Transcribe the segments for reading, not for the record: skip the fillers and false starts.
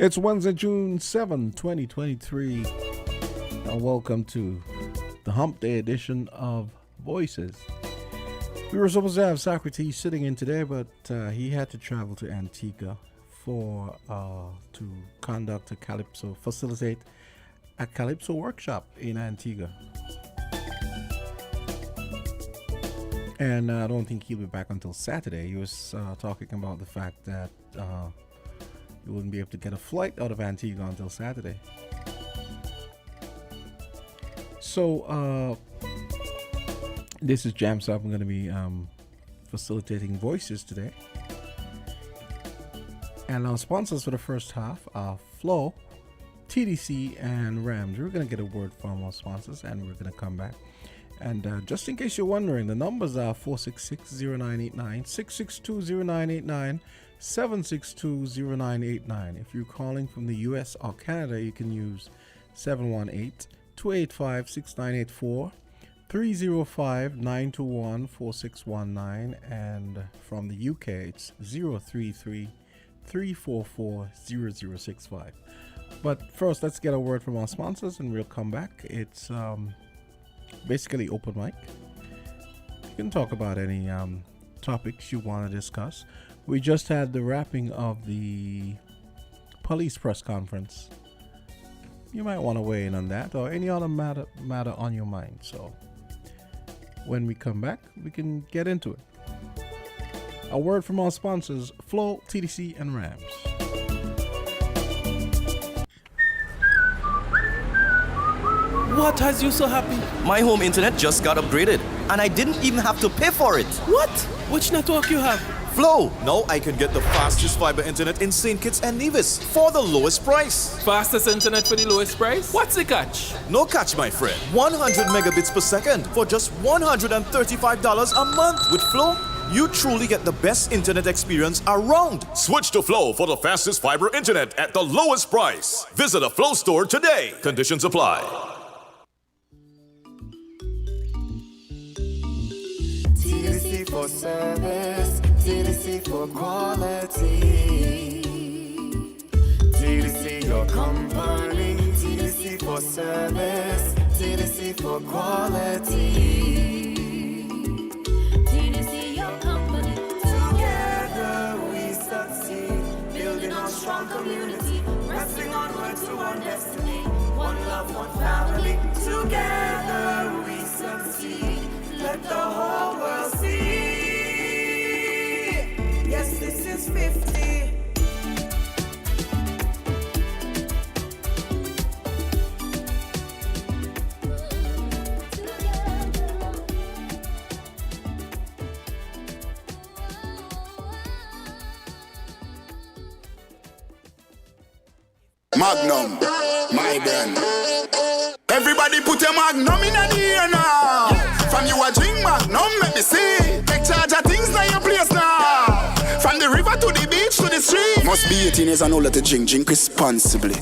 It's Wednesday, June 7, 2023. And welcome to the Hump Day edition of Voices. We were supposed to have Socrates sitting in today, but he had to travel to Antigua to facilitate a Calypso workshop in Antigua. And I don't think he'll be back until Saturday. He was talking about the fact that you wouldn't be able to get a flight out of Antigua until Saturday. So this is Jamsta. I'm going to be facilitating Voices today. And our sponsors for the first half are Flow, TDC, and Rams. We're going to get a word from our sponsors and we're going to come back. And just in case you're wondering, the numbers are 466-0989, 662-0989, 762-0989. If you're calling from the US or Canada, you can use 718-285-6984, 305-921-4619, and from the UK, it's 033-344-0065. But first, let's get a word from our sponsors and we'll come back. It's basically open mic. You can talk about any topics you want to discuss. We just had the wrapping of the police press conference. You might want to weigh in on that or any other matter on your mind. So when we come back, we can get into it. A word from our sponsors, Flow, TDC, and Rams. What has you so happy? My home internet just got upgraded, and I didn't even have to pay for it. What? Which network you have? Flow! Now I can get the fastest fiber internet in St. Kitts and Nevis for the lowest price. Fastest internet for the lowest price? What's the catch? No catch, my friend. 100 megabits per second for just $135 a month. With Flow, you truly get the best internet experience around. Switch to Flow for the fastest fiber internet at the lowest price. Visit a Flow store today. Conditions apply. TDC for service, TDC for quality. TDC your company, TDC for service, TDC for quality. TDC your company. Together we succeed, building a strong community, pressing onward to our destiny. One love, one family. Together we succeed. Let the whole world see. Yes, this is 50. Magnum, my brand. Everybody put your Magnum in the air now. From you a drink Magnum, make me see. Take charge of things now your place now. From the river to the beach to the street. Must be 18 years and older to drink responsibly.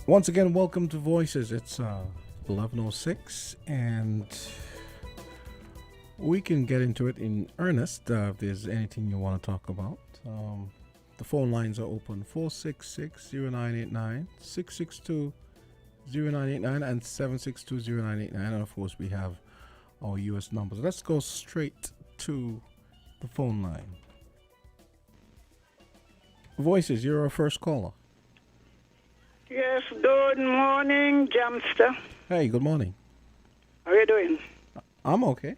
Once again, welcome to Voices. It's 11:06, and we can get into it in earnest if there's anything you want to talk about. The phone lines are open 466-0989, 662-0989, and 762-0989. And of course, we have our U.S. numbers. Let's go straight to the phone line. Voices, you're our first caller. Yes, good morning, Jamsta. Hey, good morning. How are you doing? I'm okay.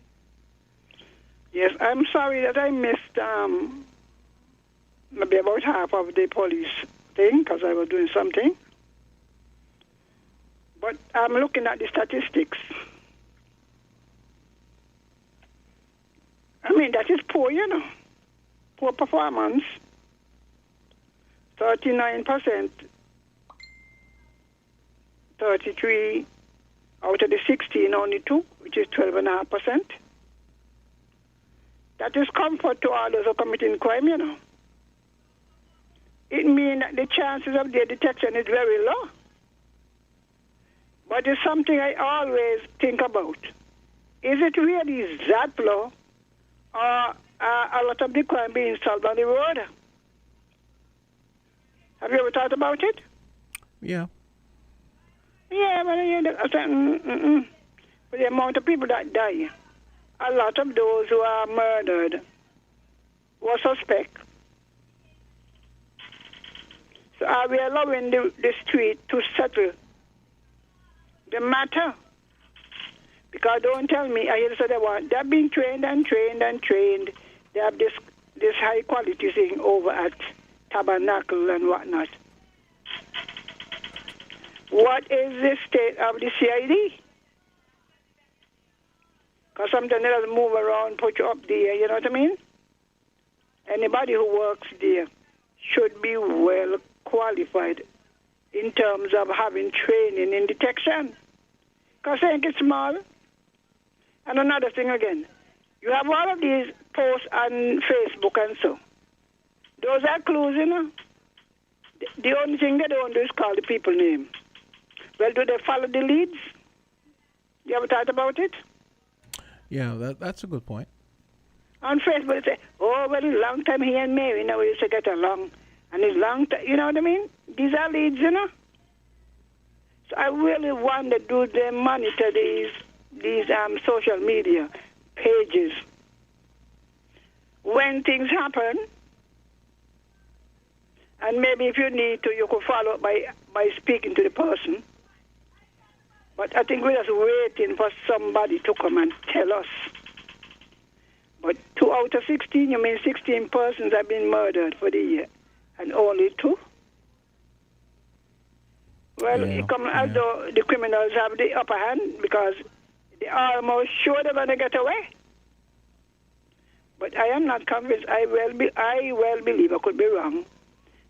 Yes, I'm sorry that I missed maybe about half of the police thing because I was doing something. But I'm looking at the statistics. I mean, that is poor, poor performance. 39%, 33 out of the 16, only 2, which is 12.5%. That is comfort to all those who are committing crime, It means that the chances of their detection is very low. But it's something I always think about. Is it really that low, or a lot of the crime being solved on the road? Have you ever thought about it? Yeah. Yeah, but for the amount of people that die, a lot of those who are murdered were suspect. So are we allowing the street to settle the matter? Because don't tell me, I hear say they're being trained and trained and trained. They have this high quality thing over at Tabernacle and whatnot. What is the state of the CID? Because sometimes they just move around, put you up there, you know what I mean? Anybody who works there should be well qualified in terms of having training in detection. Because I think it's small. And another thing again, you have all of these posts on Facebook and so. Those are clues, The only thing they don't do is call the people name. Well, do they follow the leads? You ever thought about it? Yeah, that's a good point. On Facebook, they say, oh, well, long time he and Mary, we used to get along. And it's long time, you know what I mean? These are leads, So I really wonder, do they monitor these social media pages? When things happen, and maybe if you need to, you could follow up by speaking to the person. But I think we're just waiting for somebody to come and tell us. But 2 out of 16, you mean 16 persons have been murdered for the year, and only 2? Well, it comes as though the criminals have the upper hand because they are almost sure they're going to get away. But I am not convinced. I well believe, I could be wrong,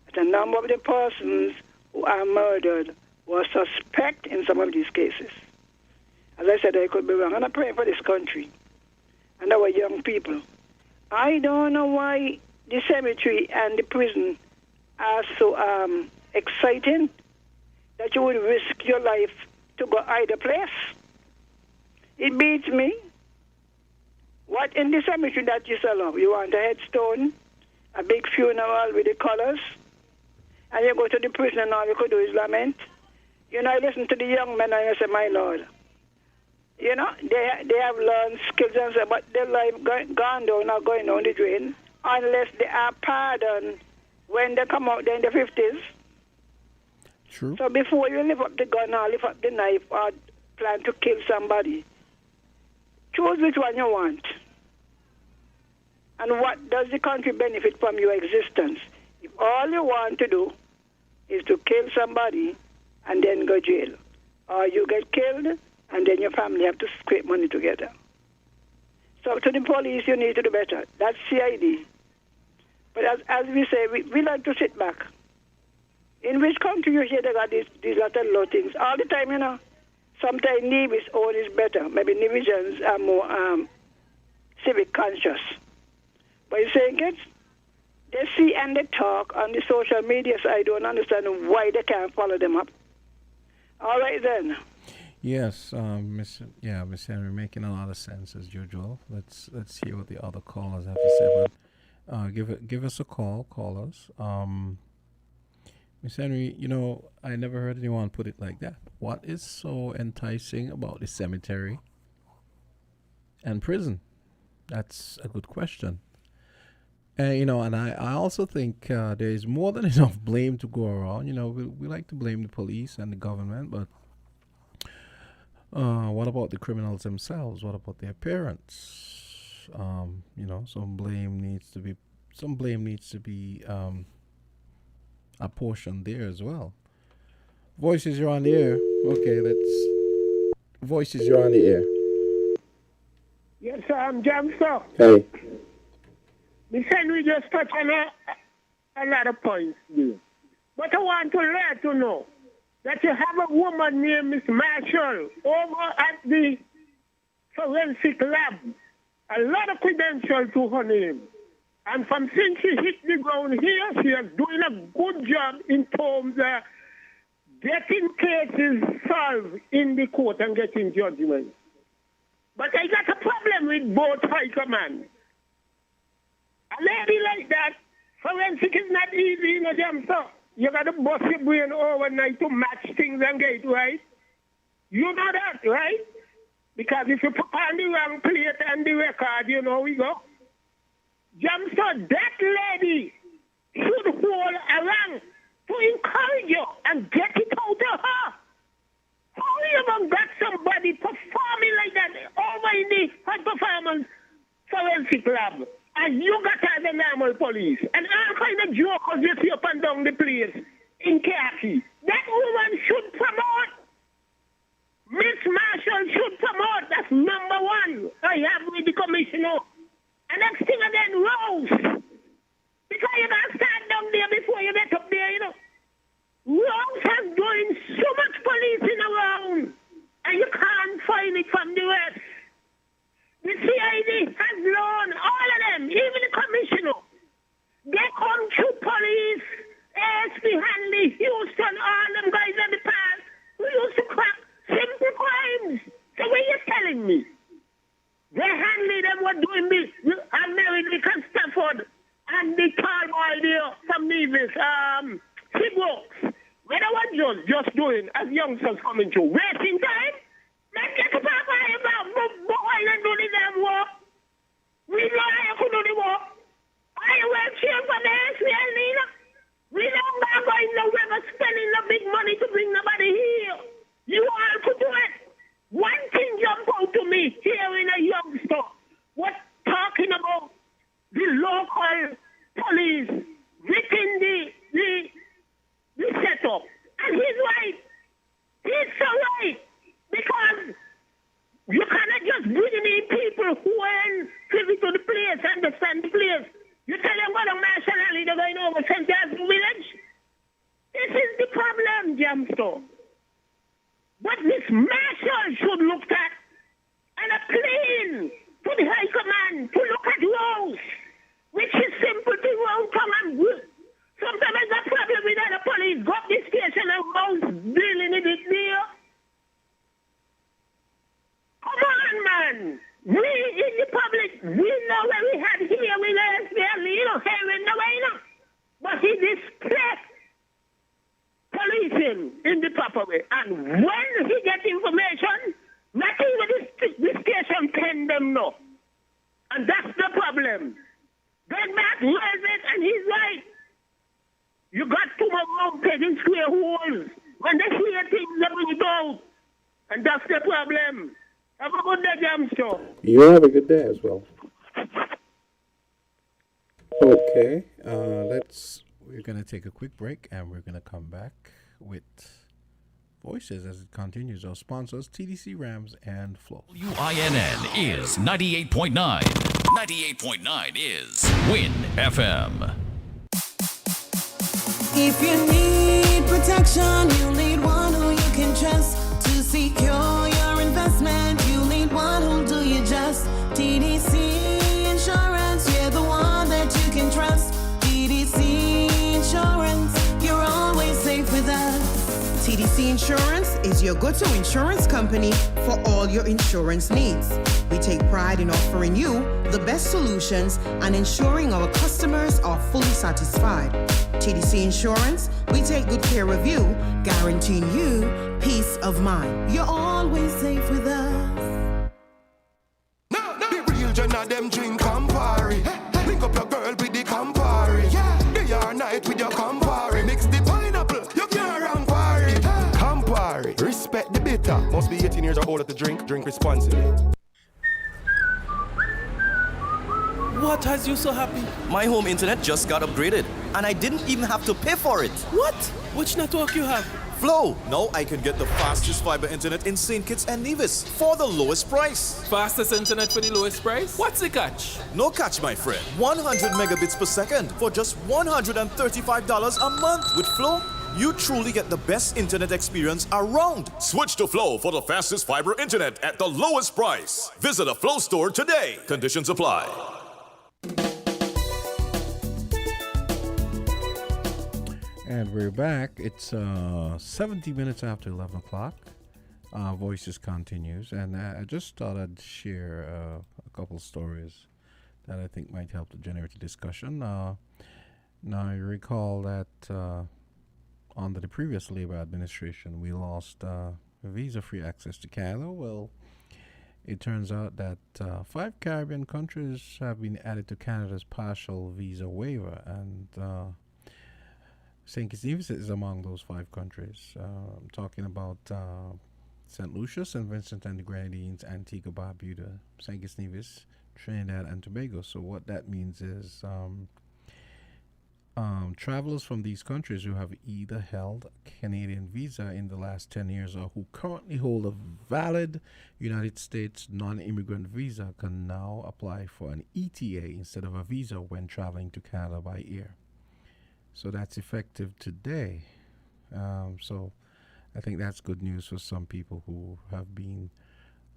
that a number of the persons who are murdered were suspect in some of these cases. As I said, I could be wrong. And I pray for this country and our young people. I don't know why the cemetery and the prison are so exciting that you would risk your life to go either place. It beats me. What in the cemetery that you sell off? You want a headstone, a big funeral with the colors, and you go to the prison and all you could do is lament? I listen to the young men and I say, my Lord, they have learned skills and so, but their life gone down, not going down the drain, unless they are pardoned when they come out there in the 50s. True. So before you lift up the gun or lift up the knife or plan to kill somebody, choose which one you want. And what does the country benefit from your existence? If all you want to do is to kill somebody and then go jail, or you get killed and then your family have to scrape money together. So to the police, you need to do better. That's CID. But as we say, we like to sit back. In which country you hear they got these little low things? All the time, Sometimes Nevis own is better. Maybe Nevisians are more civic conscious. But you saying it? They see and they talk on the social media, so I don't understand why they can't follow them up. All right then. Yes, Miss Henry, making a lot of sense as usual. Let's hear what the other callers have to say. But give us a call. Call us. Miss Henry, I never heard anyone put it like that. What is so enticing about the cemetery and prison? That's a good question. And I also think there is more than enough blame to go around. We like to blame the police and the government, but what about the criminals themselves? What about their parents? Some blame needs to be apportioned there as well. Voices, you're on the air. Okay, Voices, you're on the air. Yes, sir, I'm Jamsta. Hey. Miss Henry just touched on a lot of points there. But I want to let you know that you have a woman named Miss Marshall over at the forensic lab. A lot of credentials to her name. And from since she hit the ground here, she is doing a good job in terms of getting cases solved in the court and getting judgment. But I got a problem with both high command. A lady like that, forensic is not easy, Jamsta. You got to bust your brain overnight to match things and get it right. You know that, right? Because if you put on the wrong plate and the record, we go. Jamsta, that lady should hold around to encourage you and get it out of her. How you even got somebody performing like that over in the high performance forensic lab? And you got as the normal police. And all kind of jokers you see up and down the place in khaki. That woman should promote. Miss Marshall should promote. That's number one I have with the commissioner. And next thing again, Rose. Because you got to stand down there before you get up there, Rose has doing so much policing around. And you can't find it from the rest. The CID has loaned all of them, even the commissioner. They come to police, ASP Hanley, Houston, all them guys in the past who used to crack simple crimes. So what are you telling me? They Hanley them were doing this. I married Nick Stafford and the tall boy there from Nevis, Sigworks. What I was just doing as youngsters coming through, wasting time. Man, get up off of boy and do the damn work. We know how you could do the work. I will cheer for the SPL, Nina. We don't go going nowhere spending the big money to bring nobody here. You all could do it. One thing jumped out to me here in a youngster was talking about the local police within the setup. And he's right. He's so right. Because you cannot just bring in people who are privy to the place, understand the place. You tell them what a martial alley they're going over St. John's Village. This is the problem, Jamsta. But Miss Marshall should look at and appeal to the High Command to look at Rose, which is simple to wrong tongue and good. Sometimes I got problem with other police, go up the station and Rose dealing with it there. Come on, man. We in the public, we know where we had here with SPL, here in the way, But he displaced policing in the proper way. And when he gets information, not even the station pen them know. And that's the problem. Then Matt hears it and he's right. You got too much round peg in square holes. When they hear things, they bring it out. And that's the problem. Have a good day, Jamsta. You have a good day as well. Okay, we're going to take a quick break and we're going to come back with Voices as it continues. Our sponsors, TDC Rams and Flow. WINN is 98.9. 98.9 is Win FM. If you need protection, you need one who you can trust to secure your investment. You need one who'll do you just. TDC Insurance, you're the one that you can trust. TDC Insurance, you're always safe with us. TDC Insurance is your your go-to insurance company for all your insurance needs. We take pride in offering you the best solutions and ensuring our customers are fully satisfied. TDC Insurance, we take good care of you, guaranteeing you peace of mind. You're always safe with us. The real gen of them drink Campari. Link up your girl with the Campari. Day or night with your Campari. Mix the pineapple, you can't run party. Campari, respect the bitter. Must be 18 years or older to drink responsibly. What has you so happy? My home internet just got upgraded, and I didn't even have to pay for it. What? Which network you have? Flow. Now I can get the fastest fiber internet in St. Kitts and Nevis for the lowest price. Fastest internet for the lowest price? What's the catch? No catch, my friend. 100 megabits per second for just $135 a month. With Flow, you truly get the best internet experience around. Switch to Flow for the fastest fiber internet at the lowest price. Visit a Flow store today. Conditions apply. And we're back. It's 70 minutes after 11 o'clock. Voices continues. And I just thought I'd share a couple stories that I think might help to generate a discussion. Now, you recall that under the previous Labour administration, we lost visa-free access to Canada. Well, it turns out that 5 Caribbean countries have been added to Canada's partial visa waiver, and St. Kitts and Nevis is among those 5 countries. I'm talking about St. Lucia, St. Vincent and the Grenadines, Antigua, Barbuda, St. Kitts and Nevis, Trinidad and Tobago. So what that means is travelers from these countries who have either held a Canadian visa in the last 10 years or who currently hold a valid United States non-immigrant visa can now apply for an ETA instead of a visa when traveling to Canada by air. So that's effective today. So I think that's good news for some people who have been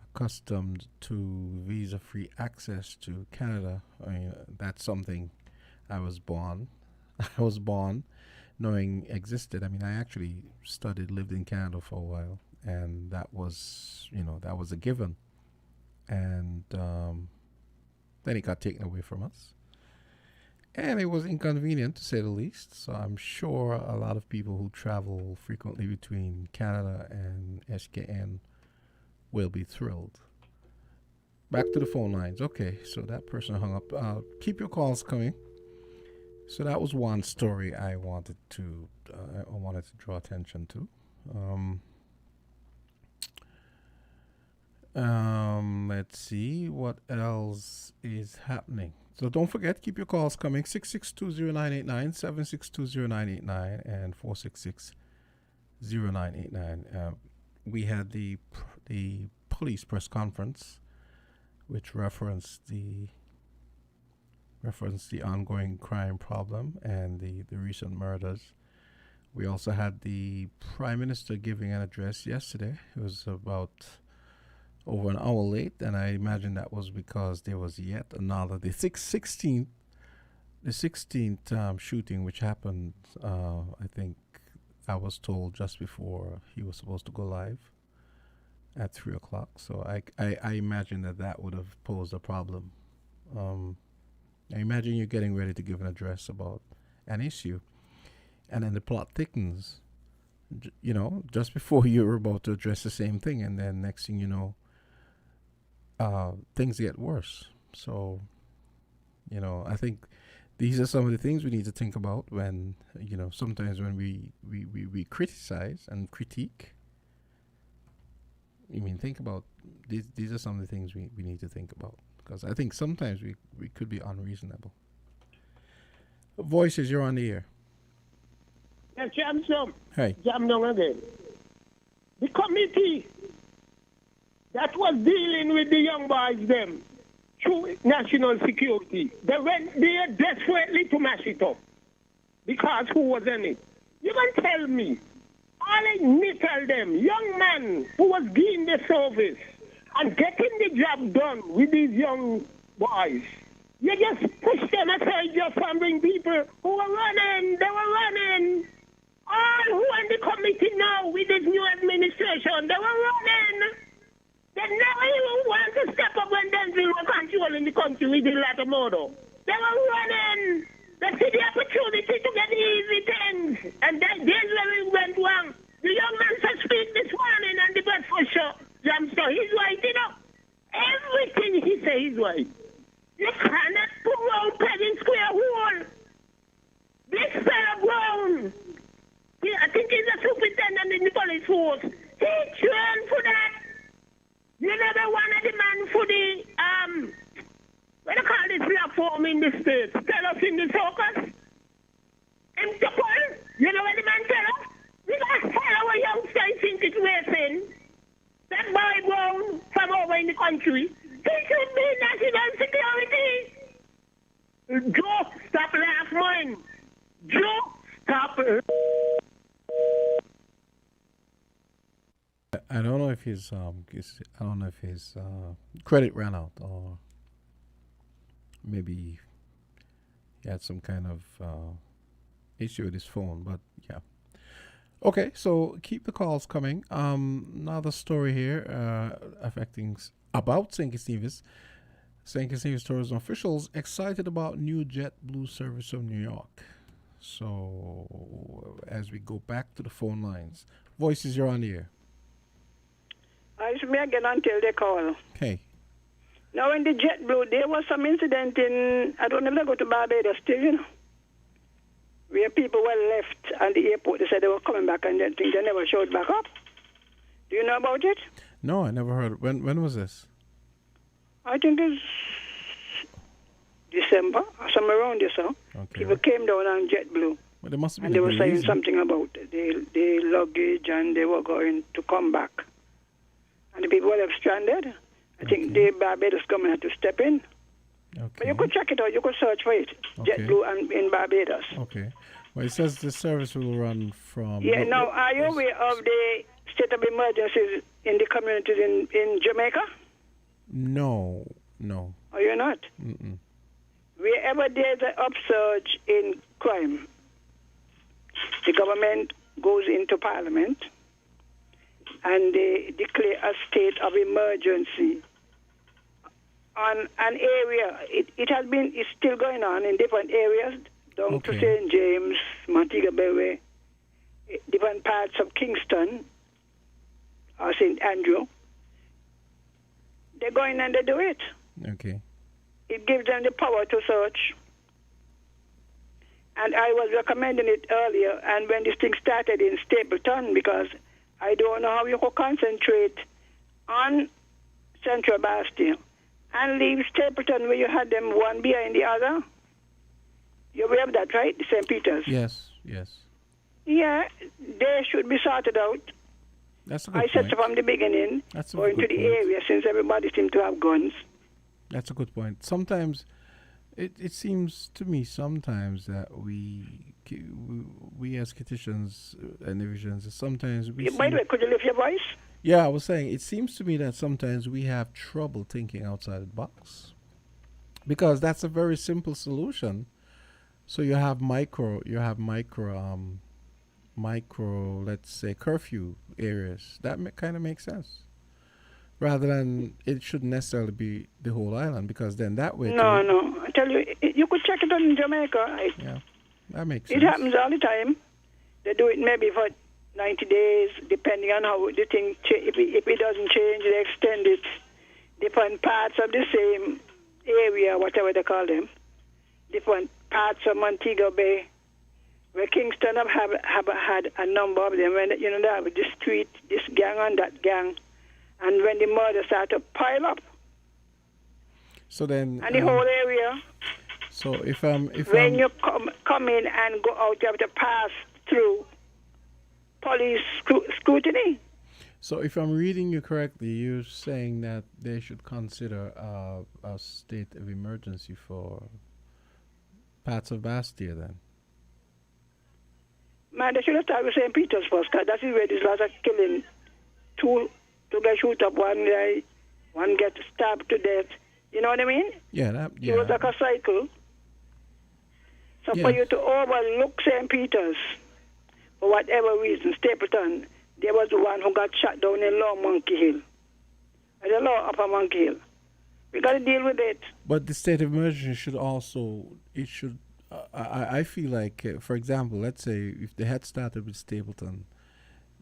accustomed to visa-free access to Canada. I mean, that's something I was born knowing existed. I mean, I actually lived in Canada for a while, and that was a given. And then it got taken away from us. And it was inconvenient, to say the least. So I'm sure a lot of people who travel frequently between Canada and SKN will be thrilled. Back to the phone lines. Okay, so that person hung up. Keep your calls coming. So that was one story I wanted to draw attention to. Let's see what else is happening. So don't forget, keep your calls coming. 6620989, 7620989, and 4660989. We had the police press conference, which referenced the ongoing crime problem and the recent murders. We also had the Prime Minister giving an address yesterday. It was about over an hour late, and I imagine that was because there was yet another, the 16th shooting, which happened, I think I was told just before he was supposed to go live at 3 o'clock. So I imagine that would have posed a problem. I imagine you're getting ready to give an address about an issue, and then the plot thickens, just before you're about to address the same thing, and then next thing you know, things get worse. So, I think these are some of the things we need to think about when, sometimes when we criticize and critique. Think about these are some of the things we need to think about, because I think sometimes we could be unreasonable. Voices, you're on the air. Yes, Jamsta. Hey. Jam down again. The committee that was dealing with the young boys them through national security, they went there desperately to mash it up. Because who was in it? You can tell me. All me tell them, young man who was doing the service and getting the job done with these young boys, you just push them aside just and bring people who were running. They were running. All who are in the committee now with this new administration, they were running. They never even want to step up when Denzel were controlling the country with the latter model. They were running. They see the opportunity to get easy things. And then this where it went wrong. The young man said speak this morning on the breakfast show. Jamsta, he's right, you know. Everything he says is right. You cannot put round peg in square hole. This fella grown. I think he's a superintendent in the police force. He trained for that. You know the one of the man for the what do you call this platform in the States? Tell us in the focus. You know what the man tell us? We got hell our youngsters think it's racing. That boy grown from over in the country. He should be national security. Joe, stop laugh, man. Joe, stop. I don't know if his credit ran out, or maybe he had some kind of issue with his phone. But yeah, okay. So keep the calls coming. Another story here about St. Kitts. St. Kitts tourism officials excited about new JetBlue service from New York. So as we go back to the phone lines, voices, you're on the air. It's me again until they call. Okay. Now in the JetBlue, there was some incident in, I don't know if they go to Barbados still, you know, where people were left at the airport. They said they were coming back and then they never showed back up. Do you know about it? No, I never heard. When was this? I think it's December, or somewhere around there, so. Okay. People came down on JetBlue. Well, there must have been and they were saying reason. something about the luggage and they were going to come back. And the people were left stranded. I think the Barbados government had to step in. Okay. But you could check it out. You could search for it. Okay. JetBlue and in Barbados. Okay. Well, it says the service will run from... Yeah, now, are you aware of the state of emergencies in the communities in Jamaica? No. Are you not? Mm-mm. Wherever there's an upsurge in crime, the government goes into Parliament and they declare a state of emergency on an area. It's still going on in different areas, down to St. James, Montego Bay, different parts of Kingston or St. Andrew. They go in and they do it. Okay. It gives them the power to search. And I was recommending it earlier, and when this thing started in Stapleton, because I don't know how you could concentrate on Central Bastille and leave Stapleton where you had them one behind the other. You're aware of that, right? St. Peter's. Yes. Yeah, they should be sorted out. That's a good I said point. so from the beginning, That's a going to good the point. area, since everybody seems to have guns. That's a good point. Sometimes it seems to me sometimes that we as Kittitians and divisions, sometimes we... By the way, could you lift your voice? Yeah, I was saying, it seems to me that sometimes we have trouble thinking outside the box. Because that's a very simple solution. So you have micro, let's say, curfew areas. That kind of makes sense. Rather than it shouldn't necessarily be the whole island, because then that way... No. I tell you, you could check it out in Jamaica. Yeah, that makes sense. It happens all the time. They do it maybe for 90 days, depending on how the thing... If it doesn't change, they extend it. Different parts of the same area, whatever they call them. Different parts of Montego Bay, where Kingston have had a number of them. When, you know, they have this street, this gang and that gang. And when the murders start to pile up, so then, and the whole area. So you come in and go out, you have to pass through police scrutiny. So if I'm reading you correctly, you're saying that they should consider a state of emergency for parts of Bastille then? Man, they should have started with St. Peter's first, because that's where there's lots of killing. Two get shoot up, one guy, one get stabbed to death. You know what I mean? Yeah. It was like a cycle. So for you to overlook St. Peter's, for whatever reason, Stapleton, there was the one who got shot down in Lower Monkey Hill. At the Lower Upper Monkey Hill. We got to deal with it. But the state of emergency should also, it should, I feel like, for example, let's say if they had started with Stapleton,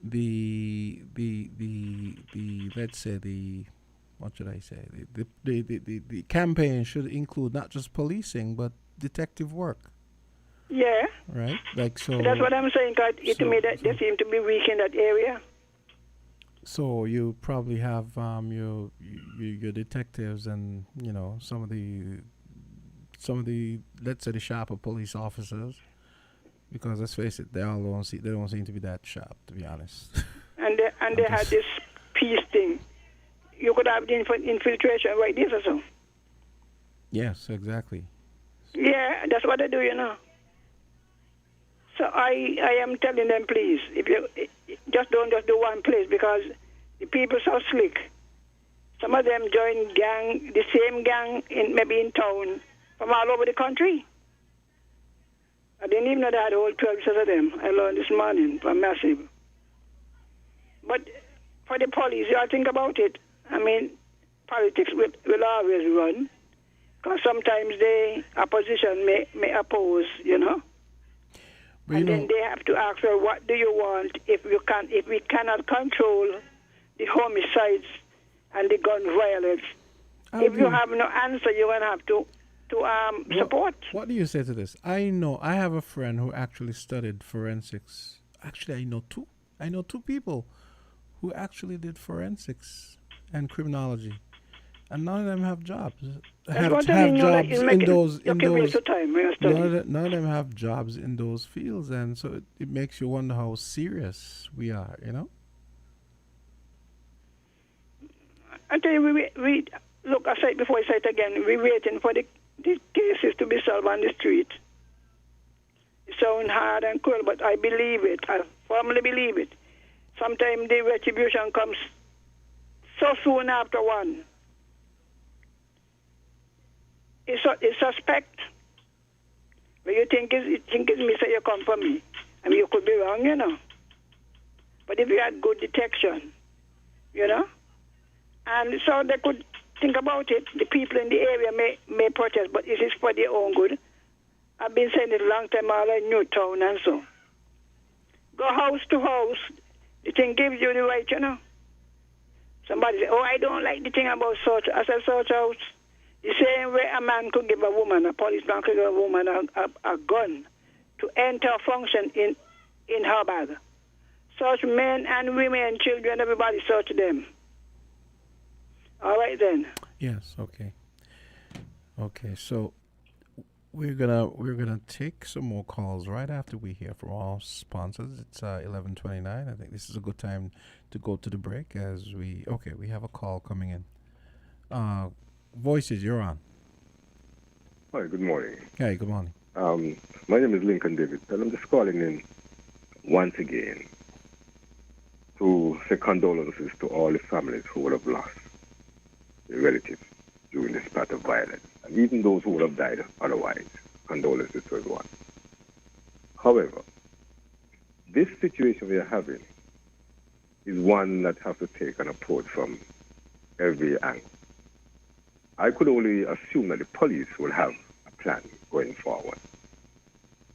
the let's say what should I say, the campaign should include not just policing, but detective work. Yeah. Right? Like, so. That's what I'm saying, because to me that they seem to be weak in that area. So you probably have your detectives and some of the let's say the sharper police officers, because let's face it, they don't seem to be that sharp, to be honest. And they had this peace thing. You could have the infiltration right this or so. Yes, exactly. Yeah, that's what they do, So I am telling them, please, if you don't just do one place, because the people so slick. Some of them join the same gang maybe in town from all over the country. I didn't even know they had all 12 sets of them. I learned this morning from Massive. But for the police, you all think about it. I mean, politics will always run, because sometimes the opposition may oppose, But then they have to ask her, what do you want if we cannot control the homicides and the gun violence? If you have no answer, you're going to have to support. What do you say to this? I have a friend who actually studied forensics. Actually, I know two people who actually did forensics and criminology, and none of them have jobs. None of them have jobs in those fields, and so it makes you wonder how serious we are. I tell you, we look. I said before, I say it again. We're waiting for the cases to be solved on the street. It sounds hard and cruel, but I believe it. I firmly believe it. Sometimes the retribution comes so soon after one. It's suspect. But you think it's me, say you come for me. I mean, you could be wrong, But if you had good detection, and so they could think about it. The people in the area may protest, but it is for their own good. I've been saying it a long time all in Newtown and so. Go house to house. The thing gives you the right, Somebody say, I don't like the thing about search. I said, search house. The same way a man could give a policeman could give a woman a gun to enter a function in her bag. Search men and women, children, everybody search them. All right then. Yes. Okay. Okay. So we're gonna take some more calls right after we hear from our sponsors. It's 11:29. I think this is a good time to go to the break as we have a call coming in. Voices, you're on. Hi. Good morning. Hey. Good morning. My name is Lincoln David, and I'm just calling in once again to say condolences to all the families who would have lost their relatives during this part of violence, and even those who would have died otherwise. Condolences to everyone. However, this situation we are having is one that has to take an approach from every angle. I could only assume that the police will have a plan going forward.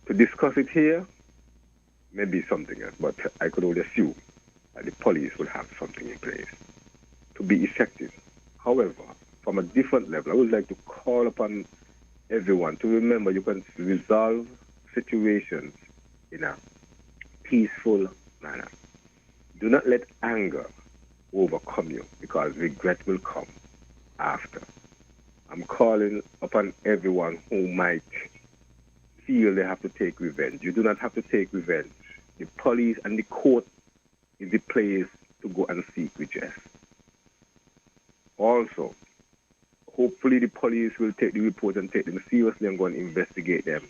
To discuss it here may be something else, but I could only assume that the police will have something in place to be effective. However, from a different level, I would like to call upon everyone to remember you can resolve situations in a peaceful manner. Do not let anger overcome you, because regret will come after. I'm calling upon everyone who might feel they have to take revenge. You do not have to take revenge. The police and the court is the place to go and seek redress. Also, hopefully the police will take the report and take them seriously and go and investigate them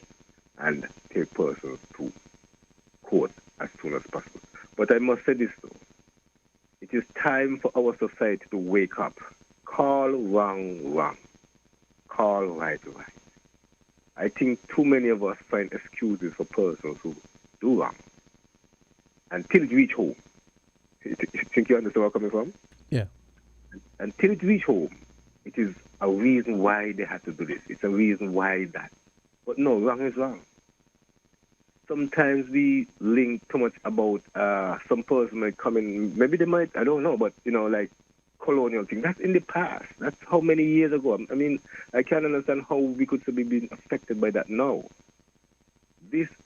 and take persons to court as soon as possible. But I must say this though. It is time for our society to wake up. Call wrong, wrong. Call right, right. I think too many of us find excuses for persons who do wrong. until it reach home. You think you understand where I'm coming from? Yeah. Until it reach home, it is a reason why they had to do this. It's a reason why that. But no, wrong is wrong. Sometimes we link too much about some person might come in, maybe they might, I don't know, but, like colonial thing. That's in the past. That's how many years ago. I mean, I can't understand how we could still be being affected by that now.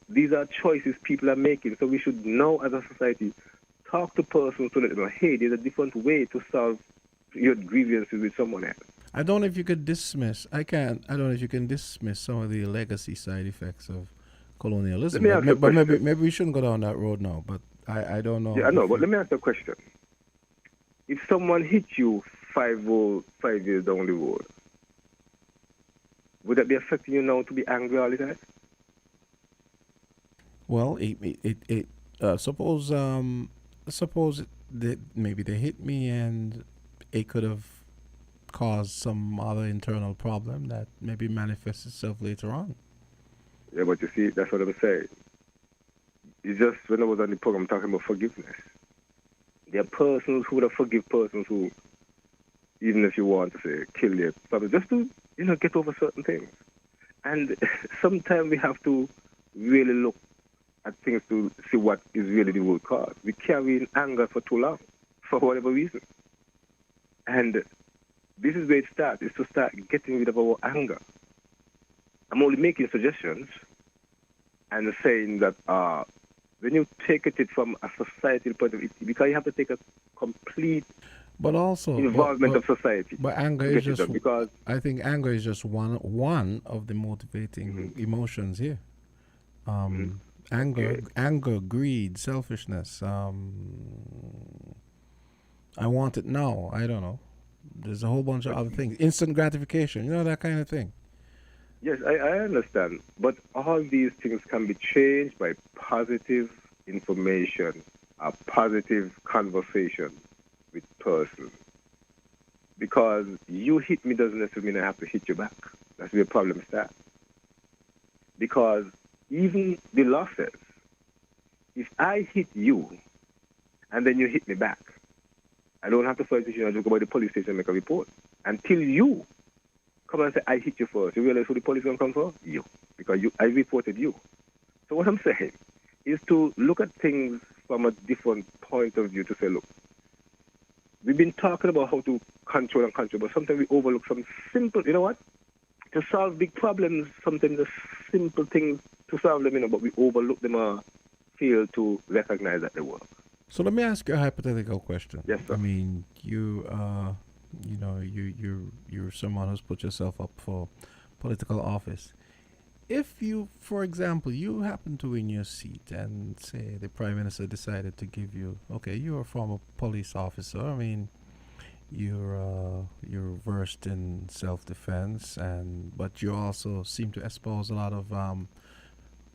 These are choices people are making, so we should now as a society talk to persons to let them know, hey, there's a different way to solve your grievances with someone else. I don't know if you could dismiss. I don't know if you can dismiss some of the legacy side effects of colonialism. Let me ask But you a question. maybe we shouldn't go down that road now. But I don't know. Yeah, I know, but let me ask you a question. If someone hit you 5 years down the road, would that be affecting you now to be angry all the time? Well, suppose that maybe they hit me and it could have caused some other internal problem that maybe manifests itself later on. Yeah, but you see, that's what I'm saying. It's just when I was on the program talking about forgiveness. There are persons who would have forgive persons who, even if you want to say, kill their family, just to, get over certain things. And sometimes we have to really look at things to see what is really the root cause. We carry in anger for too long, for whatever reason. And this is where it starts, is to start getting rid of our anger. I'm only making suggestions and saying that when you take it from a societal point of view, because you have to take a complete involvement of society. But anger is just because I think anger is just one of the motivating emotions here. Anger, greed, selfishness. I want it now. I don't know. There's a whole bunch of other things. Instant gratification, that kind of thing. Yes, I understand. But all these things can be changed by positive information, a positive conversation with person. Because you hit me doesn't necessarily mean I have to hit you back. That's where the problem starts. Because even the law says, if I hit you and then you hit me back, I don't have to fight with you. I just go by the police station and make a report. Until you come and say, I hit you first. You realize who the police going to come for? You. Because I reported you. So what I'm saying is to look at things from a different point of view to say, look, we've been talking about how to control, but sometimes we overlook some simple, you know what? To solve big problems, sometimes the simple things to solve them, but we overlook them or fail to recognize that they work. So let me ask you a hypothetical question. Yes, sir. I mean, you're someone who's put yourself up for political office. If you, for example, you happen to win your seat and say the Prime Minister decided to give you, you're a former police officer. I mean, you're versed in self-defense, but you also seem to espouse a lot of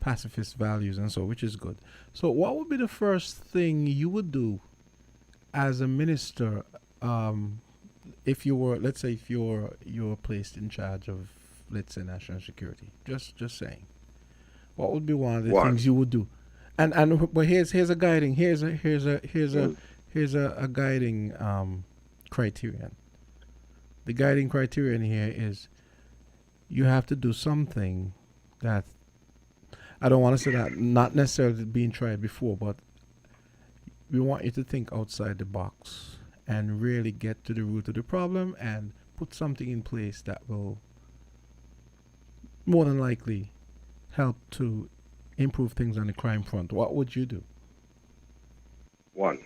pacifist values and so, which is good. So what would be the first thing you would do as a minister if you were, let's say, if you're placed in charge of, let's say, national security? Just saying, what would be one of the things you would do? But here's a guiding guiding criterion. The guiding criterion here is you have to do something that, I don't want to say that not necessarily being tried before, but we want you to think outside the box and really get to the root of the problem and put something in place that will more than likely help to improve things on the crime front. What would you do? One,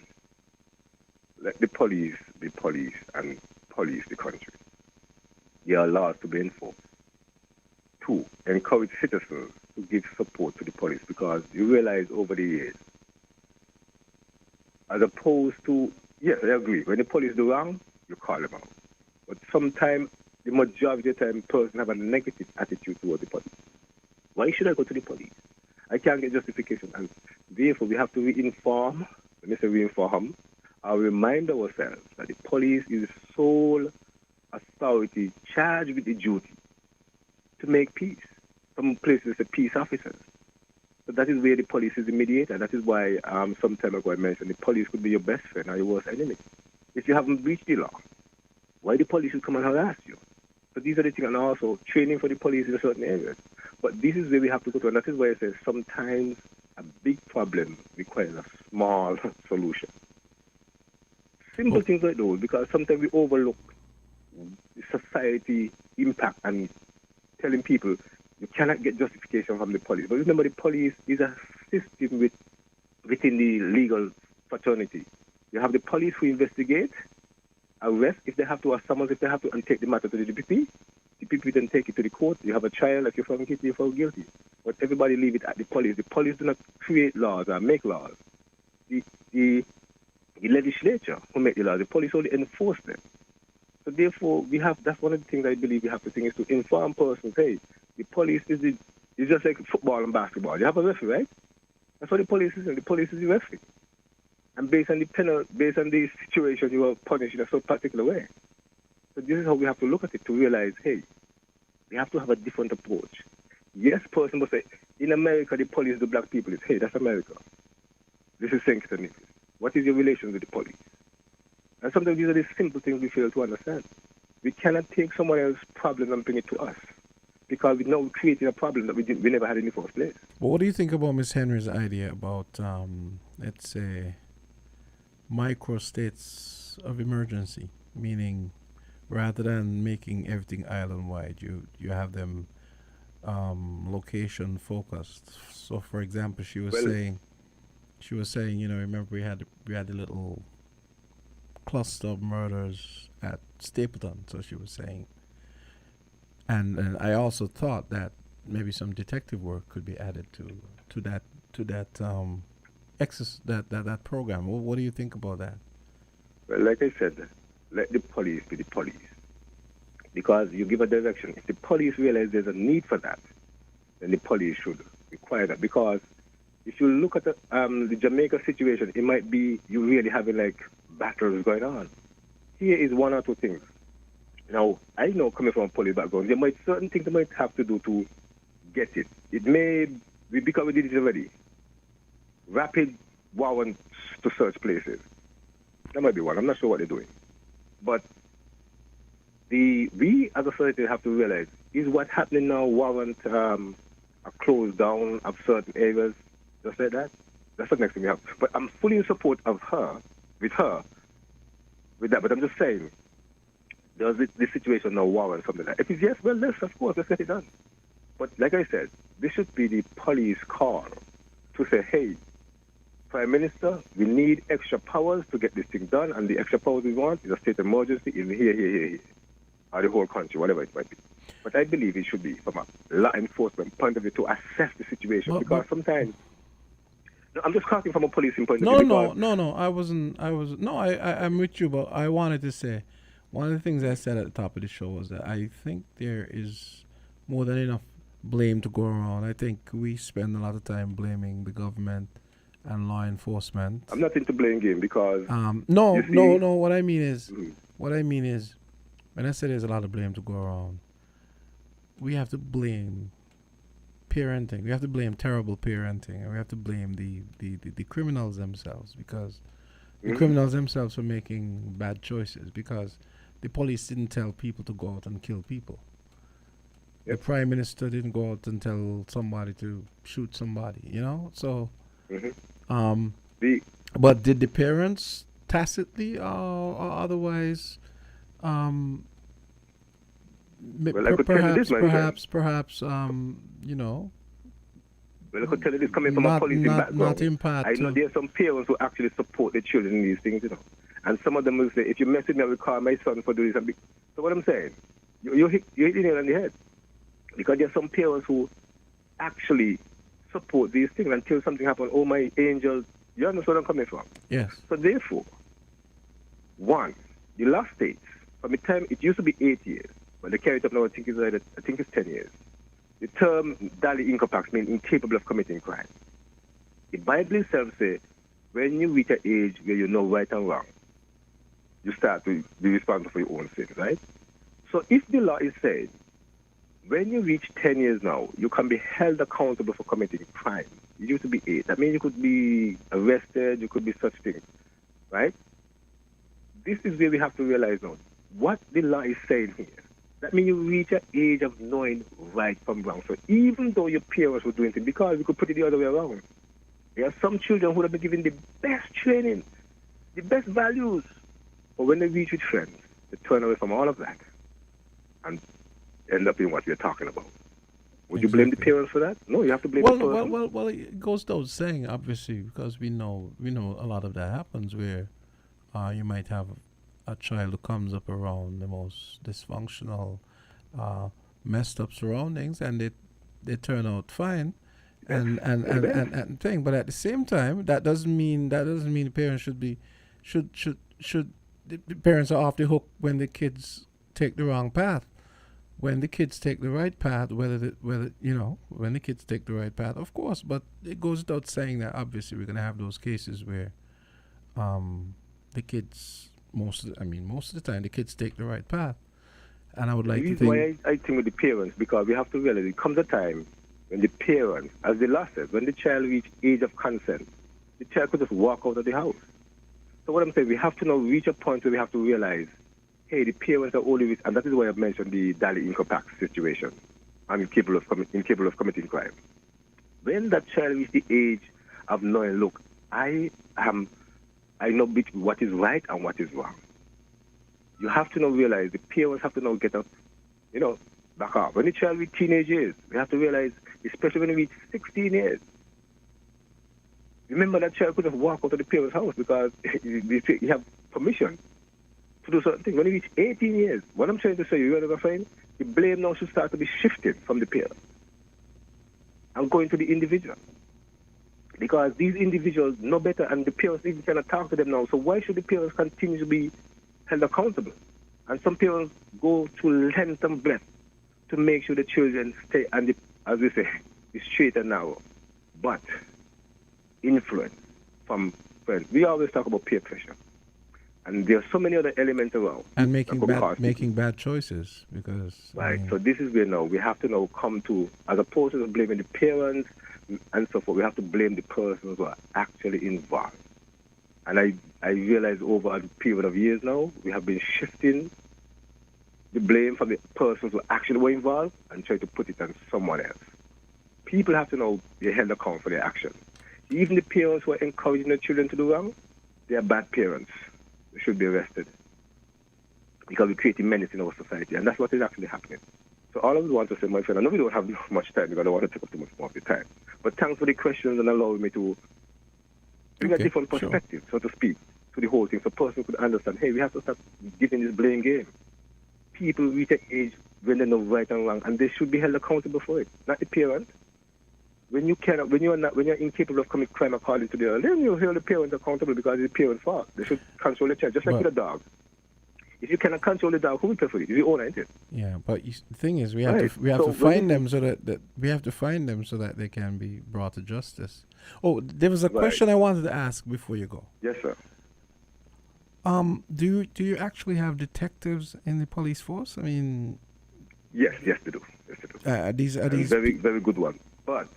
let the police be police and police the country. There are laws to be enforced. Two, encourage citizens to give support to the police, because you realize over the years, as opposed to, yes, I agree, when the police do wrong, you call them out. But sometimes, the majority of the time, person have a negative attitude toward the police. Why should I go to the police? I can't get justification. And therefore, we have to reinform, when I say reinform, or remind ourselves that the police is the sole authority charged with the duty to make peace. Some places, the peace officers. So that is where the police is the mediator. That is why some time ago I mentioned the police could be your best friend or your worst enemy. If you haven't breached the law, why the police should come and harass you? So these are the things, and also training for the police in a certain areas. But this is where we have to go to, and that is why I say sometimes a big problem requires a small solution. Simple things like those, because sometimes we overlook the society impact and telling people you cannot get justification from the police. But remember, the police is a system within the legal fraternity. You have the police who investigate, arrest if they have to, or summons if they have to, and take the matter to the DPP. The DPP then take it to the court. You have a trial. If you're found guilty, you're found guilty. But everybody leave it at the police. The police do not create laws or make laws. The legislature who make the laws. The police only enforce them. So therefore, that's one of the things I believe we have to think is to inform persons, hey, the police is just like football and basketball. You have a referee, right? That's what the police is. The police is the referee. And based on the situation, you are punished in a so particular way. So this is how we have to look at it to realize, hey, we have to have a different approach. Yes, person will say, in America, the police do black people. It's, hey, that's America. This is St. Kitts. What is your relation with the police? And sometimes these are the simple things we fail to understand. We cannot take someone else's problem and bring it to us, because we're now creating a problem that we never had in the first place. But what do you think about Miss Henry's idea about, let's say, micro-states of emergency, meaning rather than making everything island-wide, you have them location-focused. So, for example, she was saying, remember we had the little cluster of murders at Stapleton. So she was saying, and I also thought that maybe some detective work could be added to that that program. What do you think about that? Well, like I said, let the police be the police, because you give a direction. If the police realize there's a need for that, then the police should require that. Because if you look at the Jamaica situation, it might be you really having like battles going on. Here is one or two things. Now, I know, coming from a police background, certain things they might have to do to get it. It may be because we did it already. Rapid warrants to search places. That might be one. I'm not sure what they're doing. But we as a society have to realize, is what's happening now warrant a close down of certain areas, just like that? That's the next thing we have. But I'm fully in support of her, with that. But I'm just saying, does this situation now warrant something like that? If it's yes, well, let's get it done. But like I said, this should be the police call to say, hey, Prime Minister, we need extra powers to get this thing done, and the extra powers we want is a state emergency in here, or the whole country, whatever it might be. But I believe it should be from a law enforcement point of view to assess the situation, because sometimes... No, I'm just talking from a policing point of view. No, I'm with you, but I wanted to say, one of the things I said at the top of the show was that I think there is more than enough blame to go around. I think we spend a lot of time blaming the government and law enforcement. I'm not into blame game, because... No. What I mean is, when I say there's a lot of blame to go around, we have to blame parenting. We have to blame terrible parenting, and we have to blame the criminals themselves, because the criminals themselves were making bad choices, because the police didn't tell people to go out and kill people. Yep. The Prime Minister didn't go out and tell somebody to shoot somebody, So, but did the parents tacitly or otherwise? Well, I could tell you this, perhaps, Well, I could tell you this, coming from a policing background. I know there are some parents who actually support their children in these things, And some of them will say, if you mess with me, I will call my son for doing this. So what I'm saying, you're hitting it on the head. Because there are some parents who actually support these things until something happens. Oh, my angels. You understand where I'm coming from? Yes. So therefore, one, the law states, from the time it used to be 8 years, but they carry it up now, I think it's 10 years. The term Dali Incopax means incapable of committing crime. The Bible itself says, when you reach an age where you know right and wrong, you start to be responsible for your own sins, right? So if the law is saying, when you reach 10 years now, you can be held accountable for committing crime, It used to be 8. That means you could be arrested, you could be such things, right? This is where we have to realize now what the law is saying here. That means you reach an age of knowing right from wrong. So even though your parents were doing things, because we could put it the other way around, there are some children who have been given the best training, the best values, but when they reach with friends, they turn away from all of that and end up in what we're talking about. Would you blame the parents for that? No, you have to blame the person. Well, it goes without saying, obviously, because we know a lot of that happens where you might have a child who comes up around the most dysfunctional, messed up surroundings, and they turn out fine, and thing. But at the same time, that doesn't mean the parents should the parents are off the hook when the kids take the wrong path. When the kids take the right path, when the kids take the right path, of course. But it goes without saying that obviously we're gonna have those cases where the kids most of the time the kids take the right path. And I would like to think. Why I think with the parents, because we have to realize it comes a time when the parents, as the law says, when the child reaches age of consent, the child could just walk out of the house. So what I'm saying, we have to now reach a point where we have to realize, hey, the parents are only with, and that is why I've mentioned the Dali income tax situation. I'm incapable of committing crime. When that child reaches the age of knowing, look, I know between what is right and what is wrong. You have to now realize, the parents have to now get up, back up. When the child reaches teenage years, we have to realize, especially when they reach 16 years, remember that child could just walk out of the parents' house because he have permission to do certain things. When he reach 18 years, what I'm trying to say, you understand? The blame now should start to be shifted from the parents and going to the individual. Because these individuals know better and the parents even cannot talk to them now. So why should the parents continue to be held accountable? And some parents go to length and breadth to make sure the children stay, and as we say, the straight and narrow. But influence from friends. We always talk about peer pressure. And there are so many other elements around. And making bad choices because... Right, so this is where now we have to now come to, as opposed to blaming the parents and so forth, we have to blame the persons who are actually involved. And I realize over a period of years now, we have been shifting the blame from the persons who actually were involved and try to put it on someone else. People have to now be held accountable for their actions. Even the parents who are encouraging their children to do wrong, they are bad parents. They should be arrested because we're creating menace in our society, and that's what is actually happening. So all I would want to say, my friend, I know we don't have much time because I don't want to take up too much more of your time, but thanks for the questions and allowing me to bring a different perspective, so to speak, to the whole thing, so a person could understand, hey, we have to start giving this blame game. People reach an age when they know right and wrong, and they should be held accountable for it, not the parent. When you're incapable of committing crime according to the law, then you hold the parent accountable because it's the parent's fault. They should control the child, just like with a dog. If you cannot control the dog, who will pay for it? It's the owner, isn't it? Yeah, but the thing is, we have to find them so that they can be brought to justice. Oh, there was a question I wanted to ask before you go. Yes, sir. Do you actually have detectives in the police force? I mean, yes, they do. Yes, they do. Are these very, very good ones. But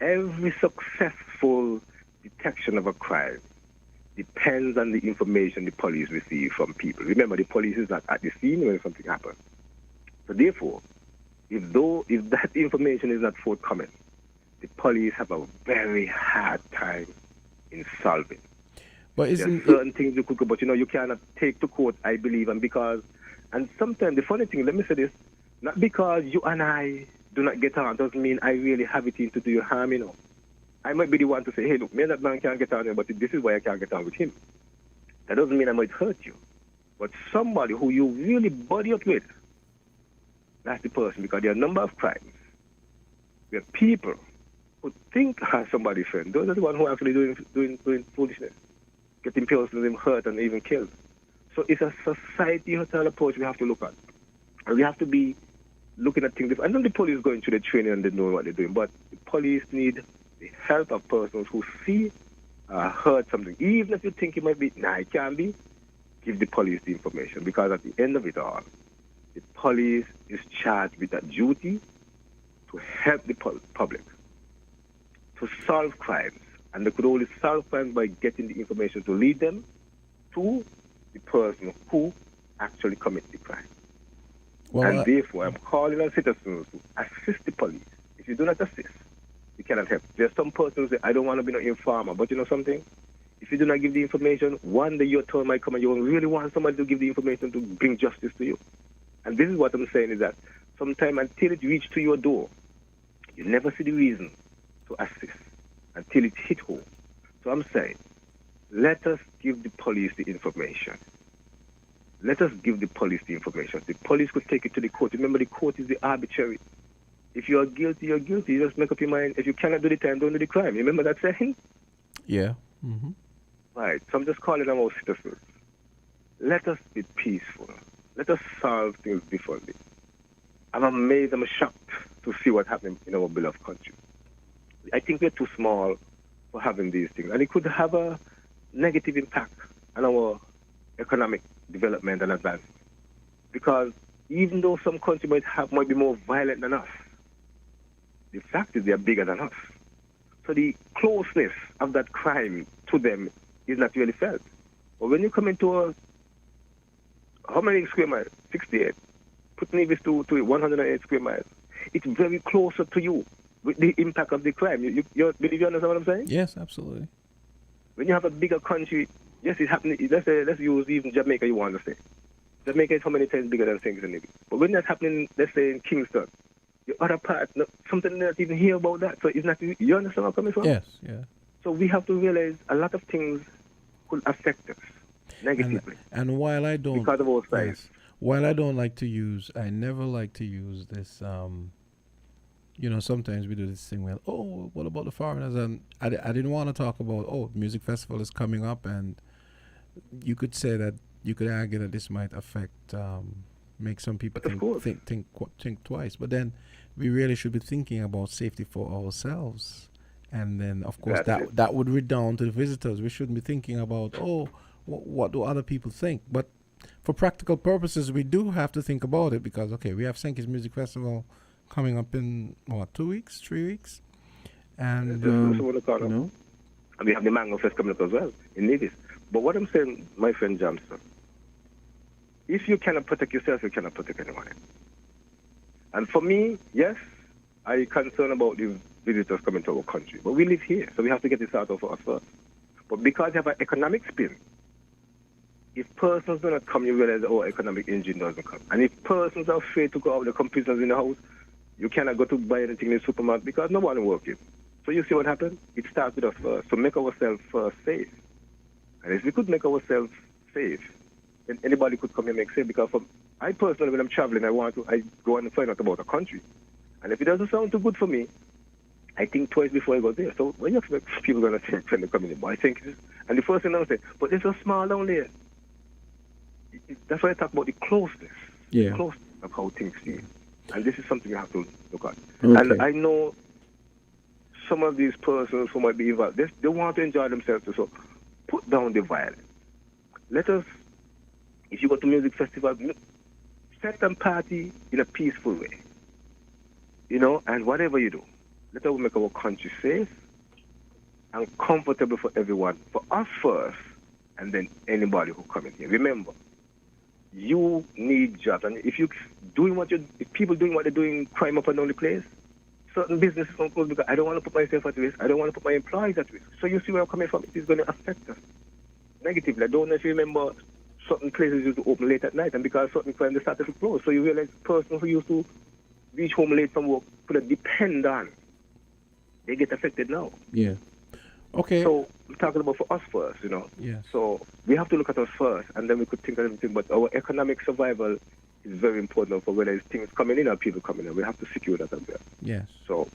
every successful detection of a crime depends on the information the police receive from people. Remember, the police is not at the scene when something happens. So therefore, if that information is not forthcoming, the police have a very hard time in solving. But there are certain things you could go, but you cannot take to court, I believe, and sometimes the funny thing, let me say this, not because you and I do not get on doesn't mean I really have it in to do you harm, I might be the one to say, hey, look, me and that man can't get on, but this is why I can't get on with him. That doesn't mean I might hurt you. But somebody who you really buddy up with, that's the person, because there are a number of crimes where people who think are somebody's friend, those are the ones who are actually doing foolishness, getting persons hurt and even killed. So it's a society-hotel approach we have to look at. And we have to be looking at things different. I know the police is going through the training and they know what they're doing, but the police need the help of persons who see, heard something. Even if you think it might be, it can't be, give the police the information. Because at the end of it all, the police is charged with that duty to help the public, to solve crimes. And they could only solve crimes by getting the information to lead them to the person who actually commits the crime. Well, Therefore, I'm calling on citizens to assist the police. If you do not assist, you cannot help. There's some persons who say, I don't want to be no informer. But you know something? If you do not give the information, one day your turn might come and you really want somebody to give the information to bring justice to you. And this is what I'm saying is that sometime until it reaches to your door, you never see the reason to assist until it hit home. So I'm saying, let us give the police the information. Let us give the police the information. The police could take it to the court. Remember, the court is the arbitrary. If you are guilty, you're guilty. You just make up your mind. If you cannot do the time, don't do the crime. Remember that saying? Yeah. Mm-hmm. Right. So I'm just calling on our citizens. Let us be peaceful. Let us solve things differently. I'm amazed, I'm shocked to see what's happening in our beloved country. I think we're too small for having these things. And it could have a negative impact on our economic development and advancement. Because even though some countries might be more violent than us, the fact is they are bigger than us. So the closeness of that crime to them is not really felt. But when you come into how many square miles? 68. Put Nevis to 108 square miles. It's very closer to you with the impact of the crime. You understand what I'm saying? Yes, absolutely. When you have a bigger country, yes, it's happening. Let's use even Jamaica, you want to say. Jamaica is how many times bigger than things in Nevis. But when that's happening, let's say in Kingston, the other part, something not even hear about that. So it's not, you understand where I'm coming from? Yes, yeah. So we have to realize a lot of things could affect us negatively. And while I don't, because of our size. Yes, while I don't like to use, I never like to use this, sometimes we do this thing where, oh, what about the foreigners? And I didn't want to talk about, music festival is coming up, and you could say that, you could argue that this might affect, make some people think twice. But then we really should be thinking about safety for ourselves. And then, of course, that would redound to the visitors. We shouldn't be thinking about, what do other people think? But for practical purposes, we do have to think about it because, okay, we have Sankey's Music Festival coming up in, 2 weeks, 3 weeks? And, And we have the Mango Fest coming up as well in Nevis. But what I'm saying, my friend Jamsta, if you cannot protect yourself, you cannot protect anyone. And for me, yes, I'm concerned about the visitors coming to our country. But we live here, so we have to get this out of us first. But because you have an economic spin, if persons do not come, you realize our economic engine doesn't come. And if persons are afraid to go out, there come prisoners in the house, you cannot go to buy anything in the supermarket because nobody working. So you see what happens? It starts with us first. So make ourselves first safe. And if we could make ourselves safe, then anybody could come and make safe. Because I personally, when I'm traveling, I go and find out about a country. And if it doesn't sound too good for me, I think twice before I go there. So when you expect people going to think when they come in, I think, and the first thing I say, but it's so small down there. That's why I talk about the closeness. Yeah. The closeness of how things feel. And this is something you have to look at. Okay. And I know some of these persons who might be involved, they want to enjoy themselves too. So put down the violence. Let us, if you go to music festival, set and party in a peaceful way. And whatever you do, let us make our country safe and comfortable for everyone. For us first, and then anybody who come in here. Remember, you need jobs. And if people doing what they're doing, crime up and down the place, certain businesses don't close because I don't want to put myself at risk. I don't want to put my employees at risk. So you see where I'm coming from. It is going to affect us negatively. I don't know if you remember certain places used to open late at night, and because certain crime, they started to close. So you realize persons who used to reach home late from work could depend on, they get affected now. Yeah. Okay. So we're talking about for us first, Yes. So we have to look at us first, and then we could think of everything. But our economic survival is very important for whether it's things coming in or people coming in. We have to secure that as well. Yes. So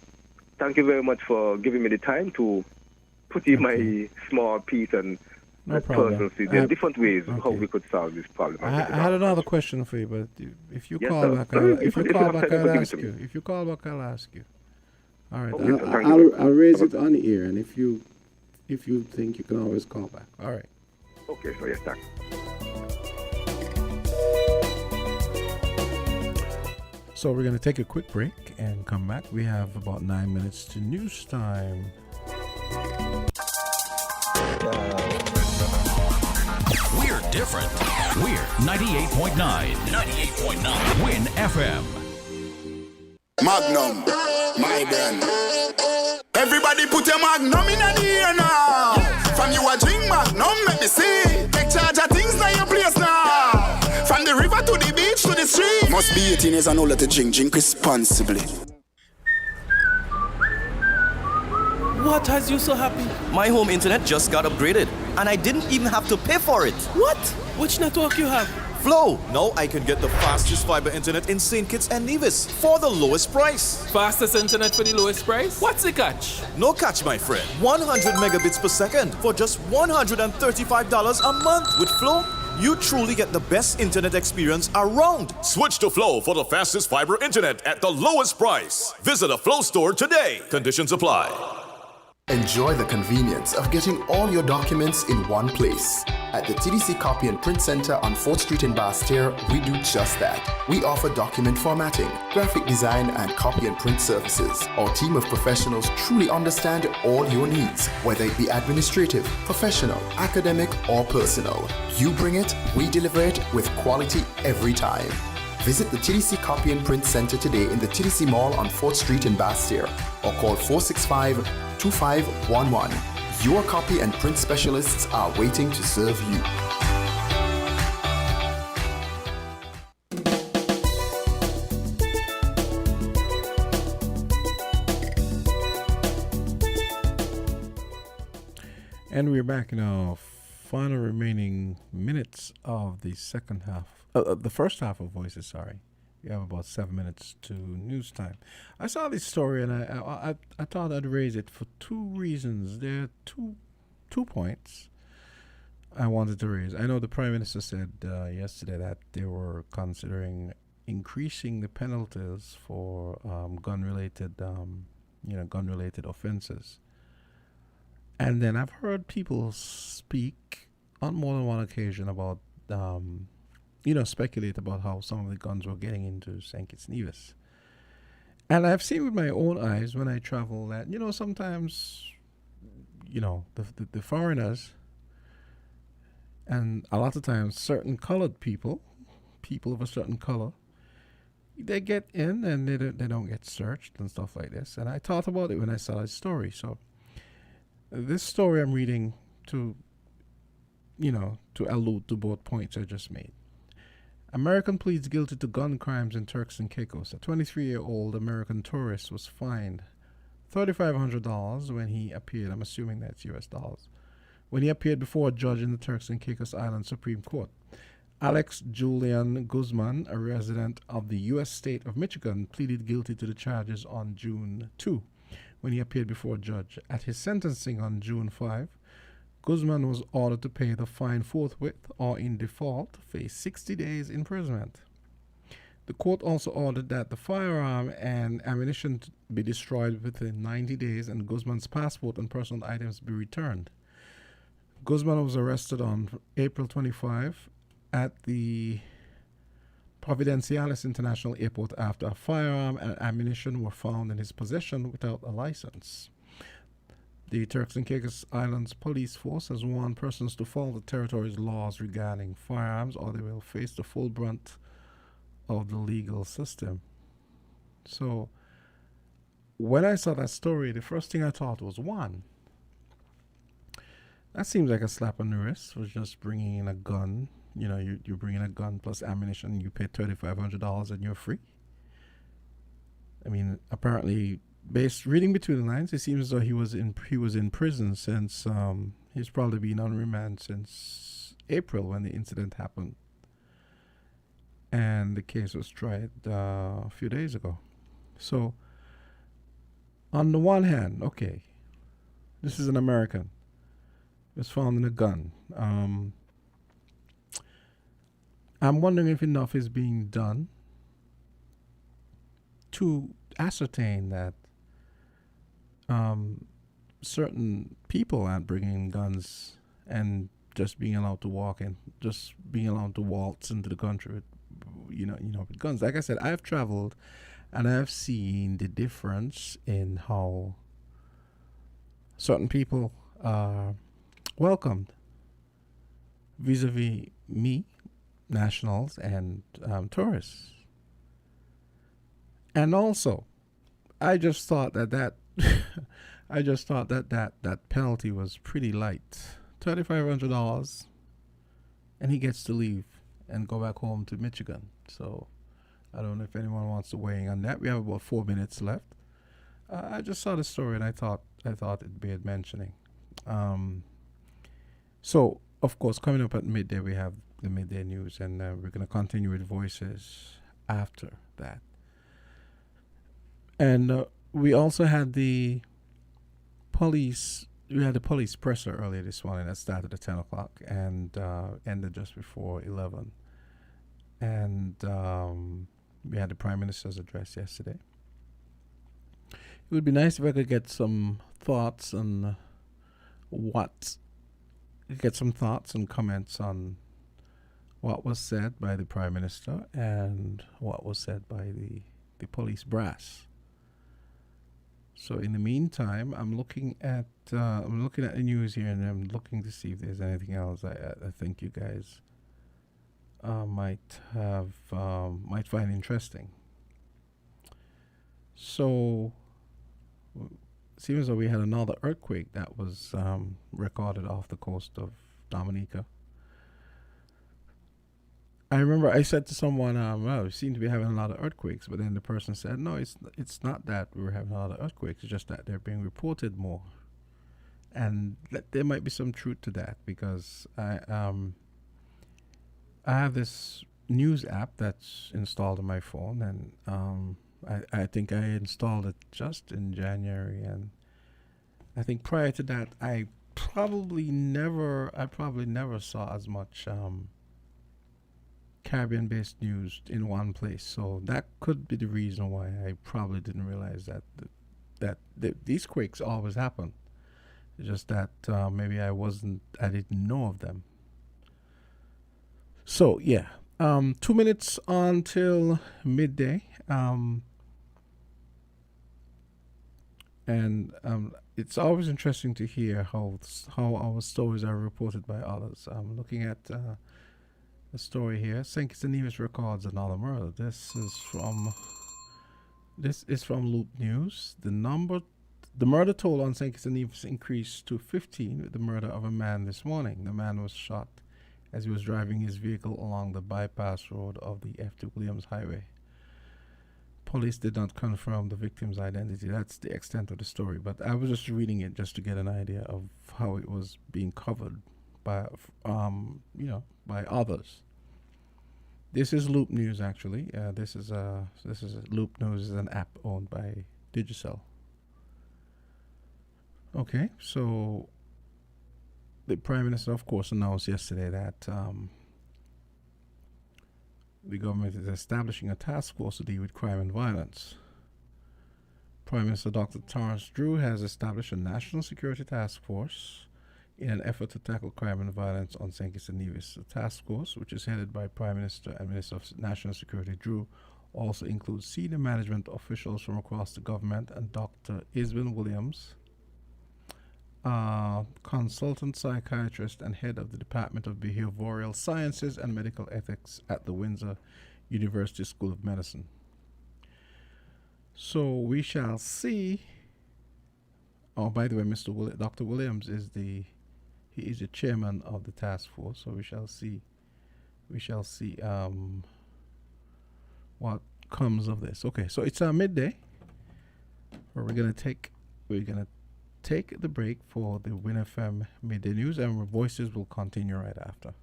thank you very much for giving me the time to put in my small piece and no problem. There are different ways how we could solve this problem. I had another question for you, but if you Yes, call sir. back, If you I'll have time, ask give it to you. me. If you call back, I'll ask you. All right. Okay, thank you. I'll raise it on the air, and if you think, you can always call back. All right. Okay, so yes, thanks. So we're going to take a quick break and come back. We have about 9 minutes to news time. We're different. We're 98.9. 98.9. Win FM. Magnum, my brand. Everybody put your Magnum in the air now. From you a drink Magnum, make me see. Take charge of things that you place now. From the river to the beach to the street. Must be 18 years and older to drink responsibly. What has you so happy? My home internet just got upgraded, and I didn't even have to pay for it. What? Which network you have? Flow. Now I can get the fastest fiber internet in St. Kitts and Nevis for the lowest price. Fastest internet for the lowest price? What's the catch? No catch, my friend. 100 megabits per second for just $135 a month. With Flow, you truly get the best internet experience around. Switch to Flow for the fastest fiber internet at the lowest price. Visit a Flow store today. Conditions apply. Enjoy the convenience of getting all your documents in one place. At the TDC Copy and Print Center on 4th Street in Basse-Terre, we do just that. We offer document formatting, graphic design, and copy and print services. Our team of professionals truly understand all your needs, whether it be administrative, professional, academic, or personal. You bring it, we deliver it with quality every time. Visit the TDC Copy and Print Center today in the TDC Mall on 4th Street in Basse-Terre or call 465-2511. Your copy and print specialists are waiting to serve you. And we're back in our final remaining minutes of the second half. The first half of Voices, sorry. We have about 7 minutes to news time. I saw this story and I thought I'd raise it for two reasons. There are two points I wanted to raise. I know the Prime Minister said yesterday that they were considering increasing the penalties for gun-related offenses. And then I've heard people speak on more than one occasion about speculate about how some of the guns were getting into St. Kitts Nevis. And I've seen with my own eyes when I travel that, sometimes, the foreigners and a lot of times certain colored people of a certain color, they get in and they don't get searched and stuff like this. And I thought about it when I saw this story. So this story I'm reading to allude to both points I just made. American pleads guilty to gun crimes in Turks and Caicos. A 23-year-old American tourist was fined $3,500 when he appeared, I'm assuming that's US dollars, when he appeared before a judge in the Turks and Caicos Island Supreme Court. Alex Julian Guzman, a resident of the U.S. state of Michigan, pleaded guilty to the charges on June 2 when he appeared before a judge. At his sentencing on June 5, Guzman was ordered to pay the fine forthwith or in default face 60 days imprisonment. The court also ordered that the firearm and ammunition be destroyed within 90 days and Guzman's passport and personal items be returned. Guzman was arrested on April 25 at the Providenciales International Airport after a firearm and ammunition were found in his possession without a license. The Turks and Caicos Islands Police Force has warned persons to follow the territory's laws regarding firearms or they will face the full brunt of the legal system. So, when I saw that story, the first thing I thought was, one, that seems like a slap on the wrist for just bringing in a gun. You bring in a gun plus ammunition, you pay $3,500 and you're free. I mean, apparently, reading between the lines, it seems as though he was in prison since he's probably been on remand since April when the incident happened, and the case was tried a few days ago. So, on the one hand, okay, this is an American. He was found in a gun. I'm wondering if enough is being done to ascertain that certain people aren't bringing in guns and just being allowed to walk in, just being allowed to waltz into the country with, with guns. Like I said, I've traveled and I've seen the difference in how certain people are welcomed vis-a-vis me, nationals, and tourists. And also, I just thought that that penalty was pretty light. $3,500, and he gets to leave and go back home to Michigan. So I don't know if anyone wants to weigh in on that. We have about 4 minutes left. I just saw the story and I thought it beared mentioning. So of course, coming up at midday, we have the midday news, and we're going to continue with voices after that. And we also had the police. We had the police presser earlier this morning that started at 10 o'clock and ended just before 11. And we had the Prime Minister's address yesterday. It would be nice if I could get some thoughts on comments on what was said by the Prime Minister and what was said by the police brass. So in the meantime, I'm looking at the news here, and I'm looking to see if there's anything else I think you guys might find interesting. So it seems as though we had another earthquake that was recorded off the coast of Dominica. I remember I said to someone, well, we seem to be having a lot of earthquakes, but then the person said, no, it's not that we're having a lot of earthquakes, it's just that they're being reported more. And there might be some truth to that, because I have this news app that's installed on my phone, and I think I installed it just in January, and I think prior to that I probably never saw as much Caribbean-based news in one place. So that could be the reason why I probably didn't realize that these quakes always happen. It's just that maybe I didn't know of them. So yeah, 2 minutes until midday, and it's always interesting to hear how our stories are reported by others. I'm looking at the story here. St. Kitts and Nevis records another murder. This is from Loop News. The murder toll on St. Kitts and Nevis increased to 15 with the murder of a man this morning. The man was shot as he was driving his vehicle along the bypass road of the F.T. Williams Highway. Police did not confirm the victim's identity. That's the extent of the story, but I was just reading it just to get an idea of how it was being covered by by others. This is Loop News, actually. This is Loop News is an app owned by Digicel. Okay, so the Prime Minister, of course, announced yesterday that the government is establishing a task force to deal with crime and violence. Prime Minister Dr. Terence Drew has established a national security task force in an effort to tackle crime and violence on St. Kitts and Nevis. The task force, which is headed by Prime Minister and Minister of National Security Drew, also includes senior management officials from across the government and Dr. Isbin Williams, consultant psychiatrist and head of the Department of Behavioral Sciences and Medical Ethics at the Windsor University School of Medicine. So we shall see. Oh, by the way, Dr. Williams is the chairman of the task force. So we shall see what comes of this. Okay, so it's midday, where we're gonna take the break for the Win FM midday news, and our voices will continue right after.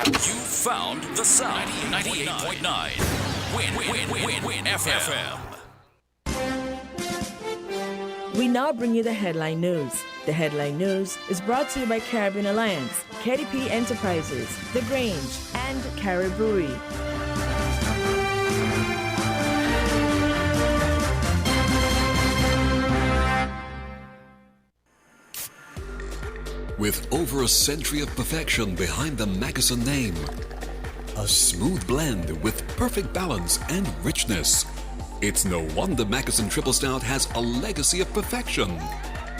You found the sound. 98.9 Win FM. We now bring you the headline news. The headline news is brought to you by Caribbean Alliance, KDP Enterprises, The Grange, and Carib Brewery. With over a century of perfection behind the Mackeson name, a smooth blend with perfect balance and richness, It's no wonder Mackason Triple Stout has a legacy of perfection.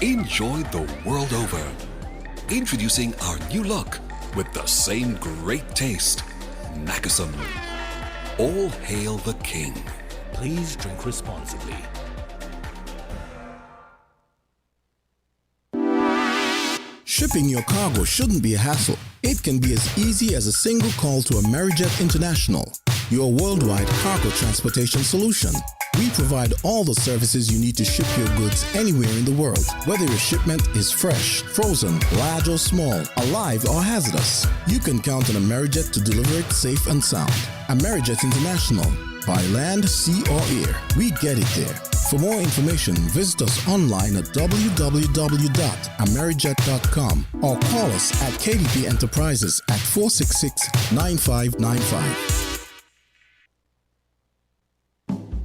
Enjoyed the world over. Introducing our new look with the same great taste. Mackason. All hail the king. Please drink responsibly. Shipping your cargo shouldn't be a hassle. It can be as easy as a single call to Amerijet International, your worldwide cargo transportation solution. We provide all the services you need to ship your goods anywhere in the world, whether your shipment is fresh, frozen, large or small, alive or hazardous. You can count on Amerijet to deliver it safe and sound. Amerijet International, by land, sea or air, we get it there. For more information, visit us online at www.amerijet.com or call us at KDP Enterprises at 466-9595.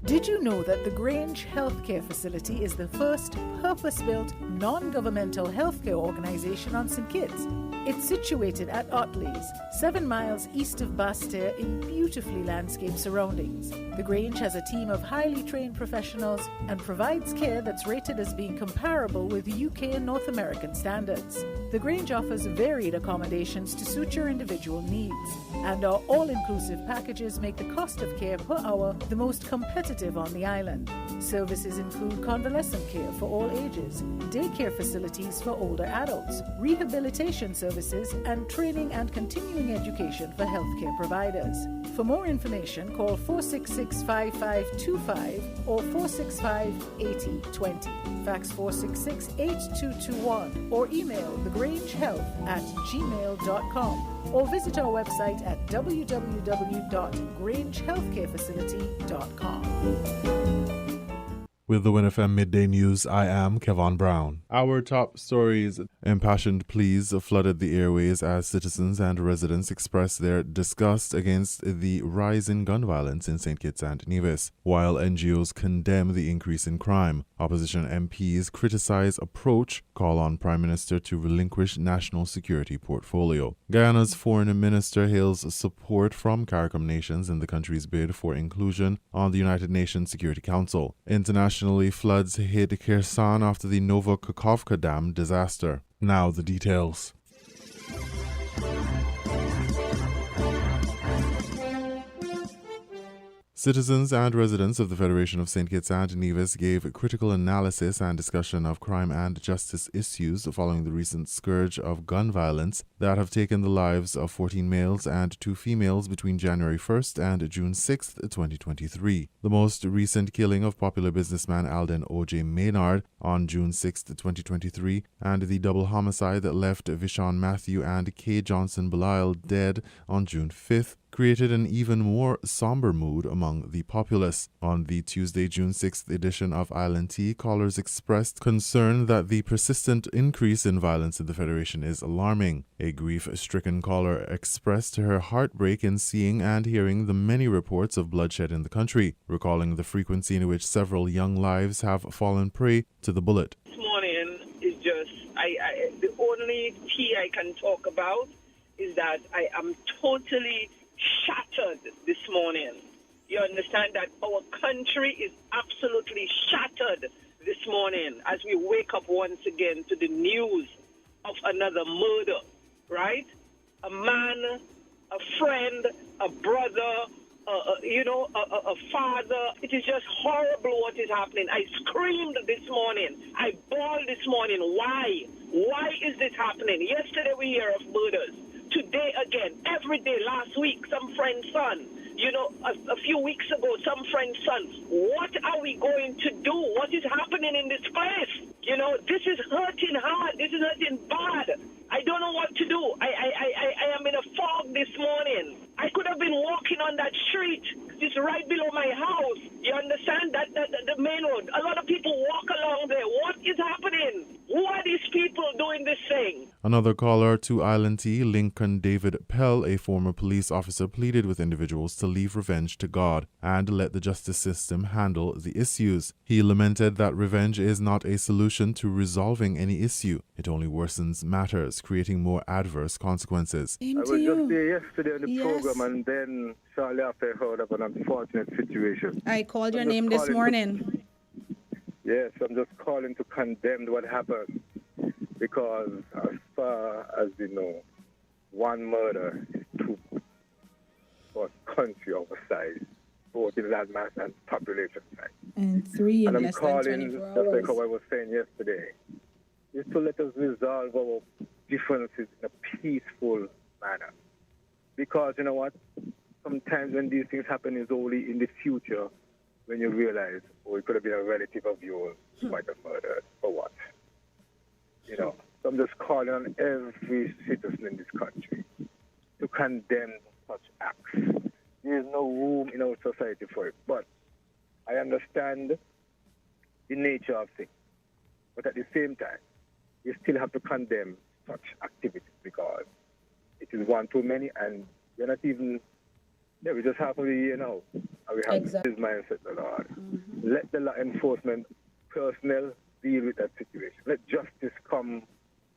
Did you know that the Grange Healthcare Facility is the first purpose-built, non-governmental healthcare organization on St. Kitts? It's situated at Otley's, 7 miles east of Basseterre in beautifully landscaped surroundings. The Grange has a team of highly trained professionals and provides care that's rated as being comparable with UK and North American standards. The Grange offers varied accommodations to suit your individual needs, and our all-inclusive packages make the cost of care per hour the most competitive on the island. Services include convalescent care for all ages, daycare facilities for older adults, rehabilitation services, and training and continuing education for healthcare providers. For more information, call 466-5525 or 465-8020. Fax 466-8221 or email thegrangehealth@gmail.com or visit our website at www.grangehealthcarefacility.com. With the WINNFM Midday News, I am Kevon Brown. Our top stories: impassioned pleas flooded the airways as citizens and residents expressed their disgust against the rise in gun violence in St. Kitts and Nevis, while NGOs condemn the increase in crime. Opposition MPs criticize approach, call on Prime Minister to relinquish national security portfolio. Guyana's foreign minister hails support from CARICOM nations in the country's bid for inclusion on the United Nations Security Council. Internationally, floods hit Kherson after the Novokhovka Dam disaster. Now the details. Citizens and residents of the Federation of St. Kitts and Nevis gave critical analysis and discussion of crime and justice issues following the recent scourge of gun violence that have taken the lives of 14 males and 2 females between January 1st and June 6th, 2023. The most recent killing of popular businessman Alden O.J. Maynard on June 6th, 2023, and the double homicide that left Vishon Matthew and Kay Johnson Belial dead on June 5th created an even more somber mood among the populace. On the Tuesday, June 6th edition of Island Tea, callers expressed concern that the persistent increase in violence in the Federation is alarming. A grief-stricken caller expressed her heartbreak in seeing and hearing the many reports of bloodshed in the country, recalling the frequency in which several young lives have fallen prey to the bullet. This morning is just, the only tea I can talk about is that I am totally shattered this morning. You understand that our country is absolutely shattered this morning as we wake up once again to the news of another murder, right? A man, a friend, a brother, a father. It is just horrible what is happening. I screamed this morning. I bawled this morning. Why? Why is this happening? Yesterday we hear of murders. Today again, every day, last week, some friend's son, a few weeks ago, some friend's son. What are we going to do? What is happening in this place? This is hurting hard. This is hurting bad. I don't know what to do. I am in a fog this morning. I could have been walking on that street. It's right below my house. You understand? That the main road. A lot of people walk along there. What is happening? Who are these people doing this thing? Another caller to Island T, Lincoln David Pell, a former police officer, pleaded with individuals to leave revenge to God and let the justice system handle the issues. He lamented that revenge is not a solution to resolving any issue. It only worsens matters, creating more adverse consequences. I was just there yesterday on the program, and then shortly after I heard of an unfortunate situation. I called your name this morning. Yes, I'm just calling to condemn what happened, because as far as we know, one murder is too much for a country of a size, both in land mass and population size. And 3 in and I'm less calling, than 24 just hours. like how I was saying yesterday, is to let us resolve our differences in a peaceful manner. Because you know what? Sometimes when these things happen, is only in the future when you realize, oh, it could have been a relative of yours who might have murdered, or what. You know, so I'm just calling on every citizen in this country to condemn such acts. There is no room in our society for it. But I understand the nature of things. But at the same time, you still have to condemn such activities, because it is one too many, and we're not even... Yeah, we just half of the year now, and we have this mindset, the Lord. Let the law enforcement personnel deal with that situation. Let justice come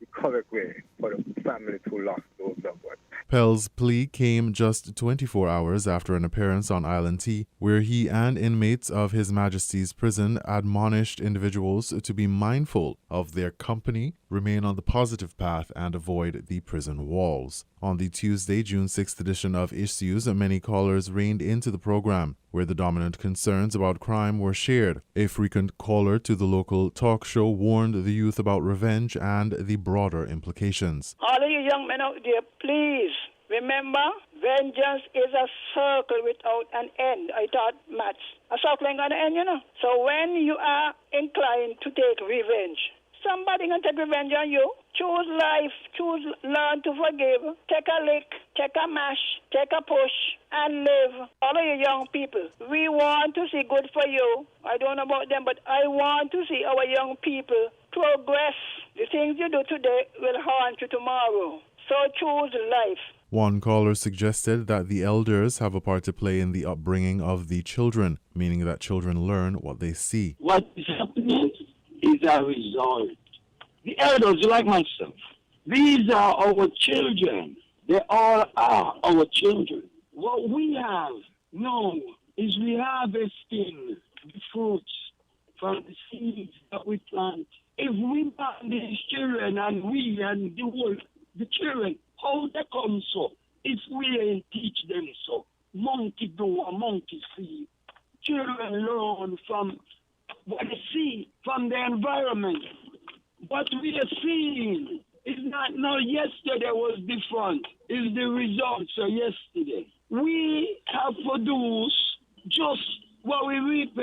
the correct way for the families who lost those loved ones. Pell's plea came just 24 hours after an appearance on Island T, where he and inmates of His Majesty's prison admonished individuals to be mindful of their company, remain on the positive path, and avoid the prison walls. On the Tuesday, June 6th edition of Issues, many callers rained into the program, where the dominant concerns about crime were shared. A frequent caller to the local talk show warned the youth about revenge and the broader implications. All of you young men out there, please remember, vengeance is a circle without an end. I taught maths. A circle ain't gonna end, you know. So when you are inclined to take revenge, somebody gonna take revenge on you. Choose life, learn to forgive. Take a lick, take a mash, take a push, and live. All of you young people, we want to see good for you. I don't know about them, but I want to see our young people progress. The things you do today will haunt you tomorrow. So choose life. One caller suggested that the elders have a part to play in the upbringing of the children, meaning that children learn what they see. What is happening is a result. The elders, like myself, these are our children. They all are our children. What we have now is we harvesting the fruits from the seeds that we plant. If we plant these children and we and the children, how they come so? If we ain't teach them so, monkey do a monkey see. Children learn from what they see, from the environment. What we are seeing is not now yesterday was different. It's the results of yesterday. We have produced just what we reap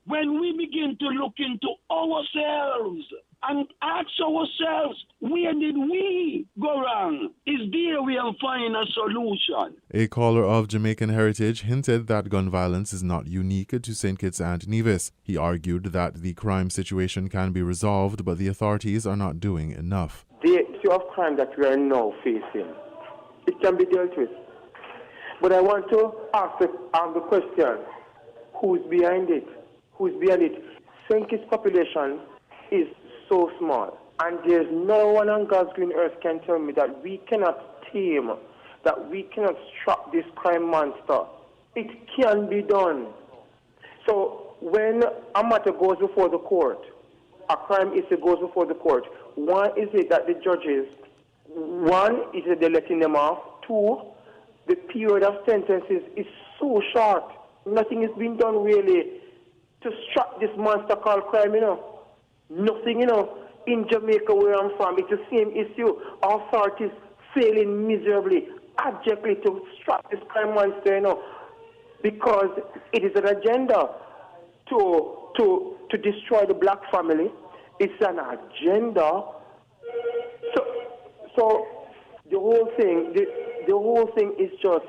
when we begin to look into ourselves and ask ourselves, where did we go wrong? Is there we will find a solution? A caller of Jamaican heritage hinted that gun violence is not unique to St. Kitts and Nevis. He argued that the crime situation can be resolved, but the authorities are not doing enough. The issue of crime that we are now facing, it can be dealt with. But I want to ask the question, who's behind it? Who's behind it? St. Kitts' population is so small, and there's no one on God's green earth can tell me that we cannot tame, that we cannot stop this crime monster. It can be done. So when a matter goes before the court, a crime issue goes before the court, one is it that the judges, one is that they're letting them off, two, the period of sentences is so short. Nothing is being done really to stop this monster called crime, you know. Nothing, you know. In Jamaica, where I'm from, it's the same issue. Authorities failing miserably, abjectly to stop this crime monster, you know, because it is an agenda to destroy the black family. It's an agenda. So the whole thing is just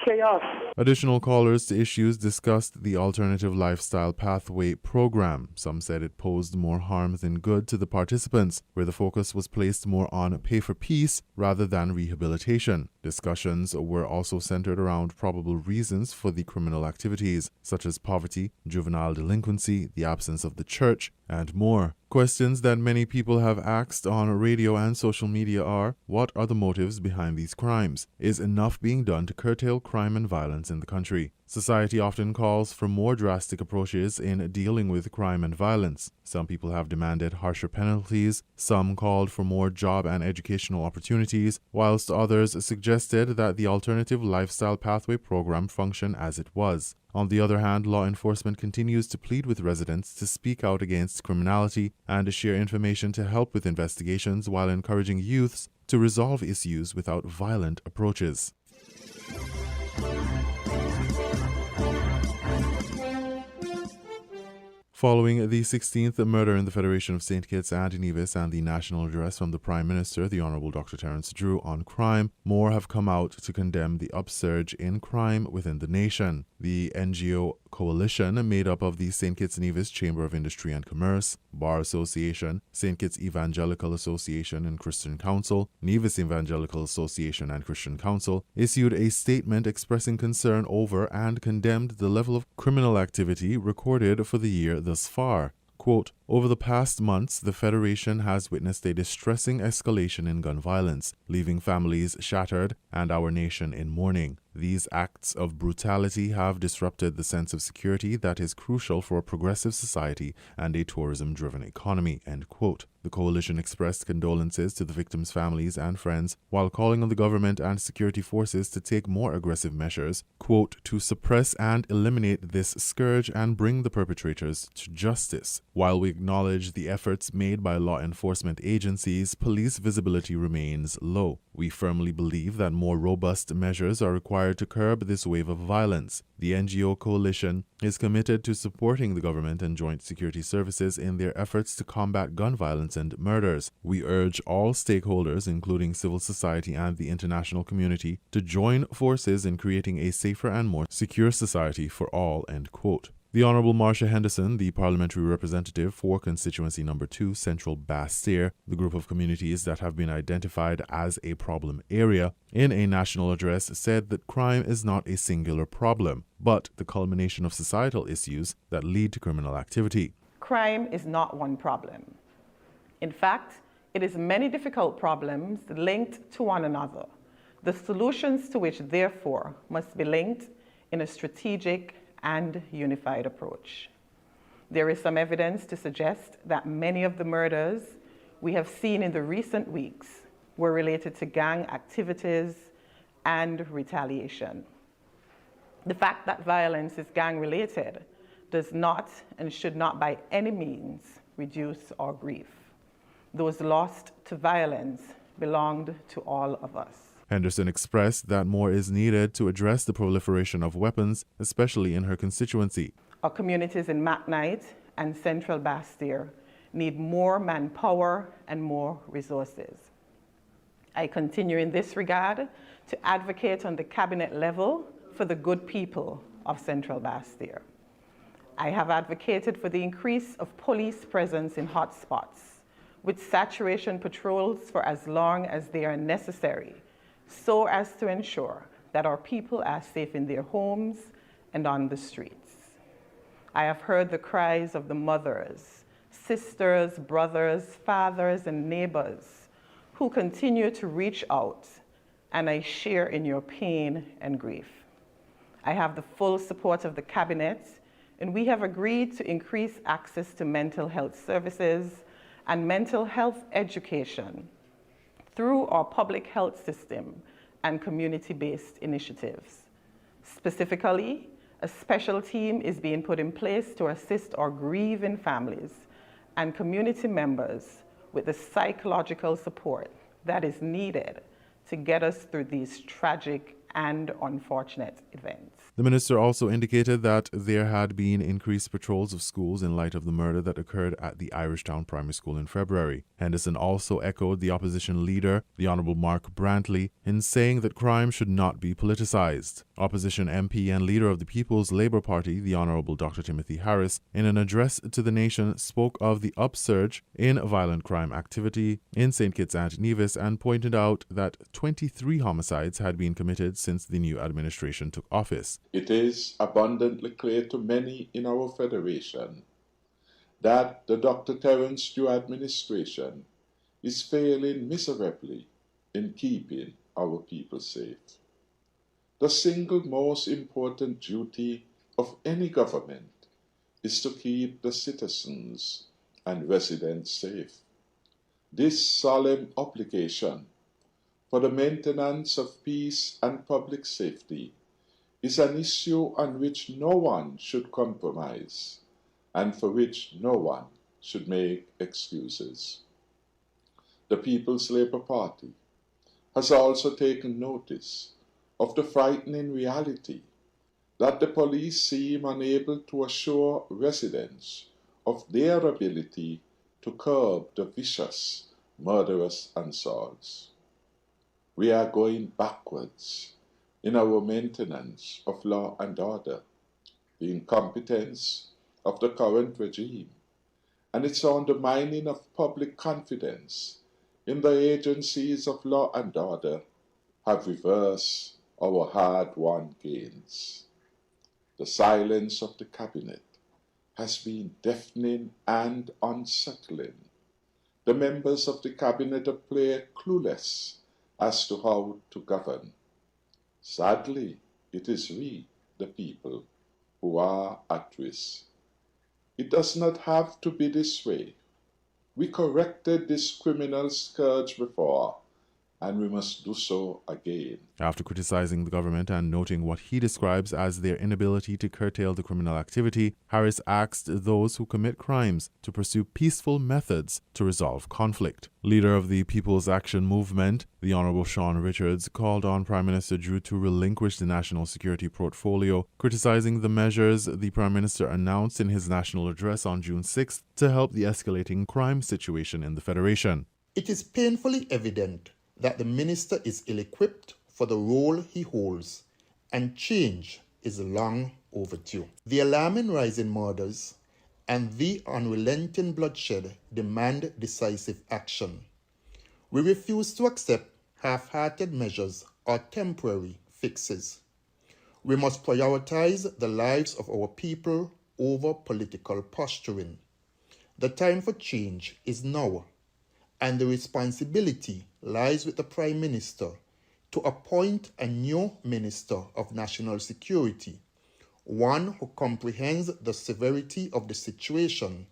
chaos. Additional callers to issues discussed the Alternative Lifestyle Pathway program. Some said it posed more harm than good to the participants, where the focus was placed more on pay for peace rather than rehabilitation. Discussions were also centered around probable reasons for the criminal activities, such as poverty, juvenile delinquency, the absence of the church, and more. Questions that many people have asked on radio and social media are, what are the motives behind these crimes? Is enough being done to curtail crime and violence in the country? Society often calls for more drastic approaches in dealing with crime and violence. Some people have demanded harsher penalties, some called for more job and educational opportunities, whilst others suggested that the Alternative Lifestyle Pathway program function as it was. On the other hand, law enforcement continues to plead with residents to speak out against criminality and to share information to help with investigations while encouraging youths to resolve issues without violent approaches. Following the 16th murder in the Federation of St. Kitts and Nevis and the national address from the Prime Minister, the Honourable Dr. Terence Drew, on crime, more have come out to condemn the upsurge in crime within the nation. The NGO coalition, made up of the St. Kitts Nevis Chamber of Industry and Commerce, Bar Association, St. Kitts Evangelical Association and Christian Council, Nevis Evangelical Association and Christian Council, issued a statement expressing concern over and condemned the level of criminal activity recorded for the year thus far. Quote, over the past months, the Federation has witnessed a distressing escalation in gun violence, leaving families shattered and our nation in mourning. These acts of brutality have disrupted the sense of security that is crucial for a progressive society and a tourism-driven economy, end quote. The coalition expressed condolences to the victims' families and friends while calling on the government and security forces to take more aggressive measures, quote, to suppress and eliminate this scourge and bring the perpetrators to justice. While we acknowledge the efforts made by law enforcement agencies, police visibility remains low. We firmly believe that more robust measures are required to curb this wave of violence. The NGO coalition is committed to supporting the government and joint security services in their efforts to combat gun violence and murders. We urge all stakeholders, including civil society and the international community, to join forces in creating a safer and more secure society for all, end quote. The Honourable Marcia Henderson, the parliamentary representative for constituency number 2, Central Bastille, the group of communities that have been identified as a problem area, in a national address said that crime is not a singular problem, but the culmination of societal issues that lead to criminal activity. Crime is not one problem. In fact, it is many difficult problems linked to one another, the solutions to which, therefore, must be linked in a strategic and unified approach. There is some evidence to suggest that many of the murders we have seen in the recent weeks were related to gang activities and retaliation. The fact that violence is gang-related does not and should not by any means reduce our grief. Those lost to violence belonged to all of us. Henderson expressed that more is needed to address the proliferation of weapons, especially in her constituency. Our communities in McKnight and Central Bastille need more manpower and more resources. I continue in this regard to advocate on the cabinet level for the good people of Central Bastille. I have advocated for the increase of police presence in hotspots, with saturation patrols for as long as they are necessary, so as to ensure that our people are safe in their homes and on the streets. I have heard the cries of the mothers, sisters, brothers, fathers, and neighbors who continue to reach out, and I share in your pain and grief. I have the full support of the cabinet, and we have agreed to increase access to mental health services and mental health education through our public health system and community-based initiatives. Specifically, a special team is being put in place to assist our grieving families and community members with the psychological support that is needed to get us through these tragic and unfortunate events. The minister also indicated that there had been increased patrols of schools in light of the murder that occurred at the Irishtown Primary School in February. Henderson also echoed the opposition leader, the Honourable Mark Brantley, in saying that crime should not be politicised. Opposition MP and leader of the People's Labour Party, the Honourable Dr. Timothy Harris, in an address to the nation spoke of the upsurge in violent crime activity in St. Kitts and Nevis and pointed out that 23 homicides had been committed since the new administration took office. It is abundantly clear to many in our federation that the Dr. Terence Stew administration is failing miserably in keeping our people safe. The single most important duty of any government is to keep the citizens and residents safe. This solemn obligation for the maintenance of peace and public safety is an issue on which no one should compromise and for which no one should make excuses. The People's Labour Party has also taken notice of the frightening reality that the police seem unable to assure residents of their ability to curb the vicious, murderous assaults. We are going backwards in our maintenance of law and order, the incompetence of the current regime, and its undermining of public confidence in the agencies of law and order have reversed our hard-won gains. The silence of the cabinet has been deafening and unsettling. The members of the cabinet appear clueless as to how to govern. Sadly, it is we, the people, who are at risk. It does not have to be this way. We corrected this criminal scourge before, and we must do so again. After criticizing the government and noting what he describes as their inability to curtail the criminal activity, Harris asked those who commit crimes to pursue peaceful methods to resolve conflict. Leader of the People's Action Movement, the Honourable Sean Richards, called on Prime Minister Drew to relinquish the national security portfolio, criticizing the measures the Prime Minister announced in his national address on June 6th to help the escalating crime situation in the Federation. It is painfully evident that the minister is ill-equipped for the role he holds, and change is long overdue. The alarming rise in murders and the unrelenting bloodshed demand decisive action. We refuse to accept half-hearted measures or temporary fixes. We must prioritize the lives of our people over political posturing. The time for change is now, and the responsibility lies with the Prime Minister to appoint a new Minister of National Security, one who comprehends the severity of the situation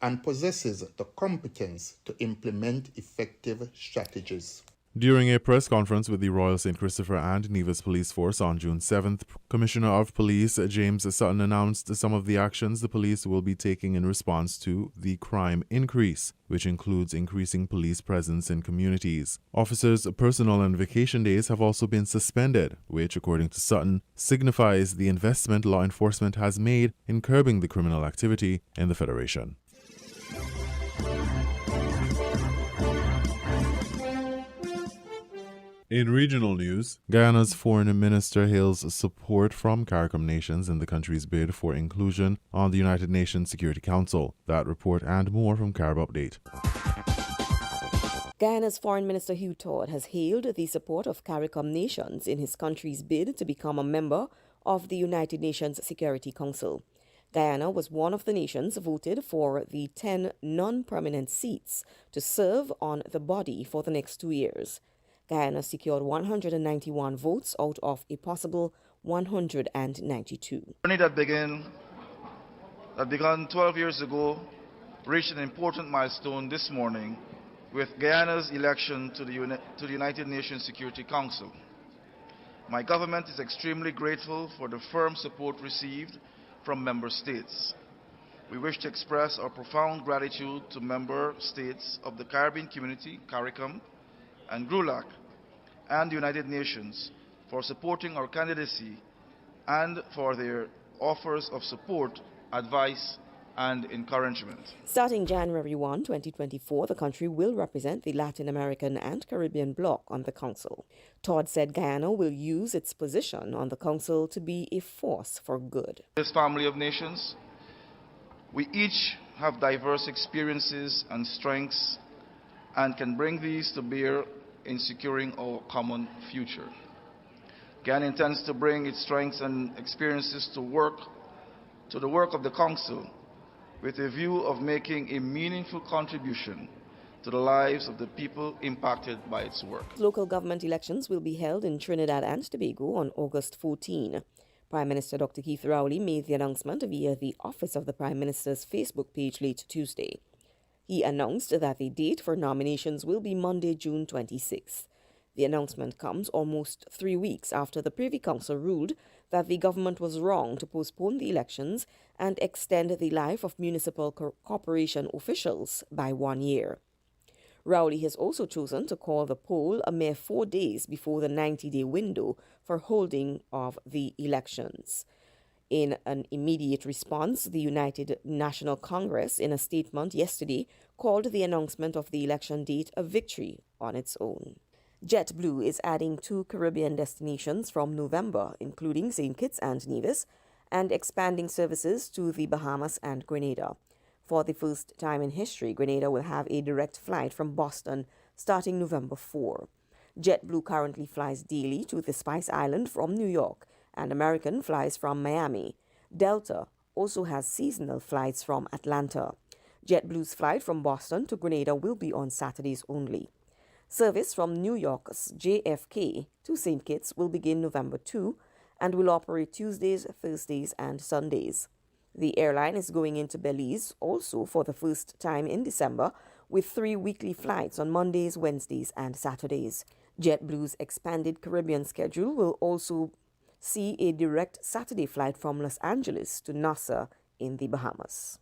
and possesses the competence to implement effective strategies. During a press conference with the Royal St. Christopher and Nevis Police Force on June 7th, Commissioner of Police James Sutton announced some of the actions the police will be taking in response to the crime increase, which includes increasing police presence in communities. Officers' personal and vacation days have also been suspended, which, according to Sutton, signifies the investment law enforcement has made in curbing the criminal activity in the Federation. In regional news, Guyana's foreign minister hails support from CARICOM nations in the country's bid for inclusion on the United Nations Security Council. That report and more from Carib Update. Guyana's Foreign Minister Hugh Todd has hailed the support of CARICOM nations in his country's bid to become a member of the United Nations Security Council. Guyana was one of the nations voted for the 10 non-permanent seats to serve on the body for the next 2 years. Guyana secured 191 votes out of a possible 192. The journey that began 12 years ago reached an important milestone this morning with Guyana's election to the United Nations Security Council. My government is extremely grateful for the firm support received from member states. We wish to express our profound gratitude to member states of the Caribbean Community, CARICOM, and GRULAC, and the United Nations for supporting our candidacy and for their offers of support, advice, and encouragement. Starting January 1, 2024, the country will represent the Latin American and Caribbean bloc on the Council. Todd said Guyana will use its position on the Council to be a force for good. This family of nations, we each have diverse experiences and strengths and can bring these to bear in securing our common future. Guyana intends to bring its strengths and experiences to the work of the Council with a view of making a meaningful contribution to the lives of the people impacted by its work. Local government elections will be held in Trinidad and Tobago on August 14. Prime Minister Dr. Keith Rowley made the announcement via the Office of the Prime Minister's Facebook page late Tuesday. He announced that the date for nominations will be Monday, June 26th. The announcement comes almost 3 weeks after the Privy Council ruled that the government was wrong to postpone the elections and extend the life of municipal corporation officials by 1 year. Rowley has also chosen to call the poll a mere 4 days before the 90-day window for holding of the elections. In an immediate response, the United National Congress, in a statement yesterday, called the announcement of the election date a victory on its own. JetBlue is adding 2 Caribbean destinations from November, including St. Kitts and Nevis, and expanding services to the Bahamas and Grenada. For the first time in history, Grenada will have a direct flight from Boston starting November 4. JetBlue currently flies daily to the Spice Island from New York, and American flies from Miami. Delta also has seasonal flights from Atlanta. JetBlue's flight from Boston to Grenada will be on Saturdays only. Service from New York's JFK to St. Kitts will begin November 2 and will operate Tuesdays, Thursdays, and Sundays. The airline is going into Belize also for the first time in December with 3 weekly flights on Mondays, Wednesdays, and Saturdays. JetBlue's expanded Caribbean schedule will also see a direct Saturday flight from Los Angeles to Nassau in the Bahamas.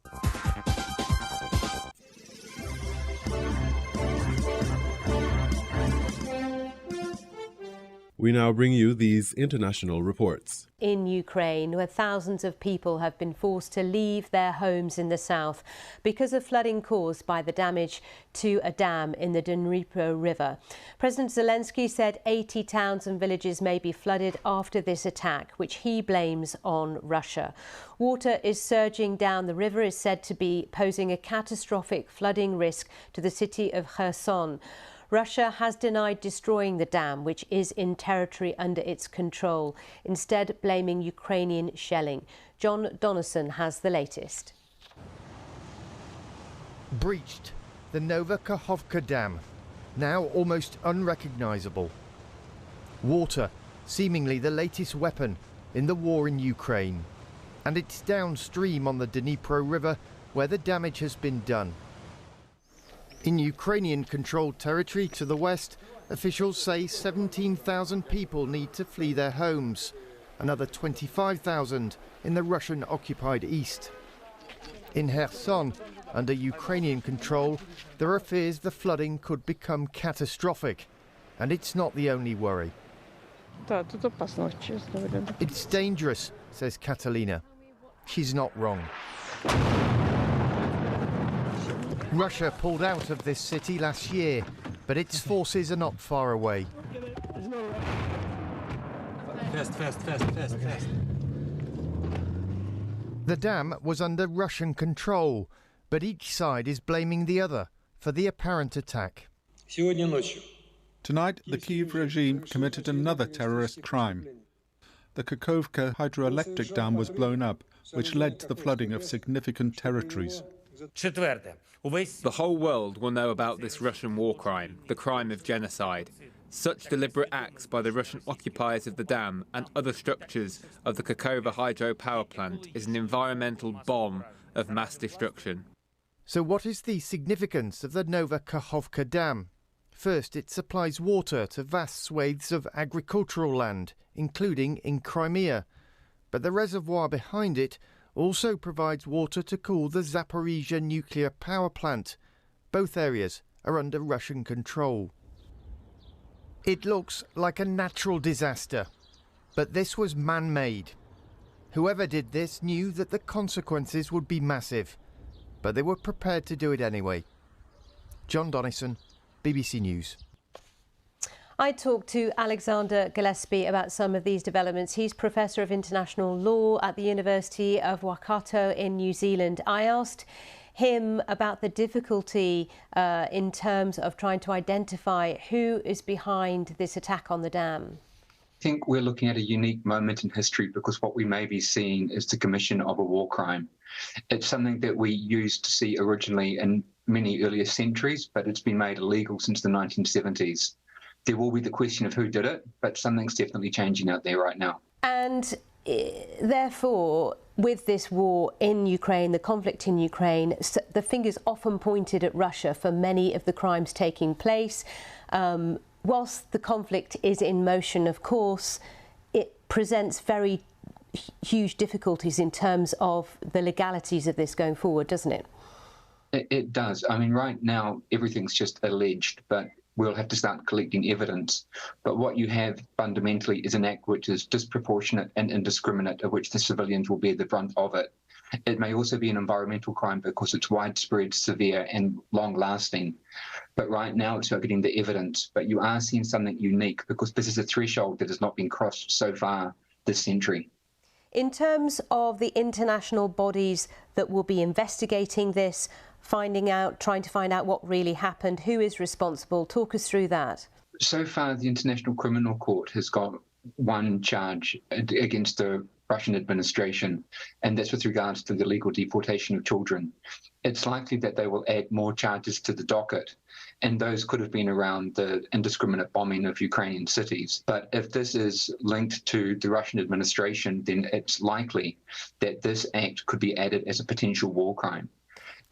We now bring you these international reports. In Ukraine, where thousands of people have been forced to leave their homes in the south because of flooding caused by the damage to a dam in the Dnipro River. President Zelensky said 80 towns and villages may be flooded after this attack, which he blames on Russia. Water is surging down the river, is said to be posing a catastrophic flooding risk to the city of Kherson. Russia has denied destroying the dam, which is in territory under its control, instead blaming Ukrainian shelling. John Donaldson has the latest. Breached, the Nova Kakhovka Dam, now almost unrecognisable. Water, seemingly the latest weapon in the war in Ukraine. And it's downstream on the Dnipro River where the damage has been done. In Ukrainian-controlled territory to the west, officials say 17,000 people need to flee their homes, another 25,000 in the Russian-occupied east. In Kherson, under Ukrainian control, there are fears the flooding could become catastrophic, and it's not the only worry. It's dangerous, says Catalina. She's not wrong. Russia pulled out of this city last year, but its forces are not far away. Fast. The dam was under Russian control, but each side is blaming the other for the apparent attack. Tonight, the Kyiv regime committed another terrorist crime. The Kakhovka hydroelectric dam was blown up, which led to the flooding of significant territories. The whole world will know about this Russian war crime, the crime of genocide. Such deliberate acts by the Russian occupiers of the dam and other structures of the Kakhovka hydropower plant is an environmental bomb of mass destruction. So what is the significance of the Nova Kakhovka Dam? First, it supplies water to vast swathes of agricultural land, including in Crimea. But the reservoir behind it also provides water to cool the Zaporizhzhia nuclear power plant. Both areas are under Russian control. It looks like a natural disaster, But this was man-made. Whoever did this knew that the consequences would be massive, but they were prepared to do it anyway. John Donnison, BBC News. I talked to Alexander Gillespie about some of these developments. He's Professor of International Law at the University of Waikato in New Zealand. I asked him about the difficulty in terms of trying to identify who is behind this attack on the dam. I think we're looking at a unique moment in history because what we may be seeing is the commission of a war crime. It's something that we used to see originally in many earlier centuries, but it's been made illegal since the 1970s. There will be the question of who did it, but something's definitely changing out there right now. And therefore, with this war in Ukraine, the conflict in Ukraine, the finger's often pointed at Russia for many of the crimes taking place. Whilst the conflict is in motion, of course, it presents very huge difficulties in terms of the legalities of this going forward, doesn't it? It does. I mean, right now, everything's just alleged, but we'll have to start collecting evidence. But what you have fundamentally is an act which is disproportionate and indiscriminate, of which the civilians will bear the brunt of it. It may also be an environmental crime because it's widespread, severe and long-lasting. But right now it's about getting the evidence. But you are seeing something unique because this is a threshold that has not been crossed so far this century. In terms of the international bodies that will be investigating this, trying to find out what really happened, who is responsible, talk us through that. So far, the International Criminal Court has got one charge against the Russian administration, and that's with regards to the illegal deportation of children. It's likely that they will add more charges to the docket, and those could have been around the indiscriminate bombing of Ukrainian cities. But if this is linked to the Russian administration, then it's likely that this act could be added as a potential war crime.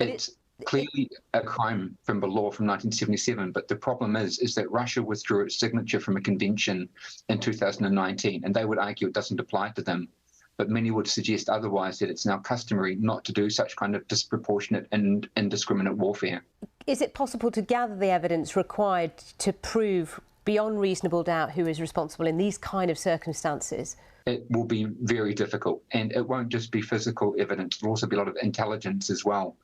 It's clearly a crime from the law from 1977, but the problem is that Russia withdrew its signature from a convention in 2019, and they would argue it doesn't apply to them. But many would suggest otherwise, that it's now customary not to do such kind of disproportionate and indiscriminate warfare. Is it possible to gather the evidence required to prove beyond reasonable doubt who is responsible in these kind of circumstances? It will be very difficult, and it won't just be physical evidence, there'll also be a lot of intelligence as well.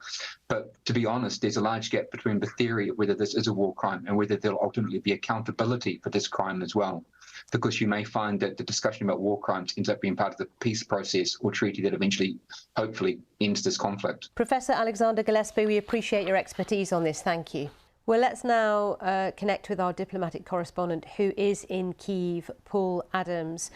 But to be honest, there's a large gap between the theory of whether this is a war crime and whether there'll ultimately be accountability for this crime as well. Because you may find that the discussion about war crimes ends up being part of the peace process or treaty that eventually, hopefully, ends this conflict. Professor Alexander Gillespie, we appreciate your expertise on this. Thank you. Well, let's now connect with our diplomatic correspondent who is in Kyiv, Paul Adams.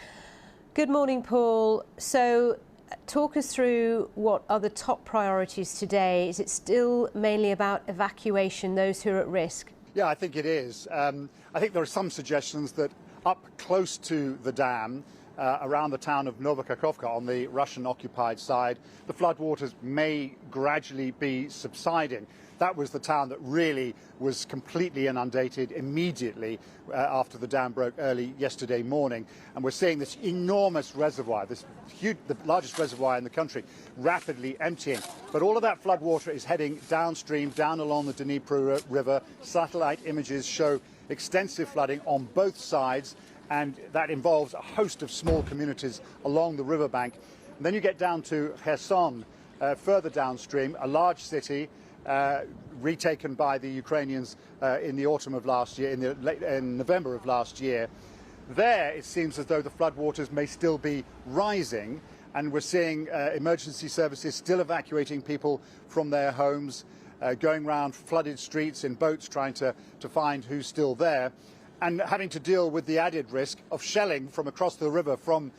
Good morning, Paul. So talk us through what are the top priorities today. Is it still mainly about evacuation, those who are at risk? Yeah, I think it is. I think there are some suggestions that up close to the dam, around the town of Novokakhovka on the Russian-occupied side, the floodwaters may gradually be subsiding. That was the town that really was completely inundated immediately after the dam broke early yesterday morning. And we're seeing this enormous reservoir, this huge, the largest reservoir in the country, rapidly emptying. But all of that floodwater is heading downstream, down along the Dnipro River. Satellite images show extensive flooding on both sides, and that involves a host of small communities along the riverbank. And then you get down to Kherson, further downstream, a large city, retaken by the Ukrainians in the autumn of last year, in November of last year. There, it seems as though the floodwaters may still be rising, and we're seeing emergency services still evacuating people from their homes, going around flooded streets in boats trying to find who's still there, and having to deal with the added risk of shelling from across the river from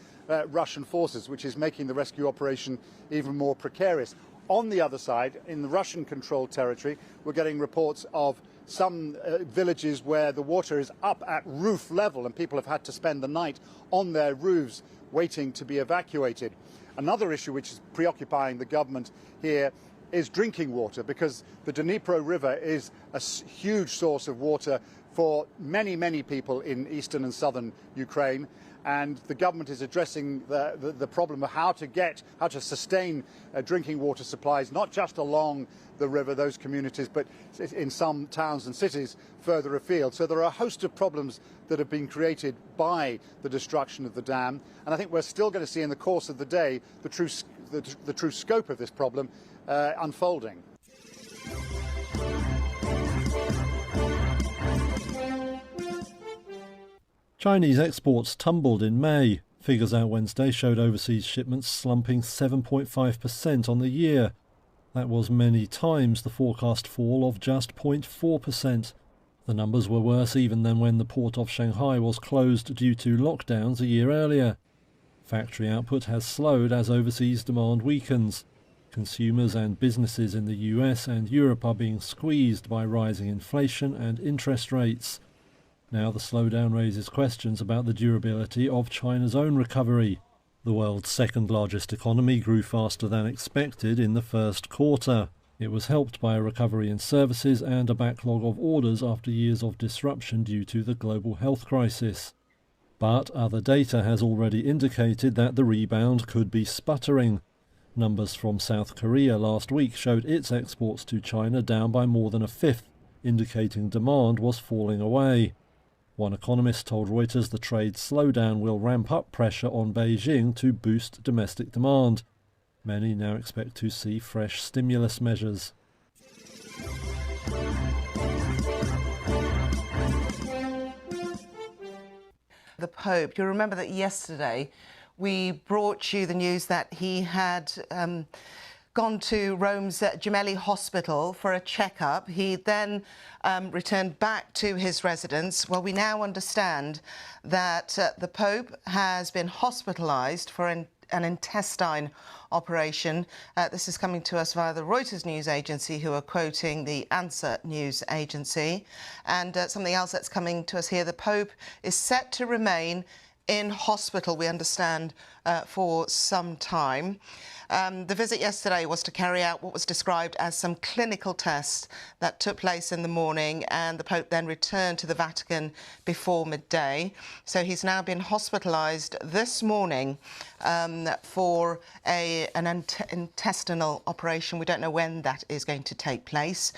Russian forces, which is making the rescue operation even more precarious. On the other side, in the Russian-controlled territory, we're getting reports of some villages where the water is up at roof level and people have had to spend the night on their roofs waiting to be evacuated. Another issue which is preoccupying the government here is drinking water, because the Dnipro River is a huge source of water for many, many people in eastern and southern Ukraine. and the government is addressing the problem of how to sustain drinking water supplies, not just along the river, those communities, but in some towns and cities further afield. So there are a host of problems that have been created by the destruction of the dam, and I think we're still going to see in the course of the day the true scope of this problem unfolding. Chinese exports tumbled in May. Figures out Wednesday showed overseas shipments slumping 7.5% on the year. That was many times the forecast fall of just 0.4%. The numbers were worse even than when the port of Shanghai was closed due to lockdowns a year earlier. Factory output has slowed as overseas demand weakens. Consumers and businesses in the US and Europe are being squeezed by rising inflation and interest rates. Now the slowdown raises questions about the durability of China's own recovery. The world's second largest economy grew faster than expected in the first quarter. It was helped by a recovery in services and a backlog of orders after years of disruption due to the global health crisis. But other data has already indicated that the rebound could be sputtering. Numbers from South Korea last week showed its exports to China down by more than a fifth, indicating demand was falling away. One economist told Reuters the trade slowdown will ramp up pressure on Beijing to boost domestic demand. Many now expect to see fresh stimulus measures. The Pope, you remember that yesterday we brought you the news that he had gone to Rome's Gemelli Hospital for a checkup. He then returned back to his residence. Well, we now understand that the Pope has been hospitalised for an intestine operation. This is coming to us via the Reuters news agency, who are quoting the Answer news agency. And something else that's coming to us here, the Pope is set to remain in hospital, we understand, for some time. The visit yesterday was to carry out what was described as some clinical tests that took place in the morning, and the Pope then returned to the Vatican before midday. So he's now been hospitalised this morning for an intestinal operation. We don't know when that is going to take place.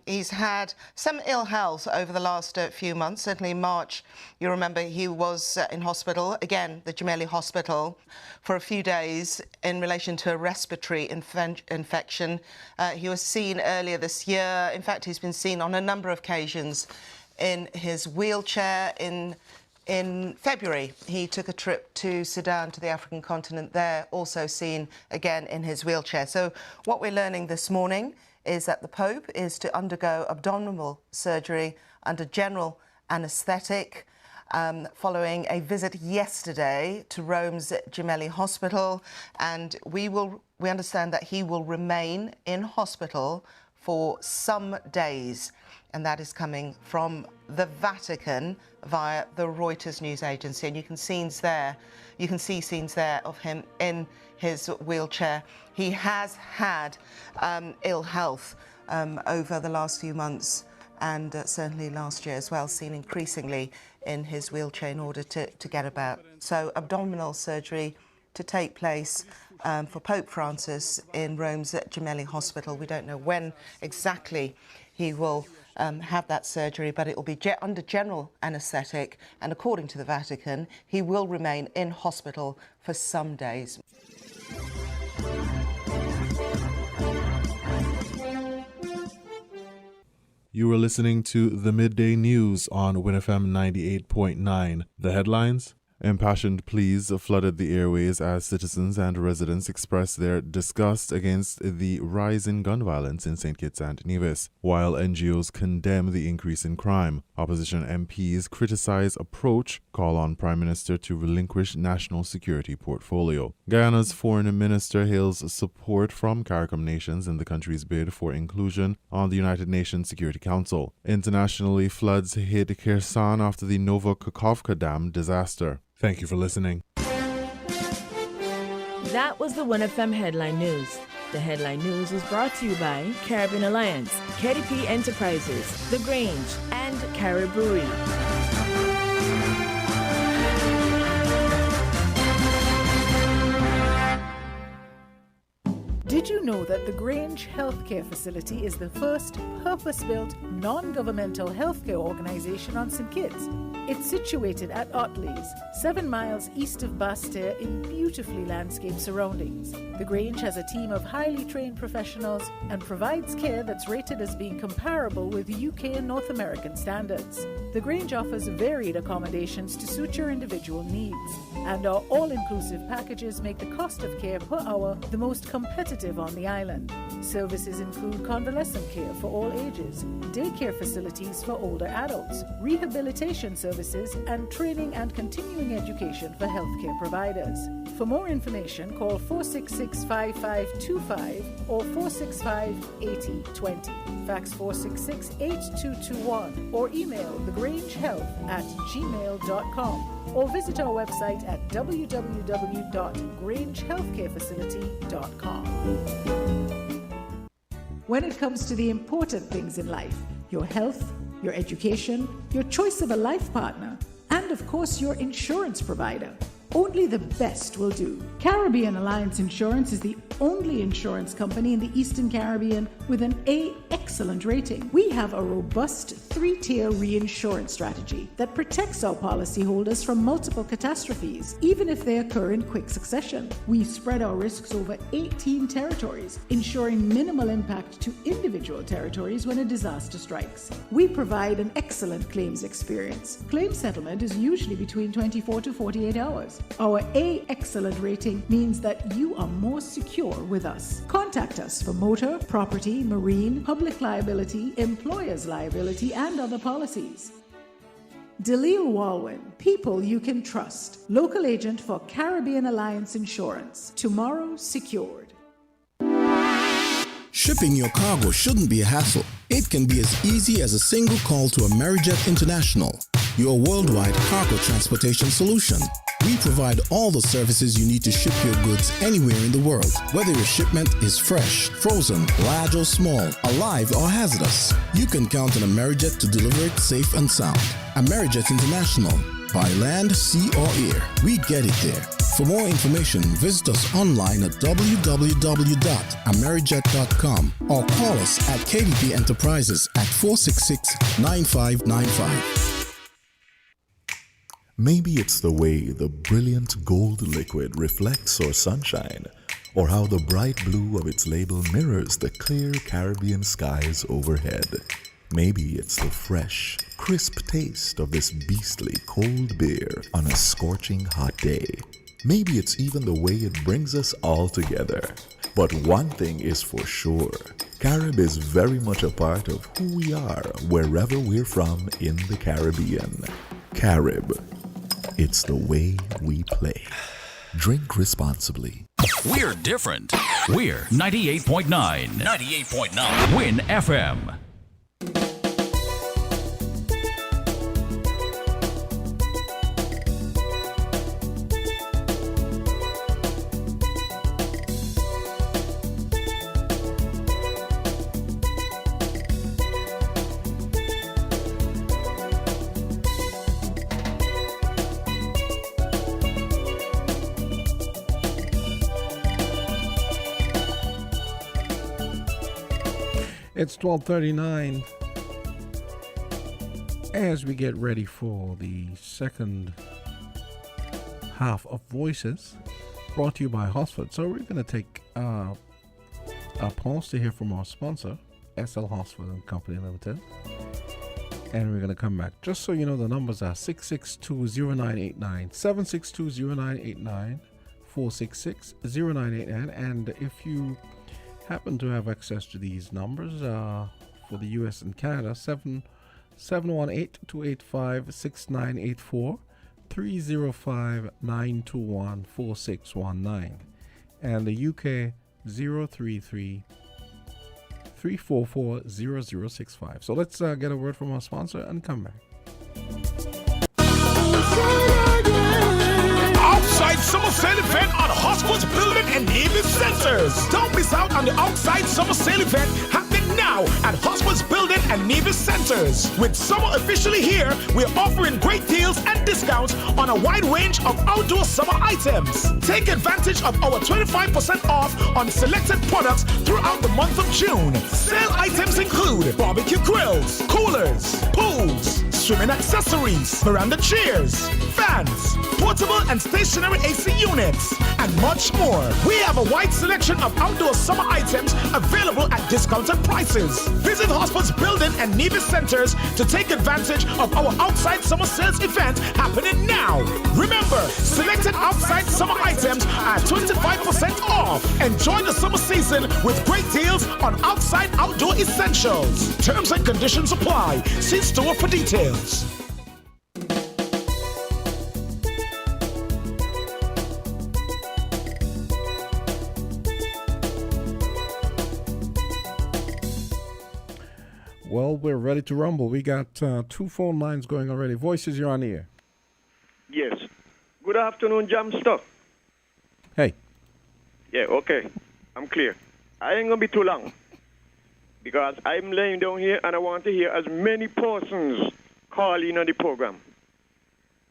He's had some ill health over the last few months. Certainly in March, you remember he was in hospital, again, the Gemelli Hospital, for a few days in relation to a respiratory infection. He was seen earlier this year. In fact, he's been seen on a number of occasions in his wheelchair. In February, he took a trip to Sudan, to the African continent, there also seen again in his wheelchair. So what we're learning this morning is that the Pope is to undergo abdominal surgery under general anaesthetic, following a visit yesterday to Rome's Gemelli Hospital, and we understand that he will remain in hospital for some days, and that is coming from the Vatican via the Reuters news agency. And you can see scenes there of him in his wheelchair. He has had ill health over the last few months, and certainly last year as well, seen increasingly in his wheelchair in order to get about. So abdominal surgery to take place for Pope Francis in Rome's Gemelli Hospital. We don't know when exactly he will have that surgery, but it will be under general anaesthetic, and according to the Vatican, he will remain in hospital for some days. You were listening to the Midday News on WINNFM 98.9. The headlines? Impassioned pleas flooded the airways as citizens and residents expressed their disgust against the rise in gun violence in St. Kitts and Nevis, while NGOs condemn the increase in crime. Opposition MPs criticize approach, call on Prime Minister to relinquish national security portfolio. Guyana's foreign minister hails support from CARICOM nations in the country's bid for inclusion on the United Nations Security Council. Internationally, floods hit Kherson after the Novokakhovka Dam disaster. Thank you for listening. That was the WINNFM Headline News. The Headline News was brought to you by Caribbean Alliance, KDP Enterprises, The Grange, and Caribbean Brewery. Did you know that the Grange Healthcare Facility is the first purpose-built, non-governmental healthcare organisation on St Kitts? It's situated at Otley's, 7 miles east of Basseterre in beautifully landscaped surroundings. The Grange has a team of highly trained professionals and provides care that's rated as being comparable with UK and North American standards. The Grange offers varied accommodations to suit your individual needs, and our all-inclusive packages make the cost of care per hour the most competitive on the island. Services include convalescent care for all ages, daycare facilities for older adults, rehabilitation services, and training and continuing education for healthcare providers. For more information, call 466-5525 or 465-8020. Fax 466-8221 or email thegrangehealth@gmail.com or visit our website at www.grangehealthcarefacility.com. When it comes to the important things in life, your health, your education, your choice of a life partner, and of course your insurance provider, only the best will do. Caribbean Alliance Insurance is the only insurance company in the Eastern Caribbean with an A excellent rating. We have a robust 3-tier reinsurance strategy that protects our policyholders from multiple catastrophes, even if they occur in quick succession. We spread our risks over 18 territories, ensuring minimal impact to individual territories when a disaster strikes. We provide an excellent claims experience. Claim settlement is usually between 24 to 48 hours. Our A excellent rating means that you are more secure with us. Contact us for motor, property, marine, public liability, employer's liability, and other policies. Delisle Walwyn, people you can trust. Local agent for Caribbean Alliance Insurance. Tomorrow secured. Shipping your cargo shouldn't be a hassle. It can be as easy as a single call to Amerijet International, your worldwide cargo transportation solution. We provide all the services you need to ship your goods anywhere in the world, whether your shipment is fresh, frozen, large or small, alive or hazardous. You can count on Amerijet to deliver it safe and sound. Amerijet International, by land, sea or air, we get it there. For more information, visit us online at www.amerijet.com or call us at KDP Enterprises at 466-9595. Maybe it's the way the brilliant gold liquid reflects our sunshine, or how the bright blue of its label mirrors the clear Caribbean skies overhead. Maybe it's the fresh, crisp taste of this beastly cold beer on a scorching hot day. Maybe it's even the way it brings us all together. But one thing is for sure, Carib is very much a part of who we are wherever we're from in the Caribbean. Carib. It's the way we play. Drink responsibly. We're different. We're 98.9. 98.9. Win FM. It's 12:39 as we get ready for the second half of Voices, brought to you by Hosford. So we're going to take a pause to hear from our sponsor, SL Hosford and Company Limited, and we're going to come back. Just so you know, the numbers are 662-0989, 762-0989, 466-0989, and if you happen to have access to these numbers for the US and Canada, 718-285-6984, 305-921-4619, and the UK 033-344-0065. So let's get a word from our sponsor and come back. Outside Summer Sale event on Hosford's Building and Navy Centers. Don't miss out on the Outside Summer Sale event happening now at Hosford's Building and Navy Nevis Centers. With summer officially here, we're offering great deals and discounts on a wide range of outdoor summer items. Take advantage of our 25% off on selected products throughout the month of June. Sale items include barbecue grills, coolers, pools, swimming accessories, veranda chairs, fans, portable and stationary AC units, and much more. We have a wide selection of outdoor summer items available at discounted prices. Visit Hosford's building and Nevis Centers to take advantage of our outside summer sales event happening now. Remember, selected outside summer items are 25% off. Enjoy the summer season with great deals on outside outdoor essentials. Terms and conditions apply. See store for details. Well, we're ready to rumble. We got 2 phone lines going already. Voices, you're on the air. Yes. Good afternoon, Jamsta. Hey. Yeah, okay. I'm clear. I ain't going to be too long because I'm laying down here and I want to hear as many persons call in on the program.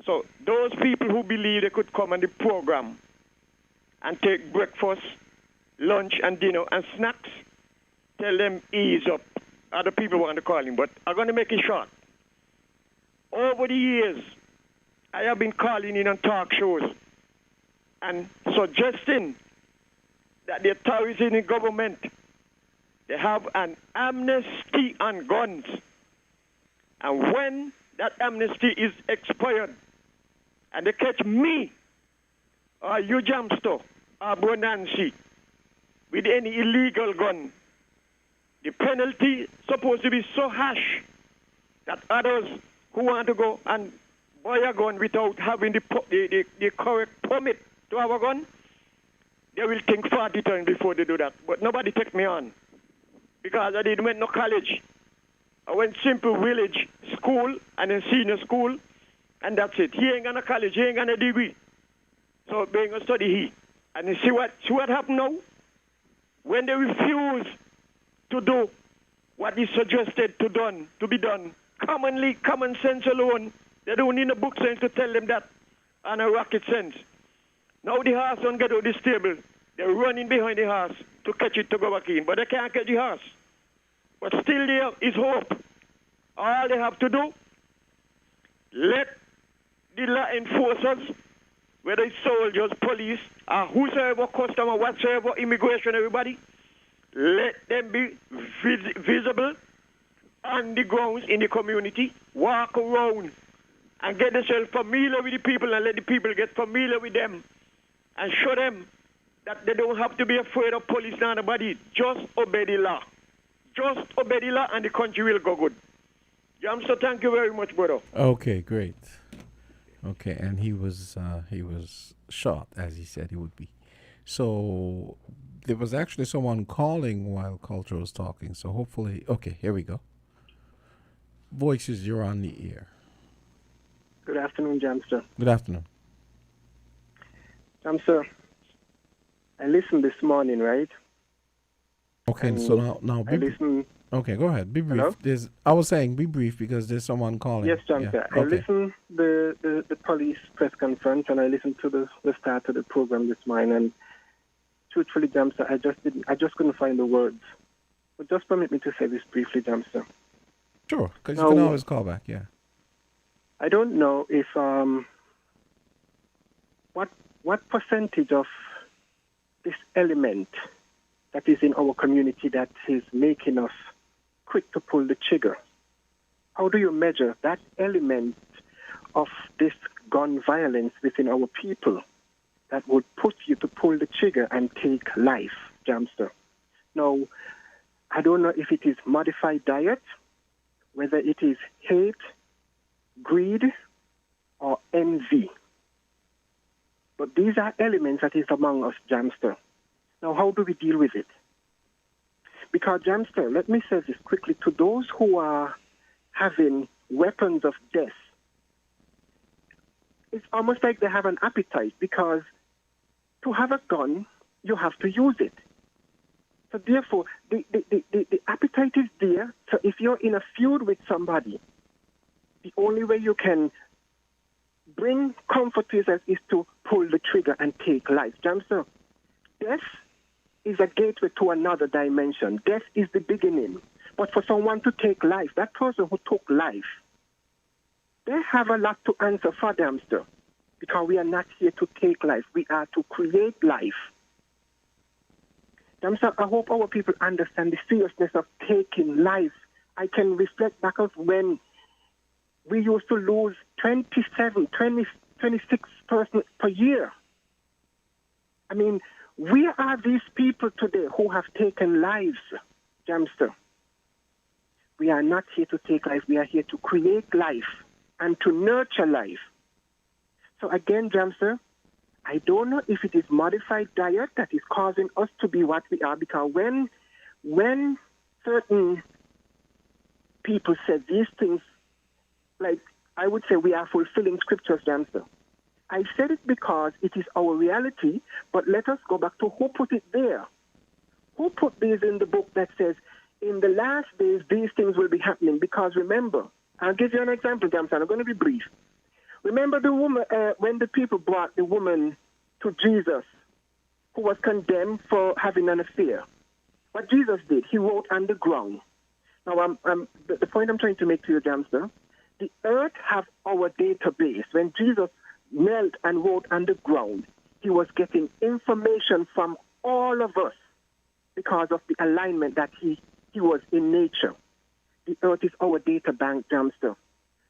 So those people who believe they could come on the program and take breakfast, lunch, and dinner and snacks, tell them ease up. Other people want to call in, but I'm going to make it short. Over the years, I have been calling in on talk shows and suggesting that the authorities in the government, they have an amnesty on guns. And when that amnesty is expired, and they catch me, or you Jamsta, or Bonansi, with any illegal gun, the penalty supposed to be so harsh that others who want to go and buy a gun without having the correct permit to have a gun, they will think 40 times before they do that. But nobody take me on because I didn't went no college. I went simple village school and then senior school, and that's it. He ain't gonna college, he ain't gonna degree. So being a study he. And you see what happened now? When they refuse to do what is suggested to be done, common sense alone, they don't need a book sense to tell them that, and a rocket sense. Now the horse don't get out of the stable. They're running behind the horse to catch it to go back in, but they can't catch the horse. But still there is hope. All they have to do, let the law enforcers, whether it's soldiers, police, or whosoever, customer, whatsoever, immigration, everybody, let them be visible on the grounds in the community, walk around and get themselves familiar with the people and let the people get familiar with them and show them that they don't have to be afraid of police nor nobody. Just obey the law. Just obey the law and the country will go good. Jamsta, thank you very much, brother. Okay, great. Okay, and he was shot, as he said he would be. So there was actually someone calling while Culture was talking. So hopefully, okay, here we go. Voices, you're on the air. Good afternoon, Jamsta. Good afternoon. Jamsta, I listened this morning, right? Okay, and so now I listened. Okay, go ahead. Be brief. Hello? I was saying be brief because there's someone calling. Yes, Jamsta. Yeah. I Okay. listened the police press conference and I listened to the start of the program this morning. And truthfully, Jamsta, I just couldn't find the words. But just permit me to say this briefly, Jamsta. Sure, because you can always call back. Yeah. I don't know if what percentage of this element that is in our community that is making us quick to pull the trigger. How do you measure that element of this gun violence within our people that would put you to pull the trigger and take life, Jamsta? Now, I don't know if it is modified diet, whether it is hate, greed, or envy. But these are elements that is among us, Jamsta. Now, how do we deal with it? Because, Jamsta, let me say this quickly, to those who are having weapons of death, it's almost like they have an appetite because to have a gun, you have to use it. So therefore, the appetite is there. So if you're in a feud with somebody, the only way you can bring comfort to yourself is to pull the trigger and take life. Jamsta, death is a gateway to another dimension. Death is the beginning. But for someone to take life, that person who took life, they have a lot to answer for, Jamsta, because we are not here to take life. We are to create life. Jamsta, I hope our people understand the seriousness of taking life. I can reflect back of when we used to lose 26 persons per year. I mean, where are these people today who have taken lives, Jamsta? We are not here to take life. We are here to create life and to nurture life. So again, Jamsta, I don't know if it is modified diet that is causing us to be what we are, because when certain people said these things, like I would say we are fulfilling scriptures, Jamsta. I said it because it is our reality, but let us go back to who put it there. Who put this in the book that says, in the last days, these things will be happening? Because remember, I'll give you an example, Jamsta. I'm going to be brief. Remember the woman, when the people brought the woman to Jesus, who was condemned for having an affair. What Jesus did, he wrote on the ground. Now, the point I'm trying to make to you, Jamsta, the earth have our database. When Jesus knelt and wrote on the ground, he was getting information from all of us because of the alignment that he was in nature. The earth is our data bank, Jamsta.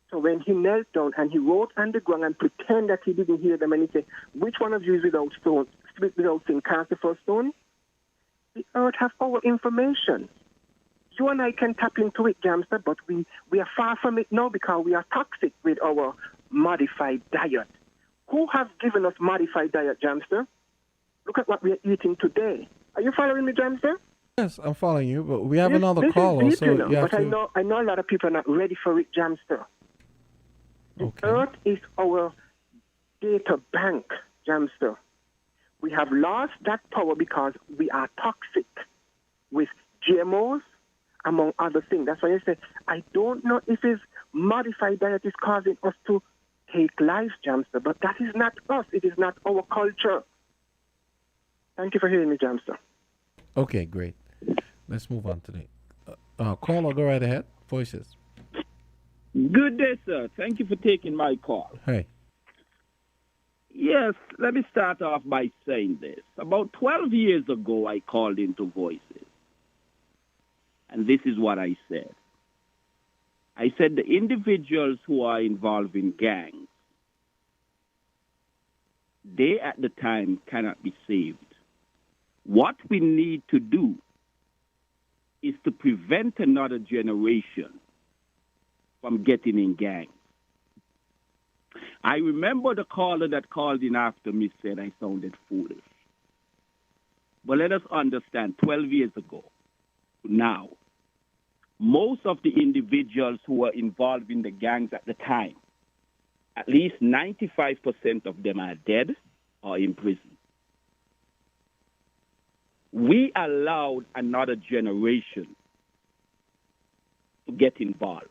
So when he knelt down and he wrote on the ground and pretend that he didn't hear them, and he said, which one of you is without stone, without sin, cast the first stone? The earth has our information. You and I can tap into it, Jamsta, but we are far from it now because we are toxic with our modified diet. Who have given us modified diet, Jamsta? Look at what we are eating today. Are you following me, Jamsta? Yes, I'm following you, but we have another caller, is deep, so you know, you have but to... I know a lot of people are not ready for it, Jamsta. The earth is our data bank, Jamsta. We have lost that power because we are toxic with GMOs, among other things. That's why I say, I don't know if it's modified diet is causing us to take life, Jamsta, but that is not us. It is not our culture. Thank you for hearing me, Jamsta. Okay, great. Let's move on to the caller. Go right ahead. Voices. Good day, sir. Thank you for taking my call. Hey. Yes, let me start off by saying this. About 12 years ago, I called into Voices. And this is what I said. I said the individuals who are involved in gangs, they at the time cannot be saved. What we need to do is to prevent another generation from getting in gangs. I remember the caller that called in after me said I sounded foolish. But let us understand, 12 years ago, now, most of the individuals who were involved in the gangs at the time, at least 95% of them are dead or in prison. We allowed another generation to get involved.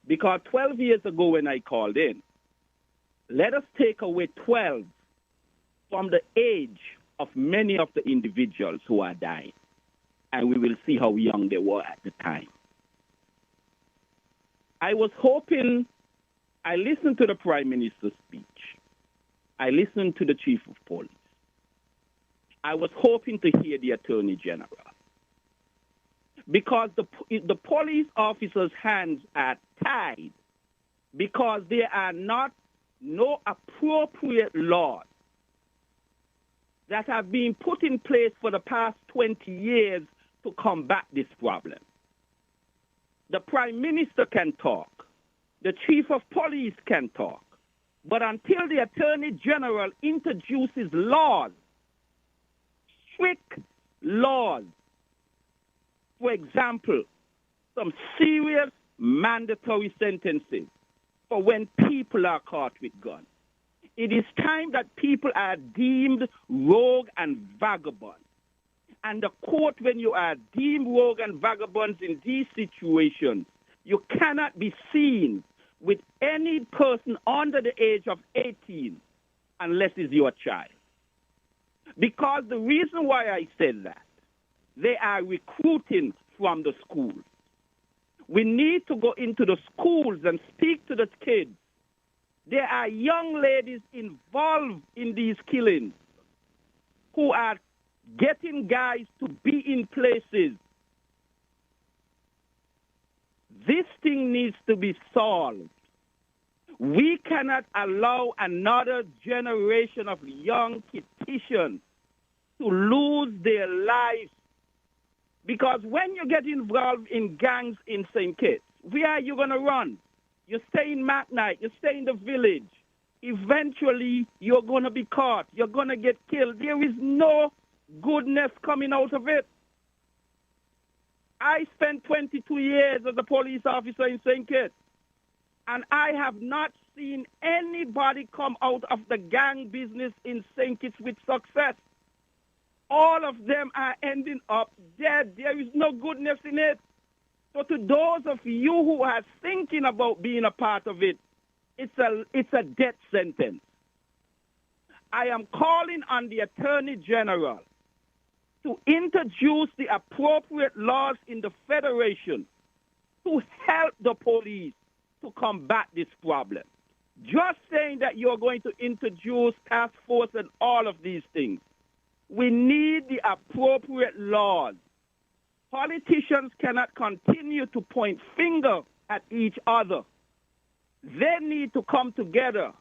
Because 12 years ago when I called in, let us take away 12 from the age of many of the individuals who are dying, and we will see how young they were at the time. I was hoping, I listened to the Prime Minister's speech. I listened to the Chief of Police. I was hoping to hear the Attorney General. Because the police officers' hands are tied because there are no appropriate laws that have been put in place for the past 20 years to combat this problem. The Prime Minister can talk. The Chief of Police can talk. But until the Attorney General introduces laws, strict laws, for example, some serious mandatory sentences for when people are caught with guns. It is time that people are deemed rogue and vagabond. And the court, when you are deemed rogue and vagabonds in these situations, you cannot be seen with any person under the age of 18 unless it's your child. Because the reason why I said that, they are recruiting from the schools. We need to go into the schools and speak to the kids. There are young ladies involved in these killings who are getting guys to be in places. This thing needs to be solved. We cannot allow another generation of young Kittians to lose their lives. Because when you get involved in gangs in St. Kitts, where are you going to run? You stay in McKnight, you stay in the village. Eventually, you're going to be caught. You're going to get killed. There is no goodness coming out of it. I spent 22 years as a police officer in St. Kitts, and I have not seen anybody come out of the gang business in St. Kitts with success. All of them are ending up dead. There is no goodness in it. So to those of you who are thinking about being a part of it, it's a death sentence. I am calling on the Attorney General to introduce the appropriate laws in the Federation to help the police to combat this problem. Just saying that you're going to introduce task force and all of these things. We need the appropriate laws. Politicians cannot continue to point finger at each other. They need to come together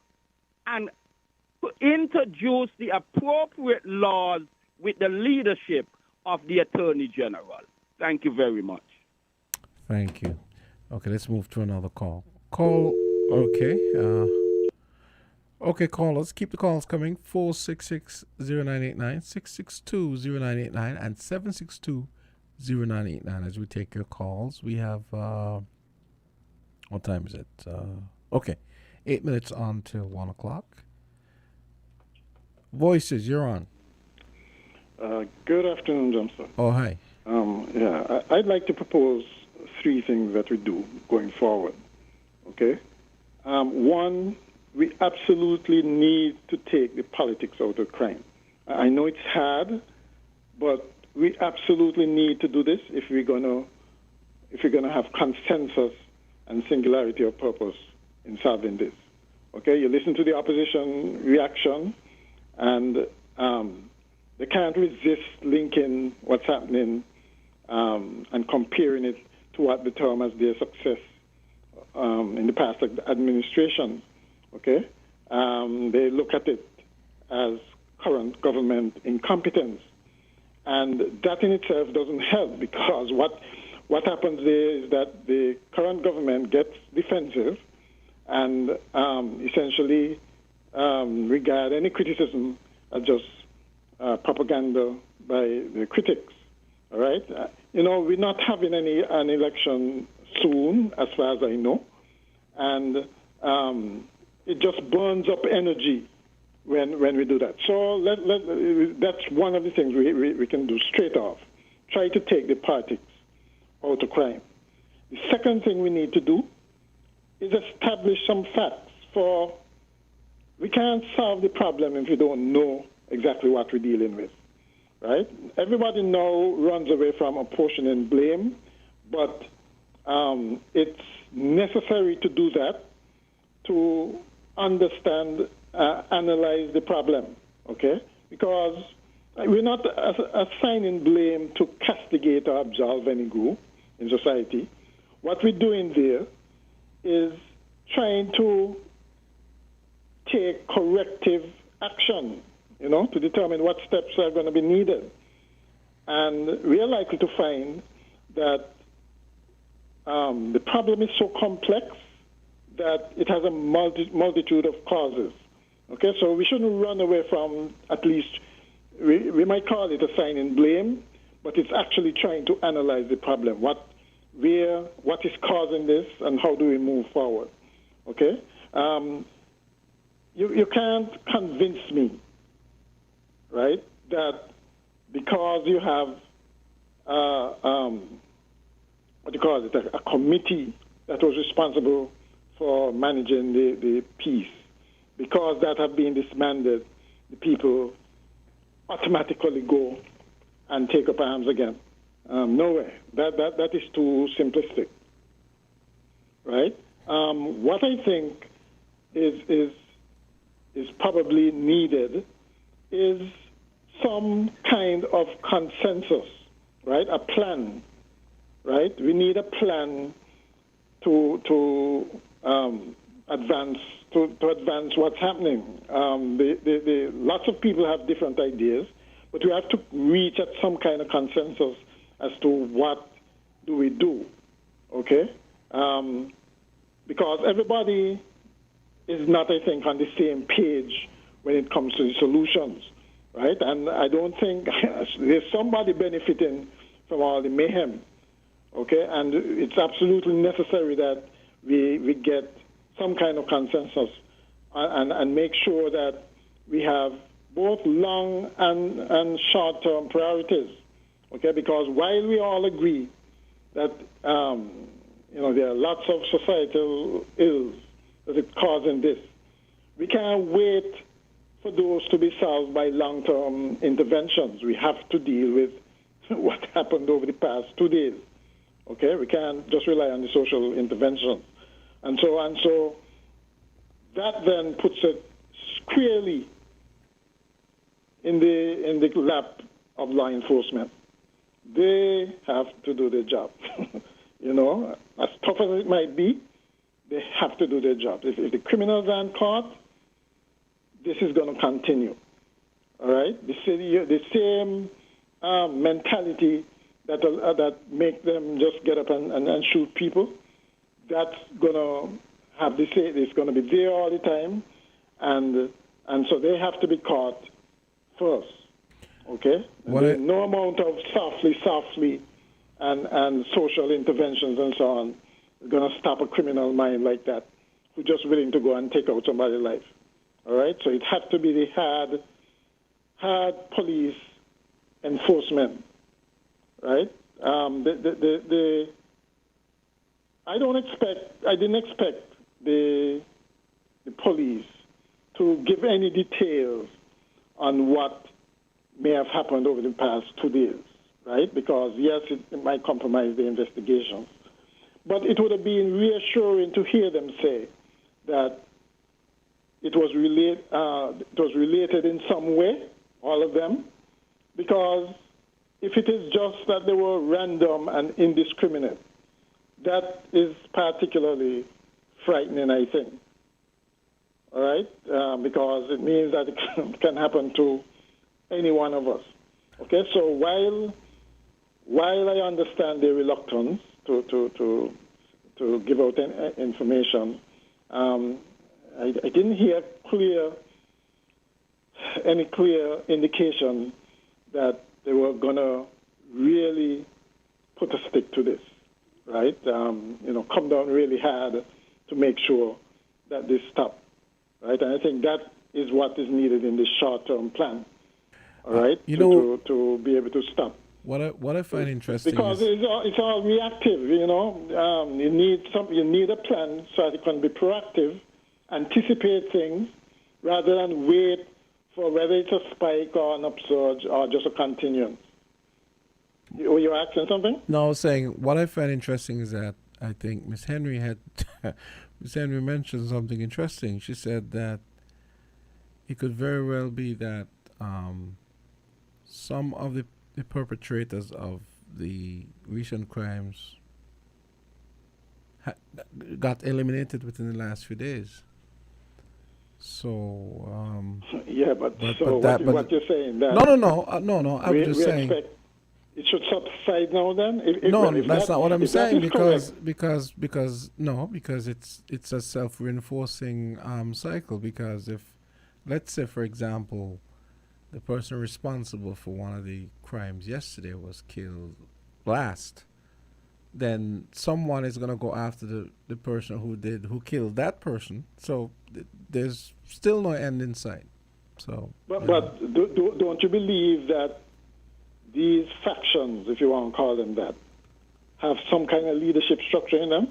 and to introduce the appropriate laws with the leadership of the Attorney General. Thank you very much. Thank you. Okay, let's move to another call. Okay. Okay, callers, keep the calls coming. 466-0989, 662-0989, and 762-0989 as we take your calls. We have, what time is it? Okay, 8 minutes on till 1 o'clock. Voices, you're on. Good afternoon, Jamsta. Oh, hi. I'd like to propose 3 things that we do going forward. Okay? One, we absolutely need to take the politics out of crime. I know it's hard, but we absolutely need to do this if we're gonna have consensus and singularity of purpose in solving this. Okay, you listen to the opposition reaction, and they can't resist linking what's happening and comparing it to what they term as their success in the past administration. Okay, they look at it as current government incompetence, and that in itself doesn't help, because what happens there is that the current government gets defensive and essentially regard any criticism as just propaganda by the critics. All right, we're not having an election soon, as far as I know, and it just burns up energy when we do that. So that's one of the things we can do straight off. Try to take the politics out of crime. The second thing we need to do is establish some facts. We can't solve the problem if we don't know exactly what we're dealing with, right? Everybody now runs away from apportioning blame, but it's necessary to do that to understand, analyze the problem, okay? Because we're not assigning blame to castigate or absolve any group in society. What we're doing there is trying to take corrective action, to determine what steps are going to be needed. And we are likely to find that the problem is so complex that it has a multitude of causes. Okay, so we shouldn't run away from, at least, we might call it assigning blame, but it's actually trying to analyze the problem. What is causing this, and how do we move forward? Okay? You can't convince me, right, that because you have what do you call it, a committee that was responsible for managing the peace, because that have been disbanded, the people automatically go and take up arms again. No way. That is too simplistic, right? What I think is probably needed is some kind of consensus, right? A plan, right? We need a plan to advance what's happening. Lots of people have different ideas, but we have to reach at some kind of consensus as to what do we do, okay? Because everybody is not, I think, on the same page when it comes to the solutions, right? And I don't think there's somebody benefiting from all the mayhem, okay? And it's absolutely necessary that we get some kind of consensus and make sure that we have both long and short-term priorities, okay? Because while we all agree that there are lots of societal ills that are causing this, we can't wait for those to be solved by long-term interventions. We have to deal with what happened over the past 2 days, okay? We can't just rely on the social interventions. And so that then puts it squarely in the lap of law enforcement. They have to do their job. As tough as it might be, they have to do their job. If the criminals aren't caught, this is going to continue. All right? The same mentality that make them just get up and shoot people, that's going to have the same. It's going to be there all the time, and so they have to be caught first. Okay? No amount of softly, and social interventions and so on is going to stop a criminal mind like that who's just willing to go and take out somebody's life. All right? So it has to be the hard police enforcement, right? I didn't expect the police to give any details on what may have happened over the past 2 days, right? Because, yes, it might compromise the investigations. But it would have been reassuring to hear them say that it was related in some way, all of them, because if it is just that they were random and indiscriminate, that is particularly frightening, I think. All right? Because it means that it can happen to any one of us. Okay? So while I understand the reluctance to give out information, I didn't hear any clear indication that they were going to really put a stick to this, right? Come down really hard to make sure that this stops, right? And I think that is what is needed in the short-term plan, all right, to be able to stop. What I find interesting because is it's all reactive, you need a plan so that it can be proactive, anticipate things, rather than wait for whether it's a spike or an upsurge or just a continuance. Were you asking something? No, I was saying what I find interesting is that I think Miss Henry mentioned something interesting. She said that it could very well be that some of the perpetrators of the recent crimes got eliminated within the last few days. So what you're saying? That no. I'm just saying it should subside now. Then that's not what I'm saying because it's a self-reinforcing cycle. Because if, let's say, for example, the person responsible for one of the crimes yesterday was killed last, then someone is going to go after the person who killed that person. So there's still no end in sight. So, but don't you believe that these factions, if you want to call them that, have some kind of leadership structure in them?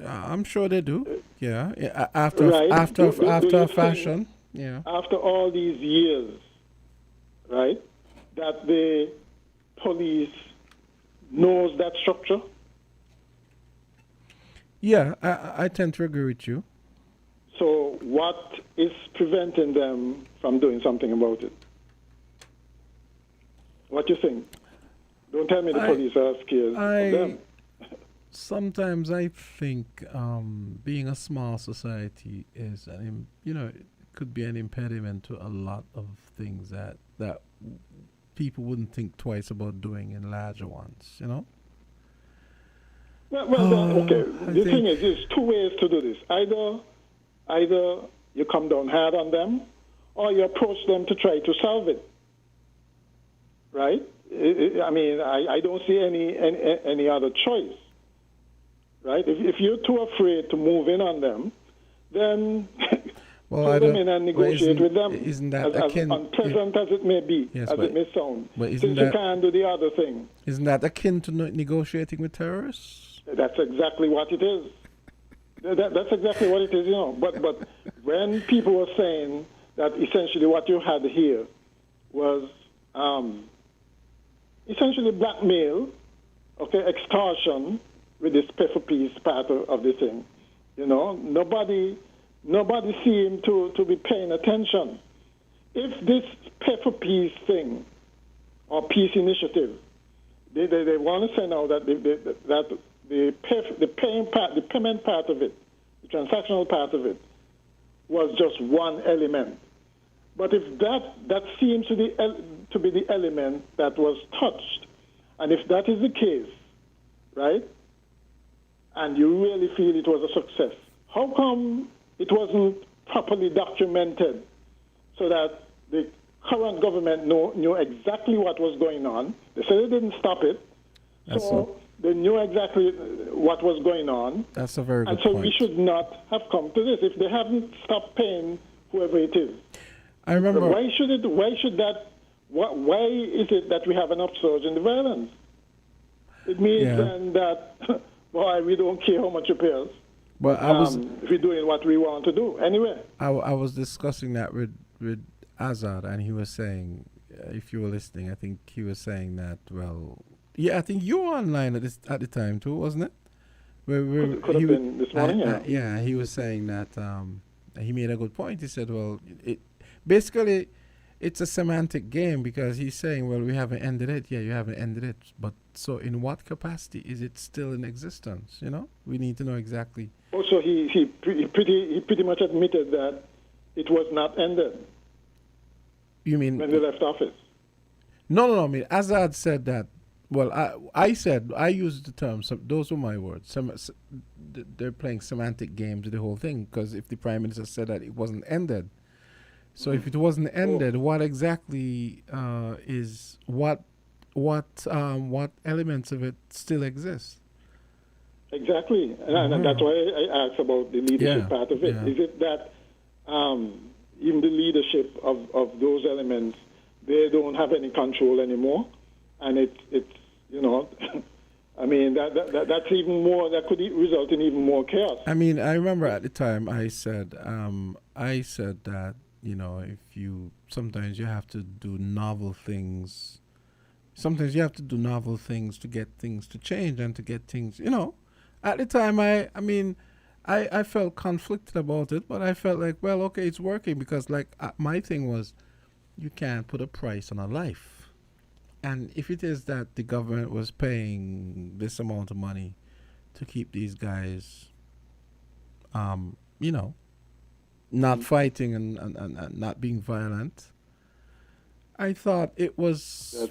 I'm sure they do. Yeah. Right. After you fashion. think, Yeah. after all these years, right, that the police knows that structure? Yeah, I tend to agree with you. So what is preventing them from doing something about it? What do you think? Don't tell me the police are scared of them. Sometimes I think being a small society is, it could be an impediment to a lot of things that people wouldn't think twice about doing in larger ones, you know? Well, okay. The thing is, there's two ways to do this. Either you come down hard on them, or you approach them to try to solve it. Right? I don't see any other choice. Right? If you're too afraid to move in on them, then pull them in and negotiate with them. Isn't that as unpleasant as it may be, it may sound. Since you can't do the other thing. Isn't that akin to negotiating with terrorists? That's exactly what it is. That's exactly what it is, you know. But when people were saying that essentially what you had here was essentially blackmail, extortion with this pay for peace part of the thing, you know, nobody seemed to be paying attention. If this pay for peace thing or peace initiative, they want to say now that the payment part of it, the transactional part of it, was just one element. But if that seems to be the element that was touched, and if that is the case, right, and you really feel it was a success, how come it wasn't properly documented so that the current government knew exactly what was going on? They said they didn't stop it. They knew exactly what was going on. That's a very good point. And so point. we should not have come to this if they haven't stopped paying whoever it is. I remember. Why is it that we have an upsurge in the violence? It means then that, boy, we don't care how much you pay us. Well, if we're doing what we want to do. Anyway. I was discussing that with Azad, and he was saying, if you were listening, I think he was saying that, I think you were online at the time too, wasn't it? Could have been this morning, yeah, he was saying that he made a good point. He said, basically, it's a semantic game because he's saying, we haven't ended it. Yeah, you haven't ended it. But so in what capacity is it still in existence? You know, we need to know exactly. Also, he pretty much admitted that it was not ended. You mean when they left office? No. I mean, Azad said that. Well, I used the term. Those were my words. They're playing semantic games with the whole thing because if the Prime Minister said that it wasn't ended, so if it wasn't ended, what exactly is what elements of it still exist? Exactly, and that's why I asked about the leadership part of it. Is it that even the leadership of those elements, they don't have any control anymore, and it's you know, I mean that's even more. That could result in even more chaos. I mean, I remember at the time I said that, you know, sometimes you have to do novel things. Sometimes you have to do novel things to get things to change and to get things, you know. At the time, I felt conflicted about it, but I felt like, okay, it's working because, my thing was, you can't put a price on a life. And if it is that the government was paying this amount of money to keep these guys, you know, not fighting and not being violent, I thought it was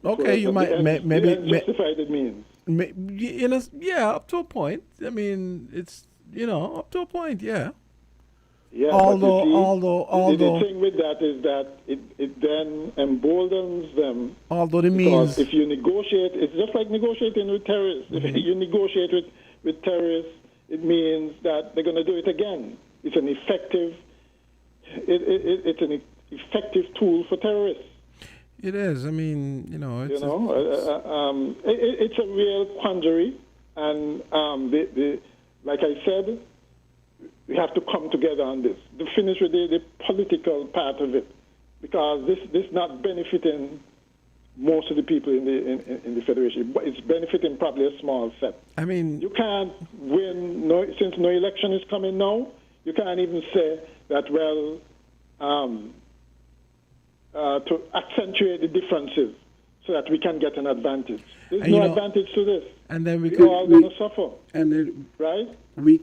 okay. You might maybe justified it means. Up to a point. I mean, it's up to a point. Yeah. Yeah. Although the thing with that is that it then emboldens them. Although the means, if you negotiate, it's just like negotiating with terrorists. Mm-hmm. If you negotiate with terrorists, it means that they're going to do it again. It's an effective tool for terrorists. It is. I mean, you know, it's it's a real quandary, and like I said, we have to come together on this. To finish with the political part of it, because this not benefiting most of the people in the federation, but it's benefiting probably a small set. I mean, you can't win since no election is coming now. You can't even say that to accentuate the differences so that we can get an advantage. There's no advantage to this. And then we're all going to suffer. And then right? We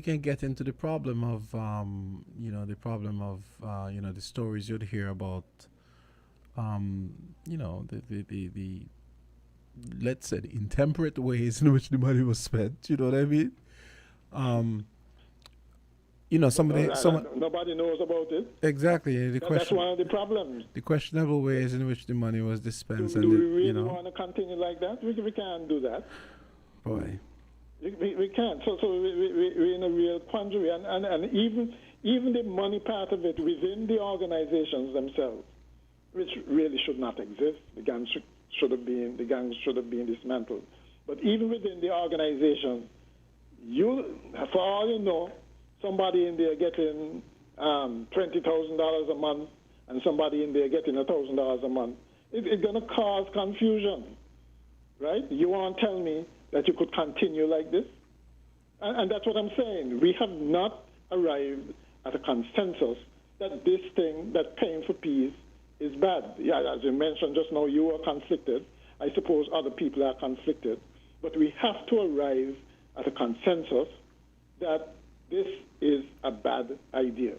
can get into the problem of the stories you'd hear about the let's say the intemperate ways in which the money was spent. You know what I mean? Nobody knows about it. Exactly. That's one of the problems. The questionable ways in which the money was dispensed. Do we really want to continue like that? We can't do that. Boy. We can't. So we're in a real quandary. And even the money part of it within the organizations themselves, which really should not exist. The gangs should have been dismantled. But even within the organization, for all you know, somebody in there getting $20,000 a month and somebody in there getting $1,000 a month. It's going to cause confusion, right? You won't tell me that you could continue like this? And that's what I'm saying. We have not arrived at a consensus that this thing, that paying for peace, is bad. Yeah, as you mentioned just now, you are conflicted. I suppose other people are conflicted. But we have to arrive at a consensus that this is a bad idea,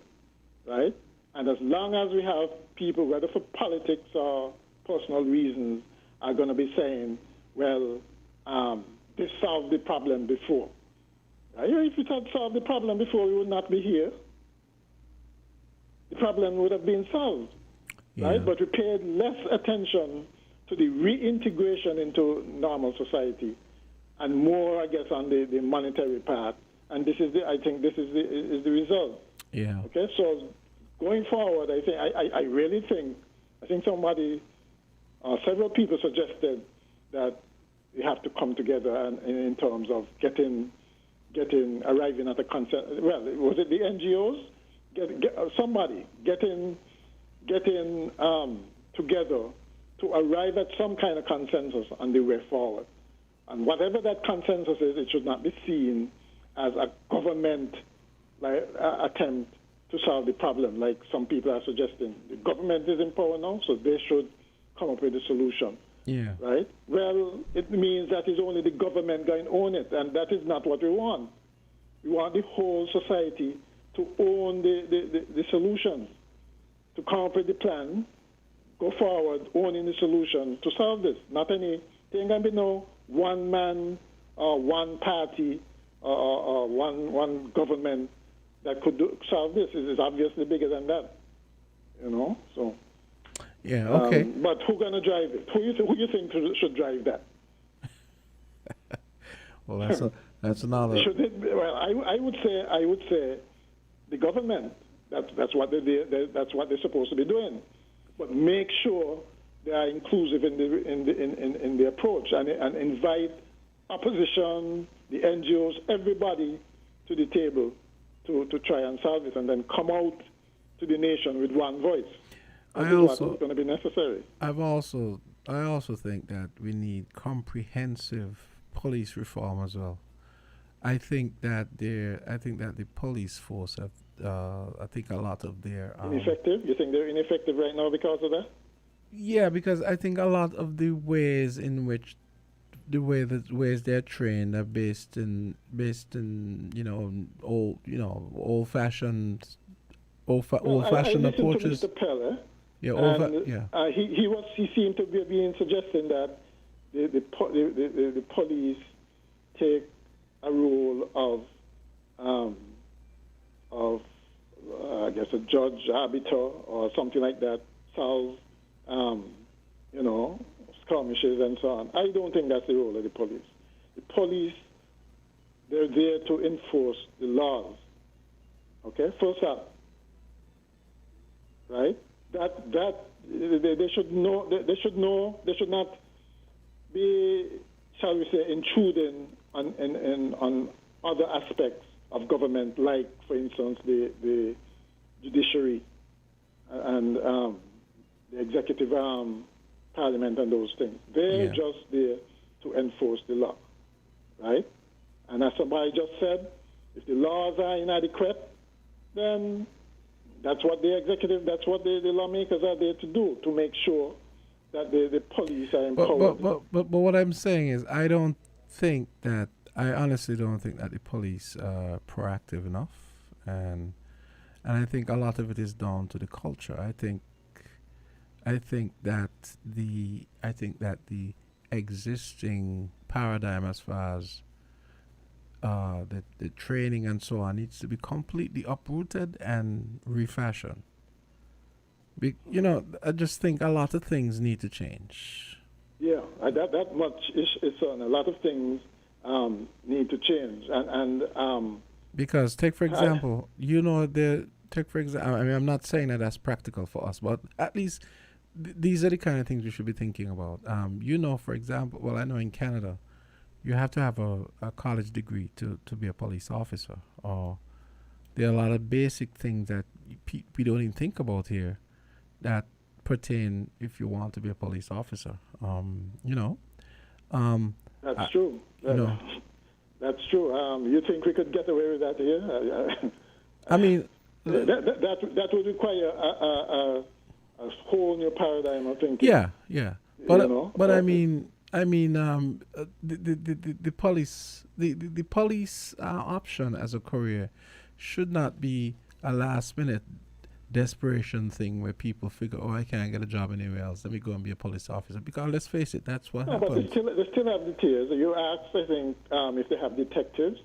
right? And as long as we have people, whether for politics or personal reasons, are going to be saying, well, this solved the problem before. Right? If it had solved the problem before, we would not be here. The problem would have been solved, right? But we paid less attention to the reintegration into normal society and more, I guess, on the monetary part. And this is I think this is the result. Yeah. Okay. So going forward, I think somebody, several people suggested that we have to come together and in terms of arriving at a consensus. Well, was it the NGOs? Somebody getting together to arrive at some kind of consensus on the way forward. And whatever that consensus is, it should not be seen as a government attempt to solve the problem, like some people are suggesting. The government is in power now, so they should come up with a solution. Yeah. Right? Well, it means that is only the government going to own it, and that is not what we want. We want the whole society to own the solutions, to come up with the plan, go forward, owning the solution to solve this. Not anything can be no one man or one party or one government that could solve this. It is obviously bigger than that, so. Yeah, okay. But who's going to drive it? Who you think should drive that? Well, that's another. I would say the government. That's what they're supposed to be doing. But make sure they are inclusive in the approach and invite opposition, the NGOs, everybody to the table to try and solve it, and then come out to the nation with one voice. I also going to be necessary. I also think that we need comprehensive police reform as well. I think that the police force have. I think a lot of their ineffective. You think they're ineffective right now because of that? Yeah, because I think a lot of the ways they're trained are based in old fashioned approaches. To Mr. Pelle. Yeah, he seemed to be suggesting that the police take a role of I guess a judge, arbiter, or something like that, solve skirmishes and so on. I don't think that's the role of the police. The police, they're there to enforce the laws. Okay, first up, right? They should know. They should know. They should not be, shall we say, intruding on other aspects of government, like, for instance, the judiciary and the executive parliament and those things. They're just there to enforce the law, right? And as somebody just said, if the laws are inadequate, then that's what the lawmakers are there to do, to make sure that the police are empowered. But what I'm saying is, I honestly don't think that the police are proactive enough, and I think a lot of it is down to the culture. I think that the existing paradigm, as far as the training and so on, needs to be completely uprooted and refashioned. I just think a lot of things need to change. Yeah, that much is certain. A lot of things need to change, and because take for example, I'm not saying that that's practical for us, but at least these are the kind of things we should be thinking about. For example, I know in Canada, you have to have a college degree to be a police officer. Or there are a lot of basic things that we don't even think about here that pertain if you want to be a police officer. That's true. That's true. You think we could get away with that here? I mean, that would require a whole new paradigm of thinking. Yeah. But the police option as a career should not be a last minute desperation thing where people figure, I can't get a job anywhere else, let me go and be a police officer. Because let's face it, that's what happens. But they still have the tiers. You asked, I think, if they have detectives,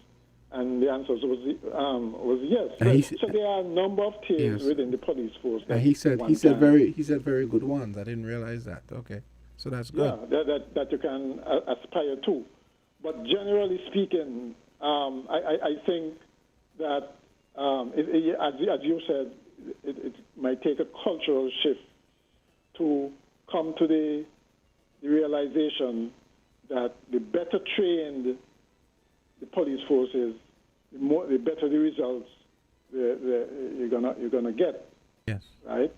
and the answer was yes. So there are a number of tiers within the police force. And he said very good ones. I didn't realize that. Okay, so that's good. Yeah, that you can aspire to. But generally speaking, I think that as you said, it might take a cultural shift to come to the realization that the better trained the police force is, the better the results you're gonna get. Yes. Right.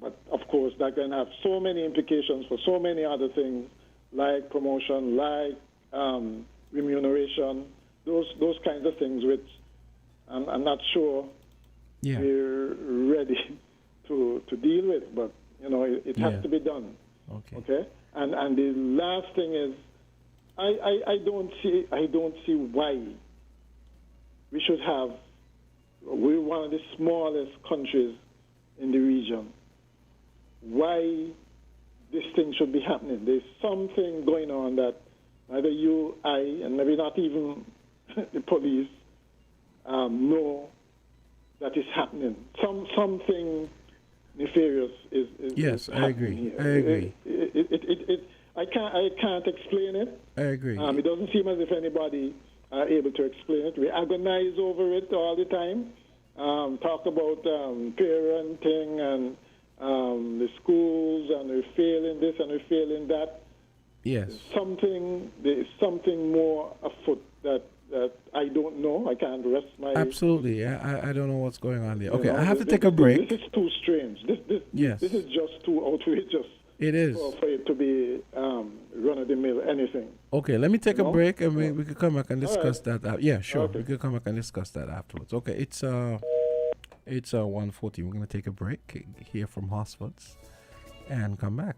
But of course that can have so many implications for so many other things, like promotion, like remuneration, those kinds of things, which I'm not sure we're ready to deal with. But it has to be done. Okay. And the last thing is, I don't see why we should have. We're one of the smallest countries in the region. Why this thing should be happening? There's something going on that neither you, I, and maybe not even the police know that is happening. Something nefarious is yes, happening I agree. here. I agree. I can't explain it. I agree. It doesn't seem as if anybody are able to explain it. We agonize over it all the time. Talk about parenting and the schools, and we're failing this and we're failing that. Yes. There is something more afoot that I don't know. I can't rest my... Absolutely. I don't know what's going on there. Okay, I have to take a break. This is too strange. This is just too outrageous. It is. For it to be run-of-the-mill anything. Okay, let me take a break, and we could come back and discuss that. Yeah, sure. Okay. We could come back and discuss that afterwards. Okay, it's 1:40. We're going to take a break, hear from Hosfords, and come back.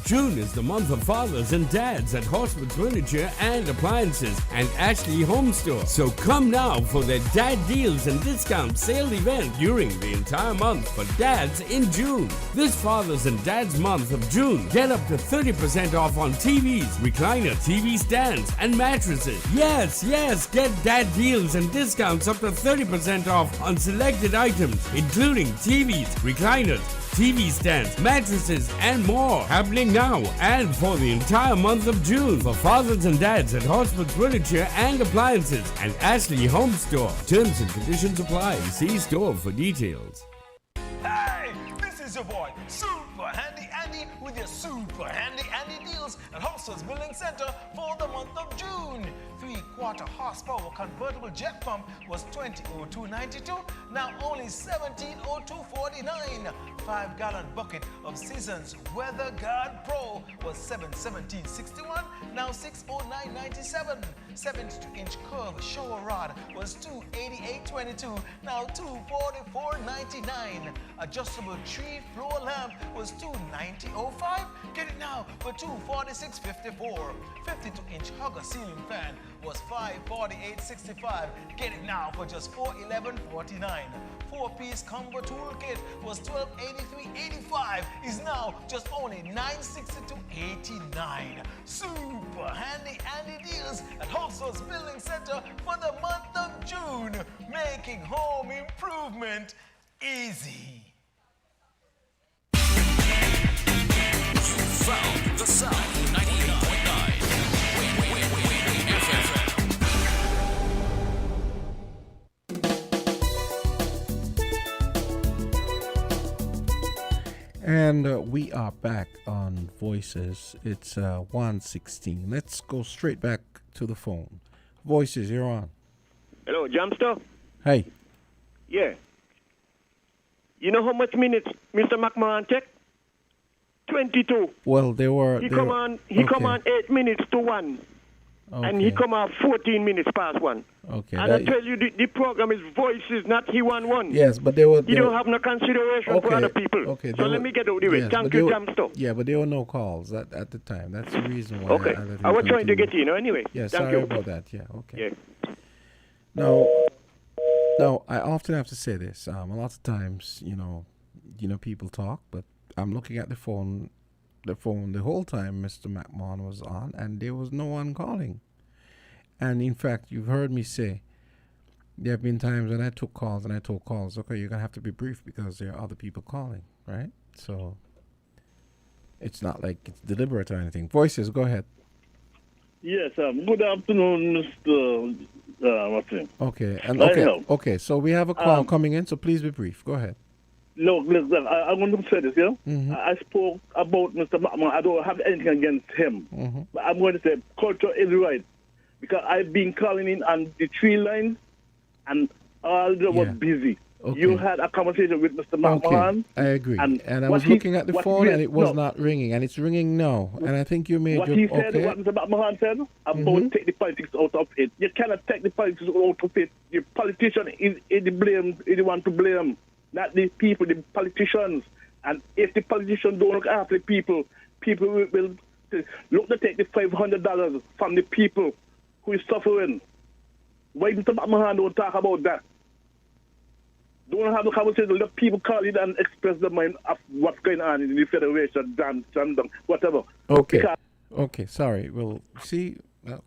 June is the month of fathers and dads at Horsford Furniture and Appliances and Ashley Home Store. So come now for their dad deals and discount sale event during the entire month for dads in June. This Fathers and Dads month of June, get up to 30% off on TVs, recliner TV stands, and mattresses. Yes, get dad deals and discounts up to 30% off on selected items, including TVs, recliners, TV stands, mattresses, and more. Happening now and for the entire month of June for fathers and dads at Horsford Furniture and Appliances and Ashley Home Store. Terms and conditions apply. See store for details. Super Handy Andy with your Super Handy Andy deals at Households Building Center for the month of June. 3/4 horsepower convertible jet pump was $20,0292, now only $17,0249. 5-gallon bucket of Seasons Weather Guard Pro was $717.61, now $609.97. 72-inch curved shower rod was $288.22, now $244.99. Adjustable tree floor lamp was $290.05. Get it now for $246.54. 52-inch hugger ceiling fan was $548.65. Get it now for just $411.49. 4-piece combo toolkit was $1283.85. Is now just only $962.89. Super Handy Andy deals at Households Building Center for the month of June, making home improvement easy. Found the sound 98.9 Win FM. And we are back on Voices. It's 1:16. Let's go straight back to the phone. Voices, you're on. Hello, Jamsta? Hey. Yeah. You know how much minutes Mr. McMahon took? 22. Well, they were. He come on 8 minutes to 1. Okay. And he come out 14 minutes past 1. Okay. And I tell you, the program is Voices, not He Won One. Yes, but they were. You don't have no consideration for other people. Okay. So let me get out of the way. Yes, Thank you, Jamsta. Yeah, but there were no calls at the time. That's the reason why. Okay. I was trying to get you, anyway. Yeah, Thank sorry you. about that. Yeah, okay. Yeah. Now, I often have to say this. A lot of times, people talk, but I'm looking at the phone the whole time Mr. McMahon was on, and there was no one calling. And in fact, you've heard me say, there have been times when I took calls and I told calls, okay, you're going to have to be brief because there are other people calling, right? So it's not like it's deliberate or anything. Voices, go ahead. Yes, good afternoon, Mr. What's name? Okay, and I okay, so we have a call coming in, so please be brief. Go ahead. Look, listen, I want to say this, yeah? Mm-hmm. I spoke about Mr. McMahon. I don't have anything against him. Mm-hmm. But I'm going to say culture is right. Because I've been calling in on the tree lines, and all they were busy. Okay. You had a conversation with Mr. McMahon. Okay, I agree. And I what was looking at the what phone, he- and it was no. not ringing, and it's ringing now. And I think you made What your he said, okay. what Mr. McMahon said about take the politics out of it. You cannot take the politics out of it. The politician is the blame, is the one to blame, not the people, the politicians. And if the politicians don't look after the people, people will look to take the $500 from the people who is suffering. Why Mr. McMahon don't talk about that? Don't have the conversation. Let people call in and express their mind of what's going on in the federation, whatever. Okay. Okay, sorry. Well, see,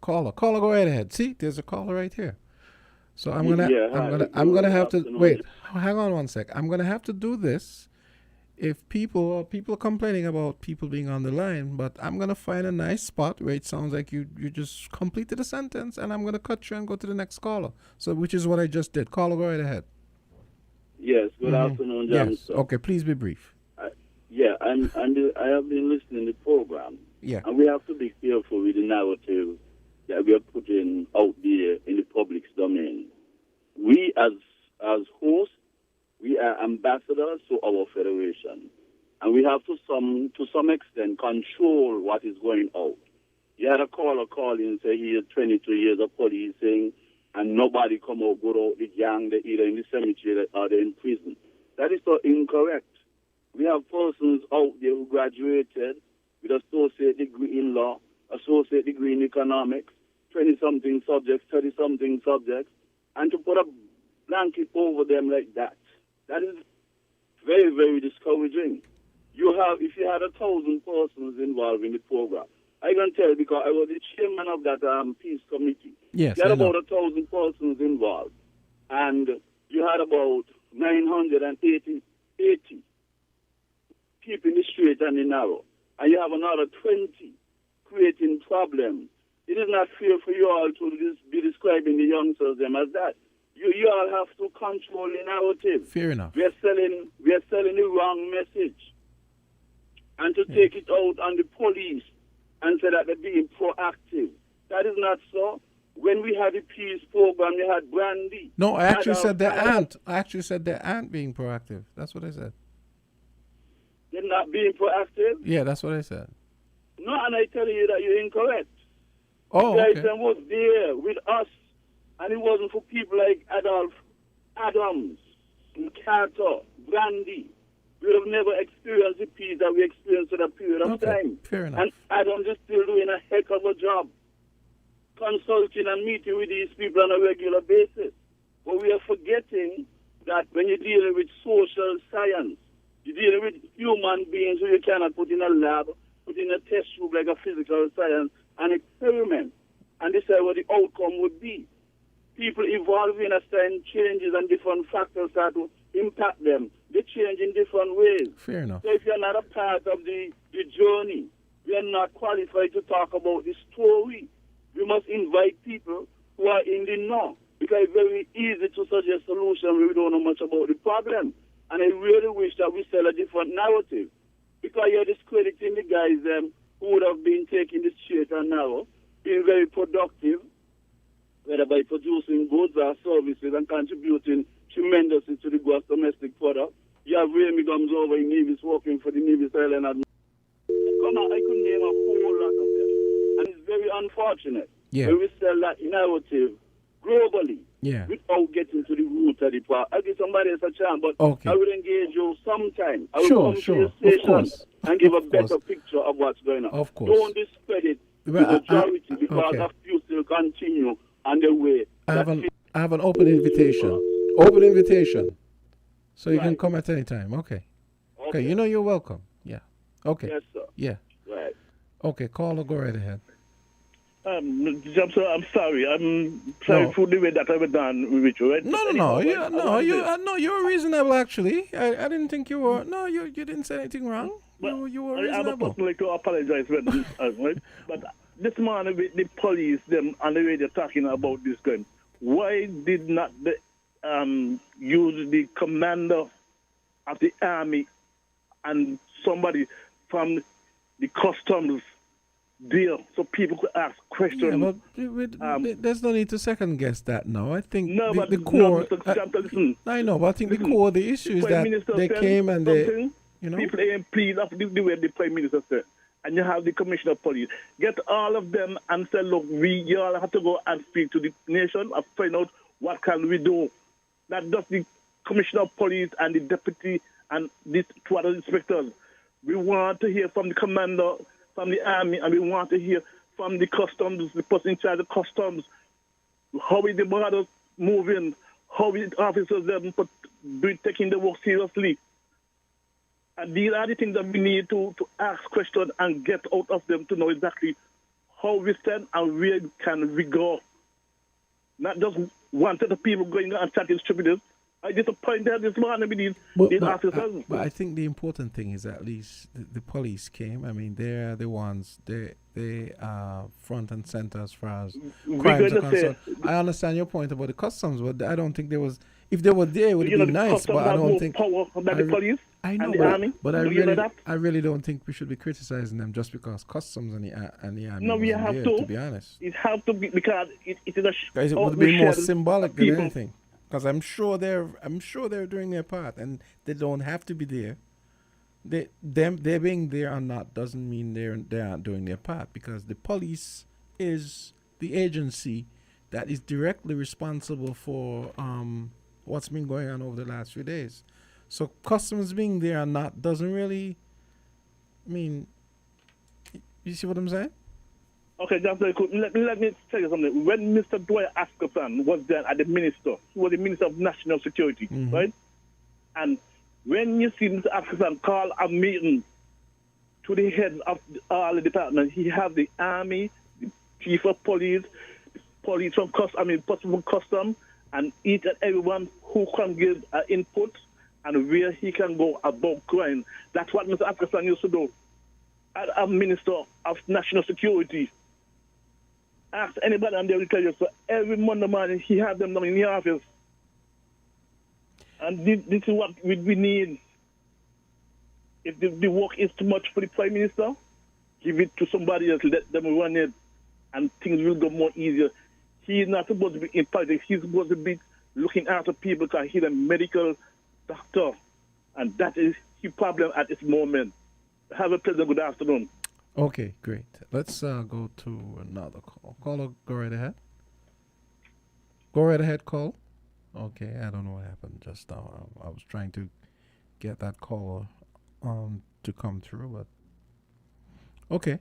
caller, go right ahead. See, there's a caller right here. So I'm gonna have to wait. Hang on one sec. I'm gonna have to do this. If people are complaining about people being on the line, but I'm gonna find a nice spot where it sounds like you just completed a sentence, and I'm gonna cut you and go to the next caller. So, which is what I just did. Caller, go right ahead. Yes, good afternoon, Jamsta. Yes. Okay, please be brief. I have been listening to the program. Yeah. And we have to be careful with the narrative that we are putting out there in the public's domain. We, as hosts, we are ambassadors to our federation, and we have to some extent control what is going out. You had a caller call in and say he had 22 years of policing, and nobody come out, go out the gang, they're either in the cemetery or they're in prison. That is so incorrect. We have persons out there who graduated with associate degree in law, associate degree in economics, 20-something subjects, 30-something subjects, and to put a blanket over them like that is very, very discouraging. If you had 1,000 persons involved in the program, I can tell you because I was the chairman of that peace committee. Yes, you had about 1,000 persons involved, and you had about 980 people in the straight and the narrow, and you have another 20 creating problems. It is not fair for you all to be describing the youngsters them as that. You all have to control the narrative. Fair enough. We are selling the wrong message. and to take it out on the police and say that they're being proactive. That is not so. When we had the peace program, you had Brandy. No, I actually said they aren't. I actually said they aren't being proactive. That's what I said. They're not being proactive? Yeah, that's what I said. No, and I tell you that you're incorrect. Oh, the okay. guy was there with us, and it wasn't for people like Adolf Adams, Carter, Brandy. We would have never experienced the peace that we experienced in a period of time. Fair enough. And Adams is still doing a heck of a job, consulting and meeting with these people on a regular basis. But we are forgetting that when you're dealing with social science, you're dealing with human beings who you cannot put in a lab, put in a test tube like a physical science, and experiment, and decide what the outcome would be. People evolve in a certain changes and different factors start to impact them. They change in different ways. Fair enough. So if you're not a part of the journey, we are not qualified to talk about the story. We must invite people who are in the know, because it's very easy to suggest solutions when we don't know much about the problem. And I really wish that we sell a different narrative, because you're discrediting the guys who would have been taking this straight and narrow, being very productive, whether by producing goods or services and contributing tremendously to the gross domestic product. You have Remy Gums over in Nevis working for the Nevis Island. Come on, I could name a whole lot of them. And it's very unfortunate when we sell that narrative globally without getting to the root of the part. I'll give somebody else a chance, but I will engage you sometime. I will come to your station and give a better picture of what's going on. Of course. Don't discredit the majority because a few still continue on their way. I have an open invitation. Open invitation. So you can come at any time. Okay. Okay, you know you're welcome. Yeah. Okay. Yes, sir. Yeah. Right. Okay, call or go right ahead. Jamsta, I'm sorry. I'm sorry for the way that I was done with you. Right? No. You're reasonable actually. I didn't think you were. No, you didn't say anything wrong. You were reasonable. I would personally like to apologize when, right? But this morning with the police, them on the radio talking about this gun. Why did not the use the commander of the army and somebody from the customs deal so people could ask questions? Yeah, but there's no need to second guess that now. I think the core. I know, but I think the core of the issue is that they came and they, people ain't pleased after the way the Prime Minister said. And you have the Commissioner of Police. Get all of them and say, look, you all have to go and speak to the nation and find out what can we do. Not just the Commissioner of Police and the Deputy and these two other inspectors. We want to hear from the commander, from the army, and we want to hear from the customs, the person in charge of customs, how is the borders moving, how is the officers them taking the work seriously. And these are the things that we need to ask questions and get out of them to know exactly how we stand and where can we go. Not just one set of people going and chatting stupidness. I disappointed this morning with these officers. But I think the important thing is at least the police came. I mean, they're the ones, they are front and center as far as crimes are concerned. I understand your point about the customs, but I don't think there was, if they were there, it would be nice, but I don't think... Power than the police I know, and the army. But I really don't think we should be criticizing them just because customs and the army. No, we have there, to. To be honest, it has to be because it is a. Guys, it would be more symbolic than anything. Because I'm sure they're doing their part, and they don't have to be there. They being there or not doesn't mean they aren't doing their part, because the police is the agency that is directly responsible for what's been going on over the last few days. So customs being there or not doesn't really mean. You see what I'm saying? Okay, just very quick. Let me tell you something. When Mr. Dwyer Askerson was there at the minister, he was the Minister of National Security, right? And when you see Mr. Askerson call a meeting to the head of all the departments, he have the army, the chief of police, police from custom, and each and everyone who can give input and where he can go about crime. That's what Mr. Askerson used to do. As a Minister of National Security, ask anybody and they will tell you. So every Monday morning he had them down in the office. And this is what we need. If the work is too much for the Prime Minister, give it to somebody else, let them run it, and things will go more easier. He's not supposed to be in politics. He's supposed to be looking after people because he's a medical doctor. And that is his problem at this moment. Have a pleasant good afternoon. Okay, great. Let's go to another call. Caller, go right ahead. Go right ahead, call. Okay, I don't know what happened just now. I was trying to get that caller to come through, but okay.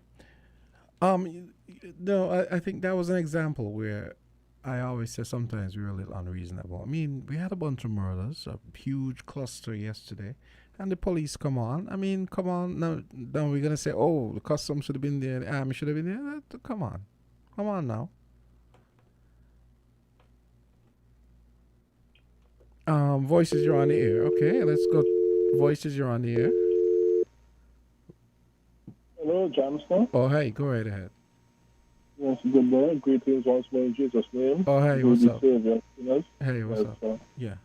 No, I think that was an example where I always say sometimes we're a little unreasonable. I mean, we had a bunch of murders, a huge cluster yesterday, and the police come on. I mean, come on. Now we're going to say, oh, the customs should have been there, the army should have been there. Come on. Come on now. Voices, you're on the air. Okay, let's go. Voices, you're on the air. Hello, Jamsta. Oh, hey, go right ahead. Yes, good day. Greetings once more in Jesus' name. Oh, hey, what's up? Savior, hey, what's up? Yeah.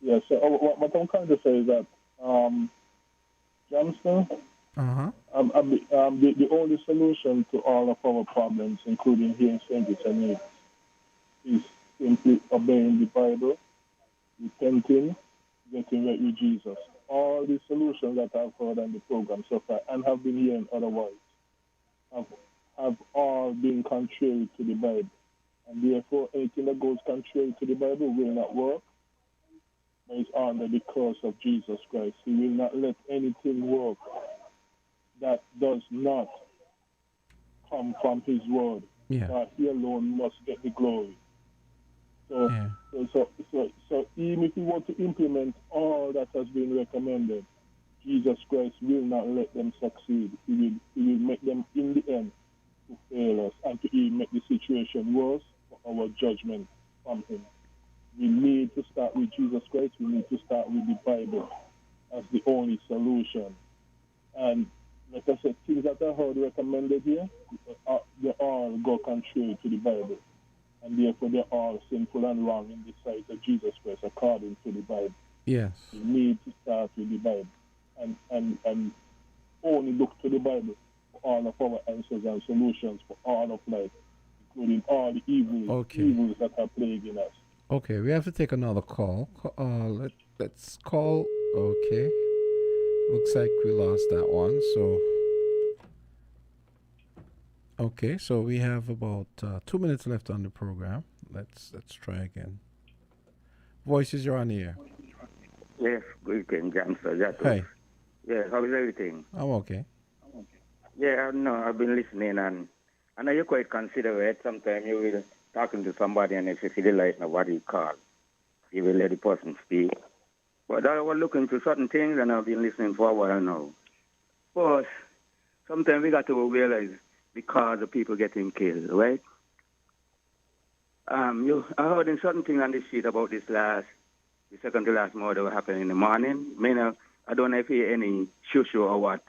Yeah, so what I'm trying to say is that, Jamsta, the only solution to all of our problems, including here in St. Kitts, is simply obeying the Bible, repenting, getting right with Jesus. All the solutions that I've heard on the program so far and have been hearing otherwise have all been contrary to the Bible. And therefore, anything that goes contrary to the Bible will not work. But it's under the curse of Jesus Christ. He will not let anything work that does not come from his word. Yeah. He alone must get the glory. So even if we want to implement all that has been recommended, Jesus Christ will not let them succeed. He will make them, in the end, to fail us and to even make the situation worse for our judgment from him. We need to start with Jesus Christ. We need to start with the Bible as the only solution. And like I said, things that I heard recommended here, they all go contrary to the Bible. And therefore, they're all sinful and wrong in the sight of Jesus Christ, according to the Bible. Yes. We need to start with the Bible and only look to the Bible for all of our answers and solutions for all of life, including all the evils that are plaguing us. Okay, we have to take another call. Let's call. Okay. Looks like we lost that one, so... Okay, so we have about 2 minutes left on the program. Let's try again. Voices, you're on the air. Yes, good evening, Jamsta. Hi. Yeah, how is everything? I'm okay. Yeah, no, I've been listening, and I know you're quite considerate. Sometimes you will talking to somebody, and if you feel like nobody call, you will let the person speak. But I was looking to certain things, and I've been listening for a while now. But sometimes we got to realize the cause of people getting killed, right? I heard in certain things on the street about the second to last murder that happened in the morning. I don't know if you hear any shushu or what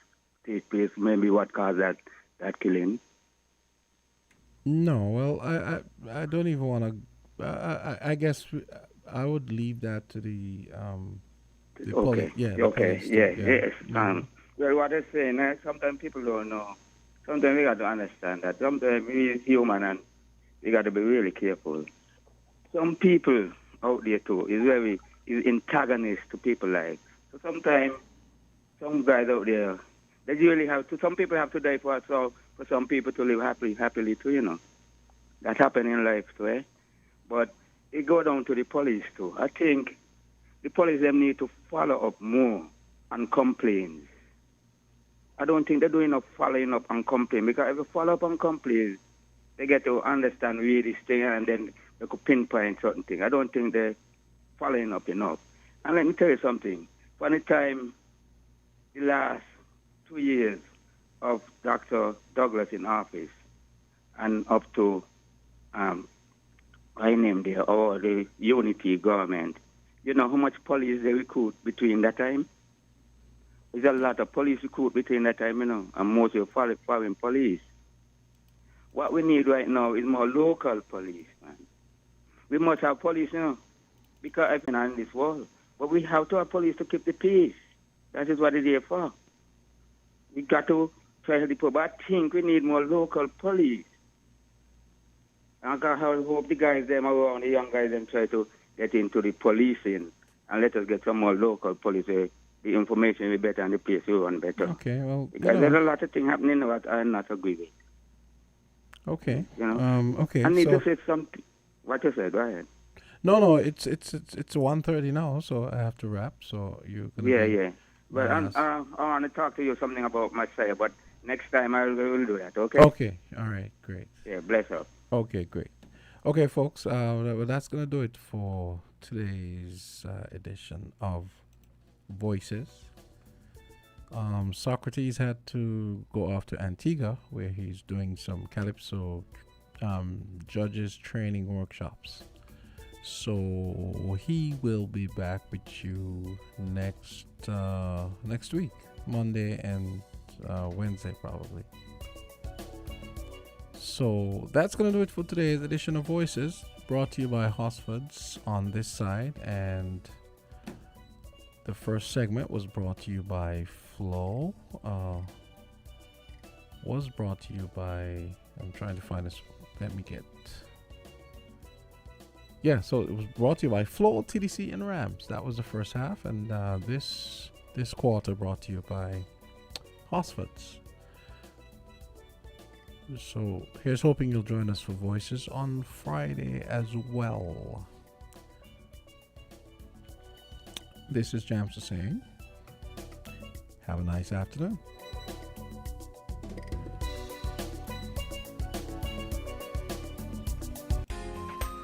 take place, maybe what caused that killing. No, well, I don't even want to. I guess I would leave that to the okay. Police. Yes. Well, what I'm saying, sometimes people don't know. Sometimes we got to understand that. Sometimes we human and we got to be really careful. Some people out there too is antagonist to people like. So sometimes some guys out there, they really have to. Some people have to die for some people to live happily too. You know, that happen in life too. Eh? But it go down to the police too. I think the police them need to follow up more on complaints. I don't think they're doing enough following up on complaints, because if you follow up on complaints, they get to understand really this thing, and then they could pinpoint certain things. I don't think they're following up enough. And let me tell you something. From the time, the last 2 years of Dr. Douglas in office and up to I named there, or the unity government, you know how much police they recruit between that time? There's a lot of police recruit between that time, you know, and most of foreign police. What we need right now is more local police, man. We must have police, you know, because I've been in this world. But we have to have police to keep the peace. That is what it's here for. We got to try to help, but I think we need more local police. And I hope the guys them around, the young guys them try to get into the policing and let us get some more local police. The information will be better and the place will run better. Okay, well, because there's a lot of things happening that I not agree with. Okay. You know. Okay. I need so, to say something. What you said? Go ahead. No. It's 1:30 now, so I have to wrap. So you. Yeah. But I want to talk to you something about Messiah, but next time I will do that. Okay. Okay. All right. Great. Yeah. Bless up. Okay. Great. Okay, folks. That's gonna do it for today's edition of Voices. Socrates had to go off to Antigua, where he's doing some Calypso judges training workshops. So he will be back with you next week, Monday and Wednesday probably. So that's gonna do it for today's edition of Voices, brought to you by Hosford's on this side, and the first segment was brought to you by Flo. Was brought to you by, I'm trying to find this. Let me get. Yeah, so it was brought to you by Flo, TDC, and Rams. That was the first half, and this quarter brought to you by Hosford's. So here's hoping you'll join us for Voices on Friday as well. This is Jamsta saying, have a nice afternoon.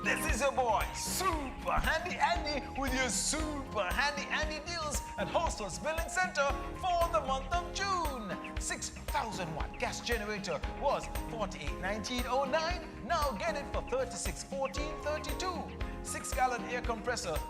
This is your boy, Super Handy Andy, with your Super Handy Andy deals at Hostels Billing Center for the month of June. 6,000 watt gas generator was $48.1909. Now get it for $36.14.32. 6-gallon air compressor